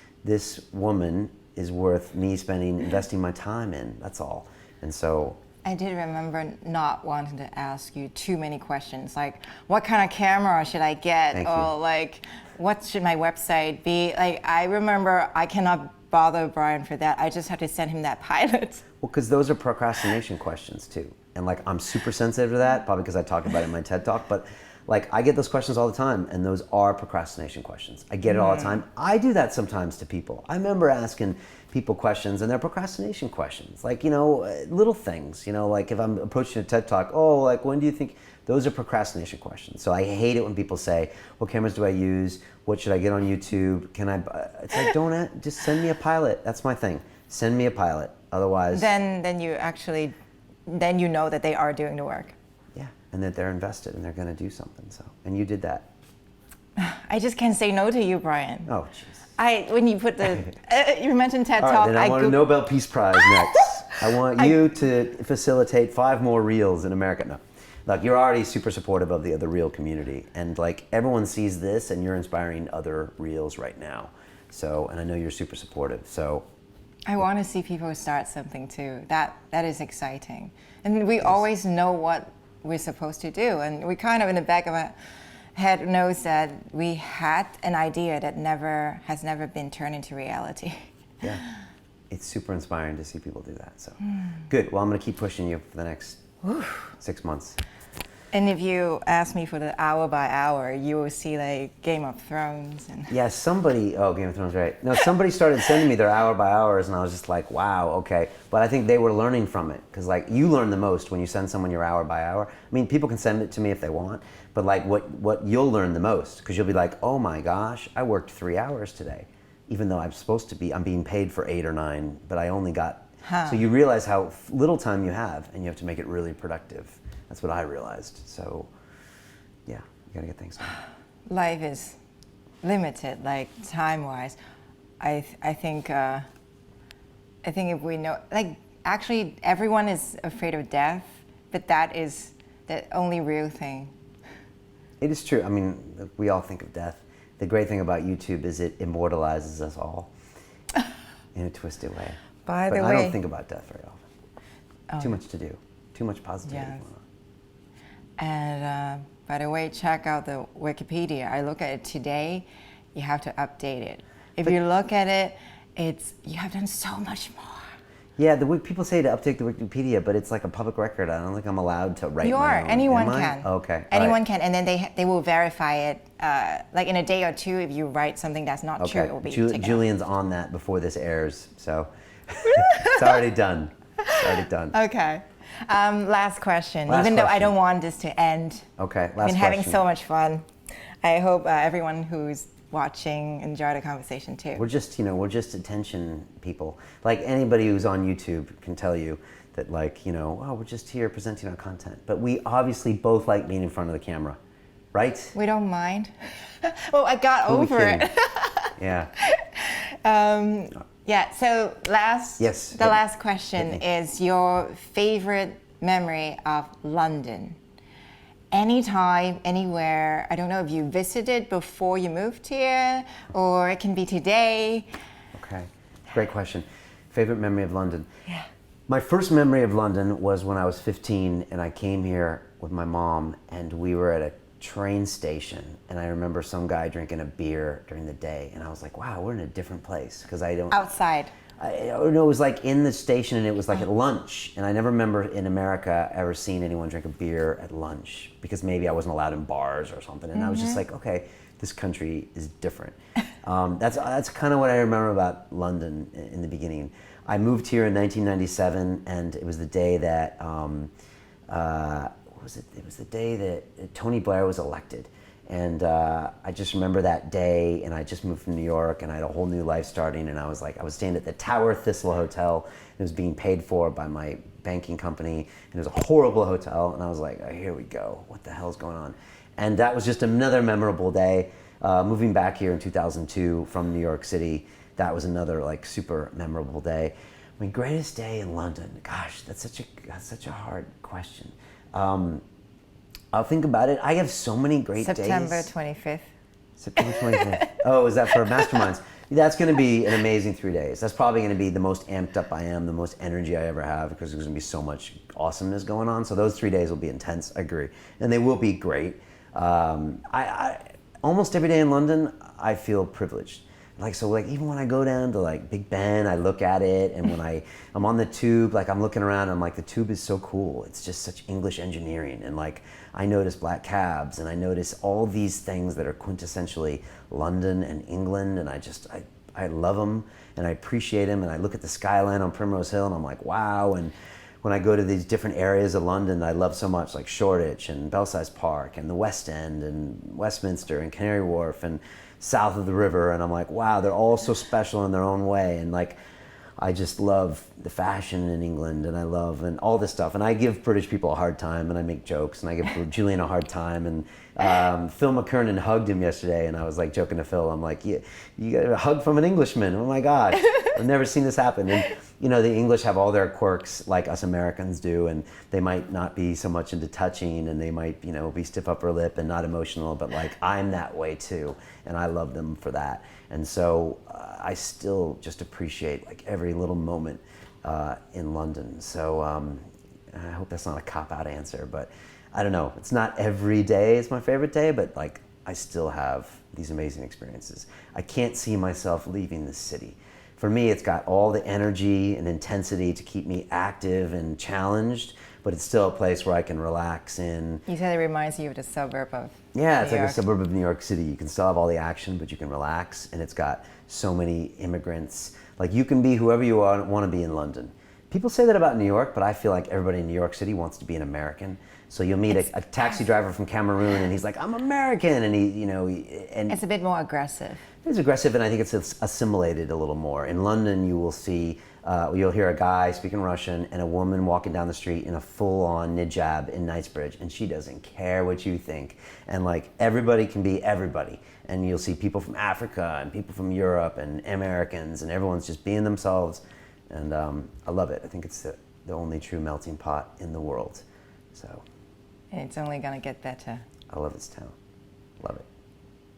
B: woman is worth me investing my time in. That's all. And so.
F: I did remember not wanting to ask you too many questions, like what kind of camera should I get,
B: Thank
F: or
B: you.
F: like what should my website be? Like I remember I cannot bother Brian for that. I just have to send him that pilot.
B: Well, because those are procrastination questions too. And like I'm super sensitive to that, probably because I talked about it in my TED Talk, but like I get those questions all the time, and those are procrastination questions. I get it all the time. I do that sometimes to people. I remember asking people questions, and they're procrastination questions. Like, you know, little things, you know, like if I'm approaching a TED Talk, oh, like when do you think, those are procrastination questions. So I hate it when people say, what cameras do I use? What should I get on YouTube? Can I, it's like, just send me a pilot. That's my thing. Send me a pilot. Otherwise.
F: Then you know that they are doing the work.
B: Yeah, and that they're invested and they're going to do something. So, and you did that.
F: I just can't say no to you, Brian.
B: Oh, jeez.
F: When you put the you mentioned TED
B: All
F: Talk,
B: right, then I want a Nobel Peace Prize next. I want you to facilitate 5 more reels in America. No, look, you're already super supportive of the reel community, and like everyone sees this, and you're inspiring other reels right now. So, and I know you're super supportive. So,
F: I want to see people start something too. That is exciting, and we always know what we're supposed to do, and we kind of in the back of our head knows that we had an idea that has never been turned into reality.
B: yeah, it's super inspiring to see people do that. So, good. Well, I'm going to keep pushing you for the next 6 months.
F: And if you ask me for the hour by hour, you will see like Game of Thrones and
B: Yeah, Game of Thrones, right. No, somebody started sending me their hour by hours, and I was just like, wow, okay. But I think they were learning from it, because like you learn the most when you send someone your hour by hour. I mean, people can send it to me if they want, but like what you'll learn the most, because you'll be like, oh my gosh, I worked 3 hours today, even though I'm being paid for 8 or 9, but I only got, so you realize how little time you have, and you have to make it really productive. That's what I realized. So, yeah, you gotta get things done.
F: life is limited, like time-wise. I think if we know, like actually everyone is afraid of death, but that is the only real thing.
B: It is true. I mean, we all think of death. The great thing about YouTube is it immortalizes us all in a twisted way.
F: By
B: but
F: the
B: I
F: way,
B: don't think about death very often. Too much to do. Too much positivity
F: Yes.
B: going on.
F: And by the way, check out the Wikipedia. I look at it today. You have to update it. If you look at it, you have done so much more.
B: Yeah, people say to update the Wikipedia, but it's like a public record. I don't think I'm allowed to write
F: You
B: my
F: are.
B: own.
F: Anyone
B: Am I?
F: can.
B: Okay.
F: Anyone
B: All right.
F: can, and then they will verify it. Like in a day or two, if you write something that's not true, it will be taken out.
B: Julian's on that before this airs, so it's already done. It's already done.
F: Okay. Last question.
B: Last
F: Even though I
B: question.
F: don't want this to end.
B: Okay,
F: I've
B: last
F: been having
B: question.
F: so much fun. I hope everyone who's watching enjoyed the conversation too.
B: We're just attention people. Like anybody who's on YouTube can tell you, that like, you know, oh, we're just here presenting our content. But we obviously both like being in front of the camera, right?
F: We don't mind. Well, I got
B: Who are we
F: over
B: kidding?
F: it.
B: Yeah.
F: Yeah, so
B: Yes.
F: the last question is your favorite memory of London. Anytime, anywhere. I don't know if you visited before you moved here, or it can be today.
B: Okay, great question. Favorite memory of London?
F: Yeah.
B: My first memory of London was when I was 15 and I came here with my mom and we were at a train station and I remember some guy drinking a beer during the day and I was like, wow, we're in a different place because I don't...
F: Outside.
B: No, it was like in the station and it was like at lunch. And I never remember in America ever seeing anyone drink a beer at lunch because maybe I wasn't allowed in bars or something. And I was just like, okay, this country is different. That's kind of what I remember about London in the beginning. I moved here in 1997 and it was the day that, what was it? It was the day that Tony Blair was elected. And I just remember that day, and I just moved from New York, and I had a whole new life starting, and I was staying at the Tower Thistle Hotel. It was being paid for by my banking company, and it was a horrible hotel, and I was like, oh, here we go, what the hell's going on? And that was just another memorable day. Moving back here in 2002 from New York City, that was another like super memorable day. My greatest day in London, gosh, that's such a hard question. I'll think about it. I have so many great
F: September
B: days.
F: 25th.
B: September 25th. Oh, is that for Masterminds? That's going to be an amazing 3 days. That's probably going to be the most amped up I am, the most energy I ever have, because there's going to be so much awesomeness going on. So those 3 days will be intense, I agree. And they will be great. I almost every day in London, I feel privileged. Like, so like even when I go down to like Big Ben, I look at it, and when I'm on the tube, like I'm looking around, I'm like, the tube is so cool. It's just such English engineering, and like I notice black cabs, and I notice all these things that are quintessentially London and England, and I love them, and I appreciate them, and I look at the skyline on Primrose Hill, and I'm like, wow. And when I go to these different areas of London that I love so much, like Shoreditch and Belsize Park and the West End and Westminster and Canary Wharf and south of the river, and I'm like, wow, they're all so special in their own way. And like, I just love the fashion in England, and I love and all this stuff. And I give British people a hard time, and I make jokes, and I give Julian a hard time. And Phil McKernan hugged him yesterday, and I was like joking to Phil, I'm like, you got a hug from an Englishman. Oh my gosh, I've never seen this happen. And you know, the English have all their quirks like us Americans do, and they might not be so much into touching, and they might, you know, be stiff upper lip and not emotional, but like I'm that way too, and I love them for that. And so I still just appreciate like every little moment in London. So I hope that's not a cop-out answer, but I don't know. It's not every day is my favorite day, but like I still have these amazing experiences. I can't see myself leaving this city. For me, it's got all the energy and intensity to keep me active and challenged, but it's still a place where I can relax in.
F: You said it reminds you of the suburb of
B: Yeah, it's
F: New
B: like
F: York.
B: a suburb of New York City. You can still have all the action, but you can relax, and it's got so many immigrants. Like you can be whoever you want to be in London. People say that about New York, but I feel like everybody in New York City wants to be an American. So you'll meet a taxi driver from Cameroon, and he's like, "I'm American," and and
F: It's a bit more aggressive.
B: it's aggressive, and I think it's assimilated a little more. In London, you will see, you'll hear a guy speaking Russian and a woman walking down the street in a full-on hijab in Knightsbridge, and she doesn't care what you think. And like everybody can be everybody, and you'll see people from Africa and people from Europe and Americans, and everyone's just being themselves. And I love it. I think it's the only true melting pot in the world. So
F: And it's only going to get better.
B: I love this town. Love it.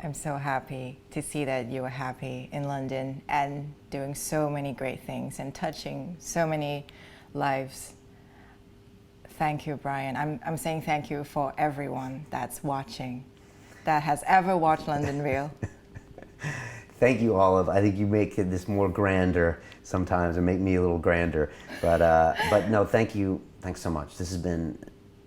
F: I'm so happy to see that you are happy in London and doing so many great things and touching so many lives. Thank you, Brian. I'm saying thank you for everyone that's watching, that has ever watched London Real.
B: Thank you, Olive. I think you make this more grander sometimes, or make me a little grander. But no, thank you. Thanks so much. This has been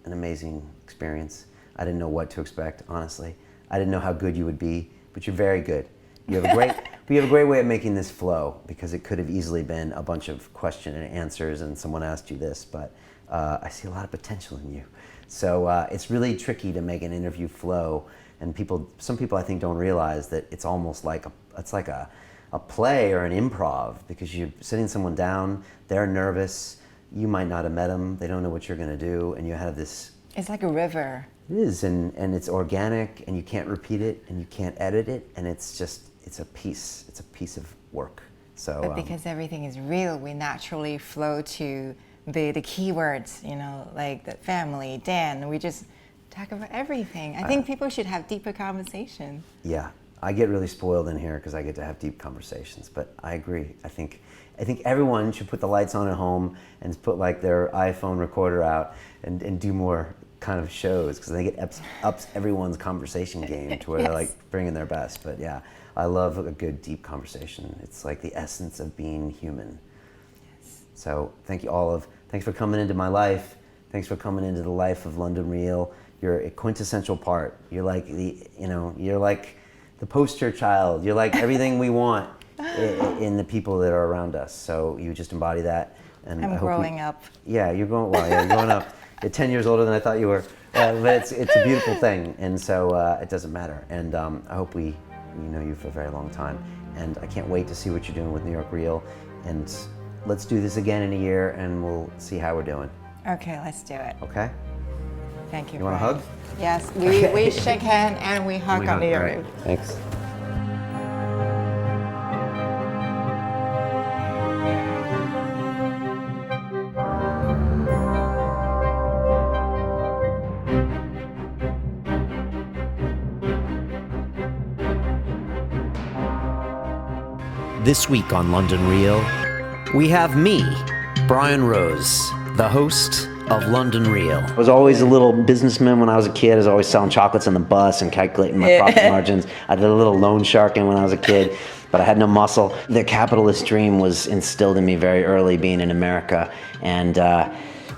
B: an amazing experience. I didn't know what to expect, honestly. I didn't know how good you would be, but you're very good. You have a great way of making this flow, because it could have easily been a bunch of question and answers and someone asked you this, but I see a lot of potential in you. So it's really tricky to make an interview flow, and some people I think don't realize that it's almost like a play or an improv, because you're sitting someone down, they're nervous, you might not have met them. They don't know what you're going to do, and you have this.
F: It's like a river.
B: It is, and it's organic, and you can't repeat it, and you can't edit it, and it's a piece. It's a piece of work. So.
F: But because everything is real, we naturally flow to the keywords, you know, like the family, Dan. We just talk about everything. I think people should have deeper conversation.
B: Yeah, I get really spoiled in here because I get to have deep conversations. But I agree. I think everyone should put the lights on at home and put like their iPhone recorder out and do more kind of shows, because I think it ups everyone's conversation game to where
F: Yes.
B: they're like bringing their best. But yeah, I love a good deep conversation. It's like the essence of being human. So thank you, Olive. Thanks for coming into my life. Thanks for coming into the life of London Real. You're a quintessential part. You're like you're like the poster child. You're like everything we want in the people that are around us. So you just embody that. And
F: I'm growing up.
B: Yeah, you're growing up. You're 10 years older than I thought you were. But it's a beautiful thing, and so it doesn't matter. And I hope we know you for a very long time. And I can't wait to see what you're doing with New York Real. And let's do this again in a year, and we'll see how we're doing.
F: Okay, let's do it.
B: Okay?
F: Thank you.
B: You want a
F: Brian.
B: hug?
F: Yes, we shake hands and we hug on the
B: All
F: other.
B: right. Thanks.
A: This week on London Real, we have me, Brian Rose, the host of London Real.
B: I was always a little businessman when I was a kid. I was always selling chocolates on the bus and calculating my profit margins. I did a little loan sharking when I was a kid, but I had no muscle. The capitalist dream was instilled in me very early, being in America, and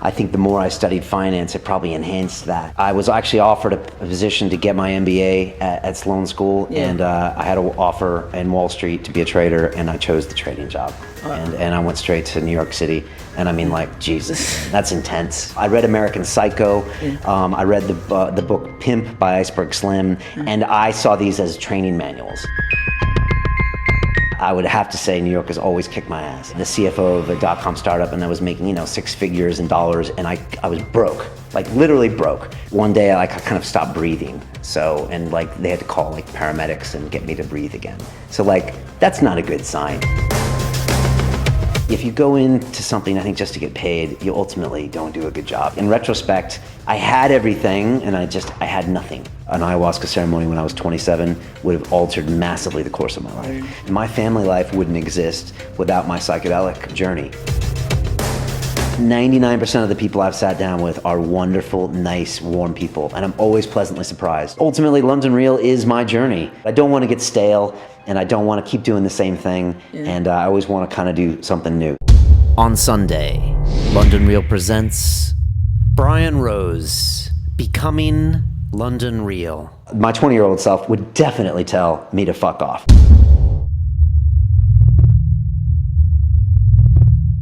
B: I think the more I studied finance, it probably enhanced that. I was actually offered a position to get my MBA at Sloan School, and I had an offer in Wall Street to be a trader, and I chose the trading job. And I went straight to New York City, and I mean, like, Jesus, that's intense. I read American Psycho, I read the book Pimp by Iceberg Slim, and I saw these as training manuals. I would have to say New York has always kicked my ass. The CFO of a dot-com startup, and I was making, 6 figures in dollars, and I was broke, like literally broke. One day I kind of stopped breathing. So, and like they had to call like paramedics and get me to breathe again. So like, that's not a good sign. If you go into something, I think, just to get paid, you ultimately don't do a good job. In retrospect, I had everything and I had nothing. An ayahuasca ceremony when I was 27 would have altered massively the course of my life. And my family life wouldn't exist without my psychedelic journey. 99% of the people I've sat down with are wonderful, nice, warm people, and I'm always pleasantly surprised. Ultimately, London Real is my journey. I don't want to get stale, and I don't want to keep doing the same thing, and I always want to kind of do something new.
A: On Sunday, London Real presents Brian Rose, Becoming London Real.
B: My 20-year-old self would definitely tell me to fuck off.